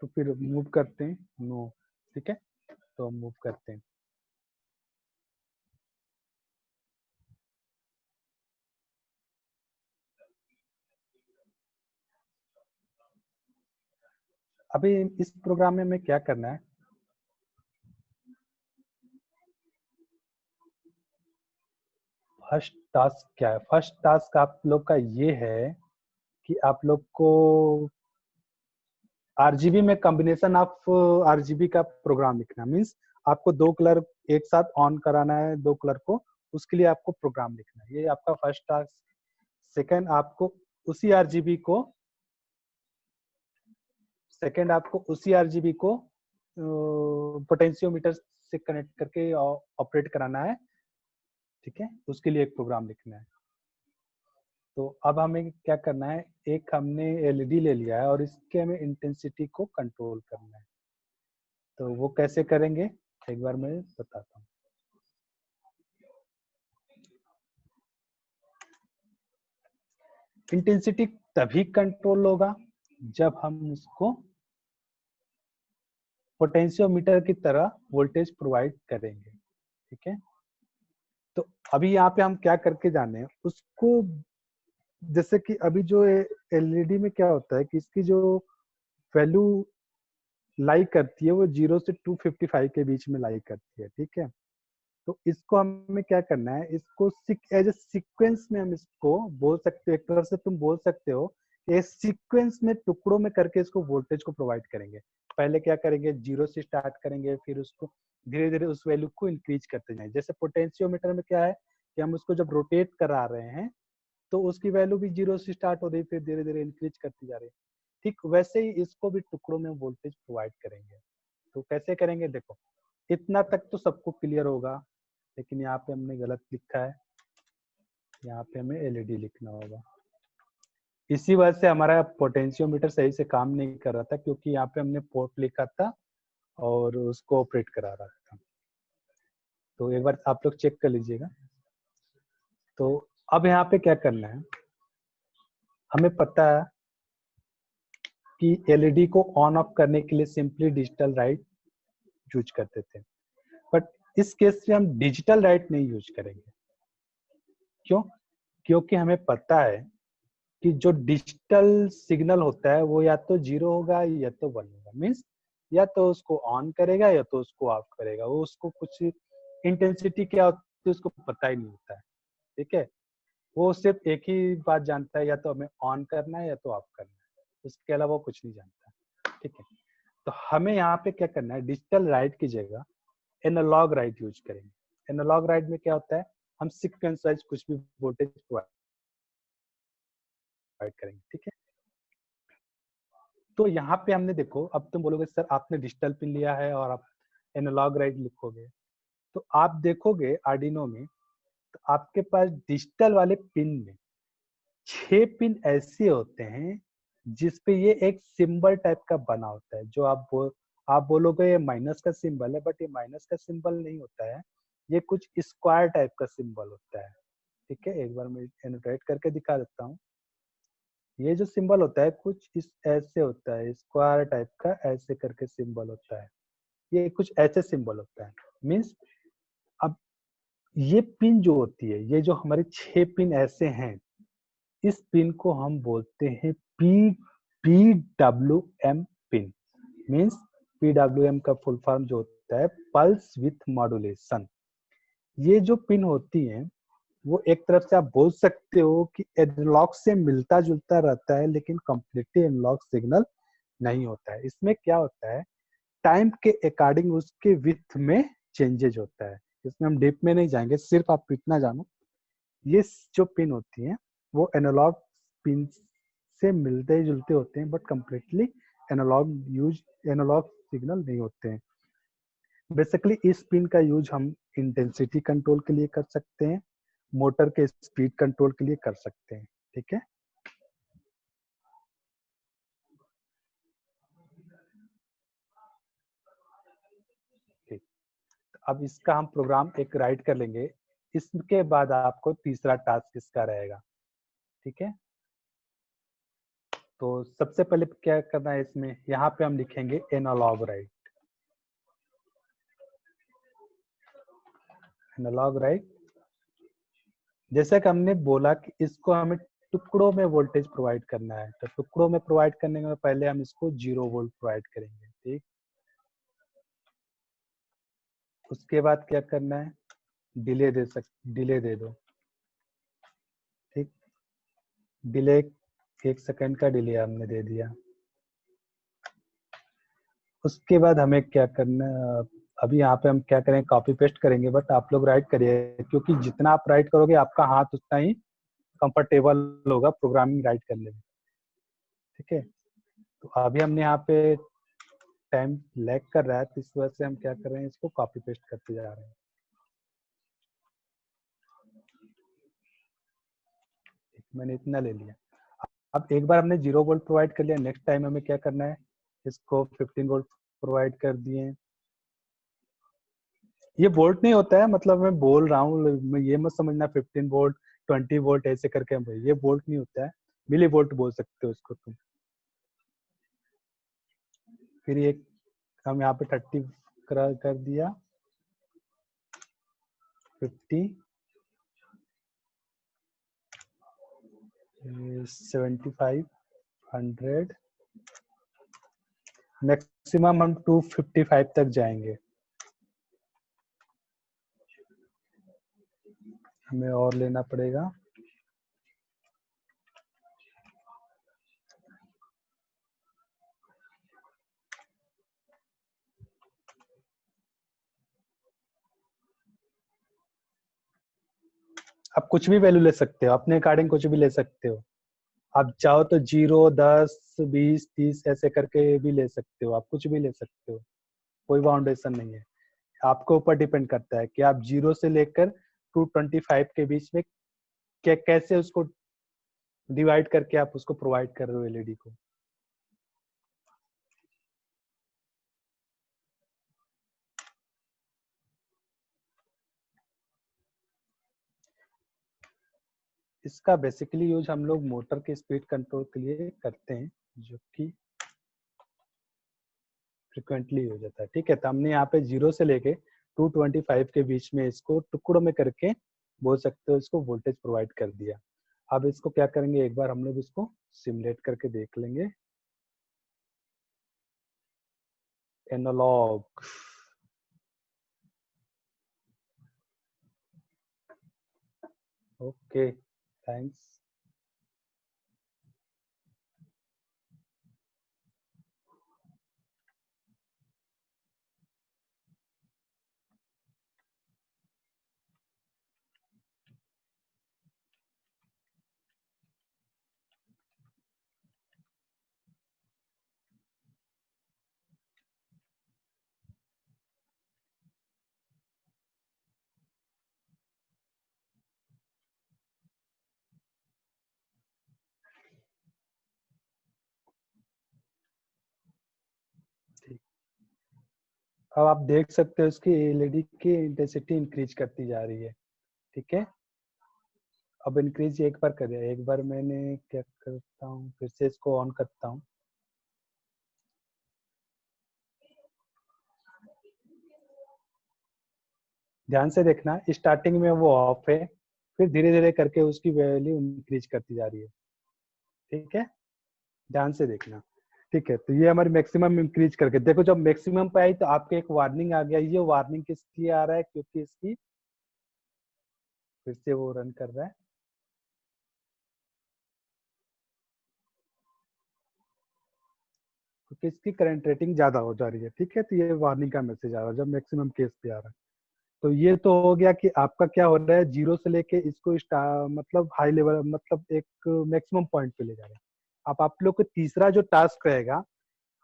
तो फिर मूव करते हैं। नो, ठीक है, तो मूव करते हैं। अभी इस प्रोग्राम में हमें क्या करना है, फर्स्ट टास्क क्या है? फर्स्ट टास्क आप लोग का ये है कि आप लोग को RGB में कॉम्बिनेशन ऑफ RGB का प्रोग्राम लिखना। मीन्स आपको दो कलर एक साथ ऑन कराना है, दो कलर को, उसके लिए आपको प्रोग्राम लिखना है। ये आपका फर्स्ट टास्क। सेकंड, आपको उसी RGB को पोटेंशियोमीटर से कनेक्ट करके ऑपरेट कराना है। ठीक है, उसके लिए एक प्रोग्राम लिखना है। तो अब हमें क्या करना है, एक हमने एलईडी ले लिया है और इसके हमें इंटेंसिटी को कंट्रोल करना है। तो वो कैसे करेंगे एक बार मैं बताता हूँ। इंटेंसिटी तभी कंट्रोल होगा जब हम इसको पोटेंशियोमीटर की तरह वोल्टेज प्रोवाइड करेंगे। ठीक है, तो अभी यहाँ पे हम क्या करके जाने हैं उसको, जैसे कि अभी जो एलईडी में क्या होता है कि इसकी जो वैल्यू लाई करती है वो 0 से 255 के बीच में लाई करती है। ठीक है, तो इसको हमें क्या करना है, इसको एज ए सीक्वेंस में हम इसको बोल सकते हो, एक तरह से तुम बोल सकते हो कि सीक्वेंस में टुकड़ों में करके इसको वोल्टेज को प्रोवाइड करेंगे। पहले क्या करेंगे, 0 से स्टार्ट करेंगे, फिर उसको धीरे धीरे उस वैल्यू को इंक्रीज करते जाएंगे। जैसे पोटेंशियोमीटर में क्या है कि हम उसको जब रोटेट करा रहे हैं तो उसकी वैल्यू भी 0 से स्टार्ट हो रही है, फिर धीरे धीरे इंक्रीज करती जा रही है। ठीक वैसे ही इसको भी टुकड़ों में वोल्टेज प्रोवाइड करेंगे। तो कैसे करेंगे, देखो इतना तक तो सबको क्लियर होगा, लेकिन यहाँ पे हमने गलत लिखा है, यहाँ पे हमें एलईडी लिखना होगा। इसी वजह से हमारा पोटेंशियोमीटर सही से काम नहीं कर रहा था, क्योंकि यहाँ पे हमने पोर्ट लिखा था और उसको ऑपरेट करा रहा था। तो एक बार आप लोग चेक कर लीजिएगा। तो अब यहाँ पे क्या करना है, हमें पता है कि एलईडी को ऑन ऑफ करने के लिए सिंपली डिजिटल राइट यूज करते थे, बट इस केस में हम डिजिटल राइट नहीं यूज करेंगे। क्यों? क्योंकि हमें पता है कि जो डिजिटल सिग्नल होता है वो या तो 0 होगा या तो 1 होगा। मीन्स या तो उसको ऑन करेगा या तो उसको ऑफ करेगा। वो उसको कुछ इंटेंसिटी क्या होती है उसको पता ही नहीं होता है। ठीक है, वो सिर्फ एक ही बात जानता है, या तो हमें ऑन करना है या तो ऑफ करना है, उसके अलावा वो कुछ नहीं जानता। ठीक है, तो हमें यहाँ पे क्या करना है, डिजिटल राइट की जगह एनालॉग राइट यूज करेंगे। एनालॉग राइट में क्या होता है, हम सीक्वेंस वाइज कुछ भी वोल्टेज प्रोवाइड करेंगे। ठीक है, तो यहाँ पे हमने देखो, अब तुम बोलोगे सर आपने डिजिटल पिन लिया है और आप एनालॉग राइट लिखोगे, तो आप देखोगे आर्डिनो में, तो आपके पास डिजिटल वाले पिन में 6 पिन ऐसे होते हैं जिसपे ये एक सिंबल टाइप का बना होता है। जो आप बोलोगे ये माइनस का सिंबल है, बट ये माइनस का सिंबल नहीं होता है, ये कुछ स्क्वायर टाइप का सिंबल होता है। ठीक है, एक बार मैं एनोटेट करके दिखा देता हूँ। ये जो सिंबल होता है कुछ इस ऐसे होता है, स्क्वायर टाइप का ऐसे करके सिंबल होता है, ये कुछ ऐसे सिंबल होता है। मीन्स अब ये पिन जो होती है, ये जो हमारे 6 पिन ऐसे हैं, इस पिन को हम बोलते हैं PWM पिन। मीन्स PWM का फुल फॉर्म जो होता है पल्स विथ मॉड्यूलेशन। ये जो पिन होती हैं वो एक तरफ से आप बोल सकते हो कि एनालॉग से मिलता जुलता रहता है, लेकिन कंप्लीटली एनालॉग सिग्नल नहीं होता है। इसमें क्या होता है, टाइम के अकॉर्डिंग उसके विड्थ में चेंजेज होता है। इसमें हम डीप में नहीं जाएंगे, सिर्फ आप इतना जानो, ये जो पिन होती हैं वो एनालॉग पिन से मिलते जुलते होते हैं, बट कंप्लीटली एनालॉग सिग्नल नहीं होते हैं। बेसिकली इस पिन का यूज हम इंटेंसिटी कंट्रोल के लिए कर सकते हैं, मोटर के स्पीड कंट्रोल के लिए कर सकते हैं। ठीक है, ठीक, अब इसका हम प्रोग्राम एक राइट कर लेंगे। इसके बाद आपको तीसरा टास्क इसका रहेगा। ठीक है, तो सबसे पहले क्या करना है, इसमें यहाँ पे हम लिखेंगे एनालॉग राइट। एनालॉग राइट, जैसा कि हमने बोला कि इसको हमें टुकड़ों में वोल्टेज प्रोवाइड करना है, तो टुकड़ों में प्रोवाइड करने में पहले हम इसको 0 वोल्ट प्रोवाइड करेंगे। ठीक, उसके बाद क्या करना है, डिले दे दो। ठीक, डिले 1 सेकंड का डिले हमने दे दिया। उसके बाद हमें क्या करना है, अभी यहाँ पे हम क्या करें, कॉपी पेस्ट करेंगे, बट आप लोग राइट करिए, क्योंकि जितना आप राइट करोगे आपका हाथ उतना ही कंफर्टेबल होगा प्रोग्रामिंग राइट करने में। ठीक है, तो अभी हमने यहाँ पे टाइम लैग कर रहा है, तो इस वजह से हम क्या कर रहे हैं, इसको कॉपी पेस्ट करते जा रहे हैं। 1 मैंने इतना ले लिया। अब एक बार हमने 0 वोल्ट प्रोवाइड कर लिया, नेक्स्ट टाइम हमें क्या करना है, इसको 15 वोल्ट प्रोवाइड कर दिए। ये वोल्ट नहीं होता है, मतलब मैं बोल रहा हूँ, मैं ये मत समझना 15 वोल्ट 20 वोल्ट ऐसे करके हम, ये वोल्ट नहीं होता है, मिली वोल्ट बोल सकते हो इसको तुम। फिर एक हम यहाँ पे 30 कर दिया, 50, 75, 100, मैक्सिमम हम 255 तक जाएंगे। हमें और लेना पड़ेगा। आप कुछ भी वैल्यू ले सकते हो, अपने अकॉर्डिंग कुछ भी ले सकते हो। आप चाहो तो 0, 10, 20, 30 ऐसे करके भी ले सकते हो, आप कुछ भी ले सकते हो, कोई बाउंडेशन नहीं है। आपके ऊपर डिपेंड करता है कि आप 0 से लेकर 225 के बीच में कैसे उसको डिवाइड करके आप उसको प्रोवाइड कर रहे हो एलईडी को। इसका बेसिकली यूज हम लोग मोटर के स्पीड कंट्रोल के लिए करते हैं, जो कि फ्रिक्वेंटली हो जाता है। ठीक है, तो हमने यहाँ पे 0 से लेके 225 के बीच में इसको टुकड़ों में करके बोल सकते हो इसको वोल्टेज प्रोवाइड कर दिया। अब इसको क्या करेंगे, एक बार हम लोग इसको सिमुलेट करके देख लेंगे। Analog, okay, thanks. अब आप देख सकते हो इसकी एलईडी की इंटेंसिटी इंक्रीज करती जा रही है। ठीक है, अब इंक्रीज एक बार कर दिया, एक बार मैंने क्या करता हूँ, फिर से इसको ऑन करता हूँ। ध्यान से देखना, स्टार्टिंग में वो ऑफ है, फिर धीरे धीरे करके उसकी वैल्यू इंक्रीज करती जा रही है। ठीक है, ध्यान से देखना। ठीक है, तो ये हमारी मैक्सिमम इंक्रीज करके देखो, जब मैक्सिमम पे आई तो आपके एक वार्निंग आ गया। ये वार्निंग किस लिए आ रहा है, क्योंकि इसकी फिर से वो रन कर रहा है, क्योंकि इसकी करंट रेटिंग ज्यादा हो जा रही है। ठीक है, तो ये वार्निंग का मैसेज आ रहा है जब मैक्सिमम केस पे आ रहा है। तो ये तो हो गया कि आपका क्या हो रहा है, 0 से लेके इसको मतलब हाई लेवल, मतलब एक मैक्सिमम पॉइंट पे ले जा रहे हैं। अब आप लोग को तीसरा जो टास्क रहेगा,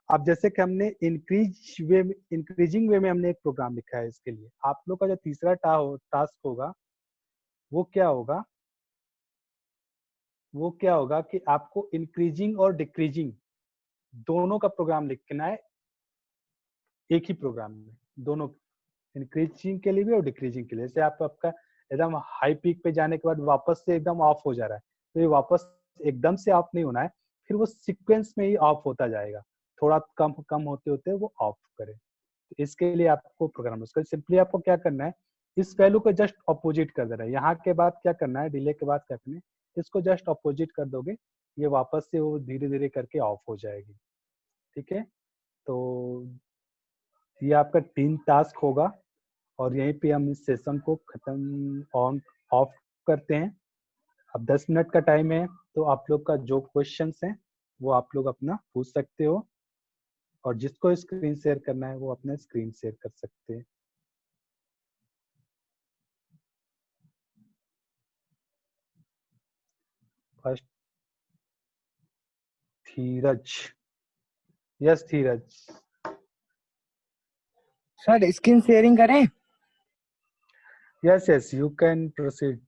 अब जैसे कि हमने इंक्रीजिंग वे में हमने एक प्रोग्राम लिखा है इसके लिए, आप लोग का जो तीसरा टास्क होगा वो क्या होगा, कि आपको इंक्रीजिंग और डिक्रीजिंग दोनों का प्रोग्राम लिखना है एक ही प्रोग्राम में, दोनों इंक्रीजिंग के लिए भी और डिक्रीजिंग के लिए। जैसे आपका एकदम हाई पीक पे जाने के बाद वापस से एकदम ऑफ हो जा रहा है, तो ये वापस एकदम से ऑफ नहीं होना है, फिर वो सीक्वेंस में ही ऑफ होता जाएगा, थोड़ा कम कम होते होते वो ऑफ करे। तो इसके लिए आपको प्रोग्राम, उसका सिंपली आपको क्या करना है, इस वैल्यू को जस्ट अपोजिट कर देना है। यहाँ के बाद क्या करना है, डिले के बाद क्या करना है, इसको जस्ट अपोजिट कर दोगे, ये वापस से वो धीरे धीरे करके ऑफ हो जाएगी। ठीक है, तो ये आपका 3 टास्क होगा, और यहीं पे हम इस सेशन को खत्म ऑन ऑफ करते हैं। अब 10 मिनट का टाइम है, तो आप लोग का जो क्वेश्चंस हैं वो आप लोग अपना पूछ सकते हो, और जिसको स्क्रीन शेयर करना है वो अपना स्क्रीन शेयर कर सकते हैं। फर्स्ट धीरज, यस धीरज। सर स्क्रीन शेयरिंग करें? Yes yes, you can proceed.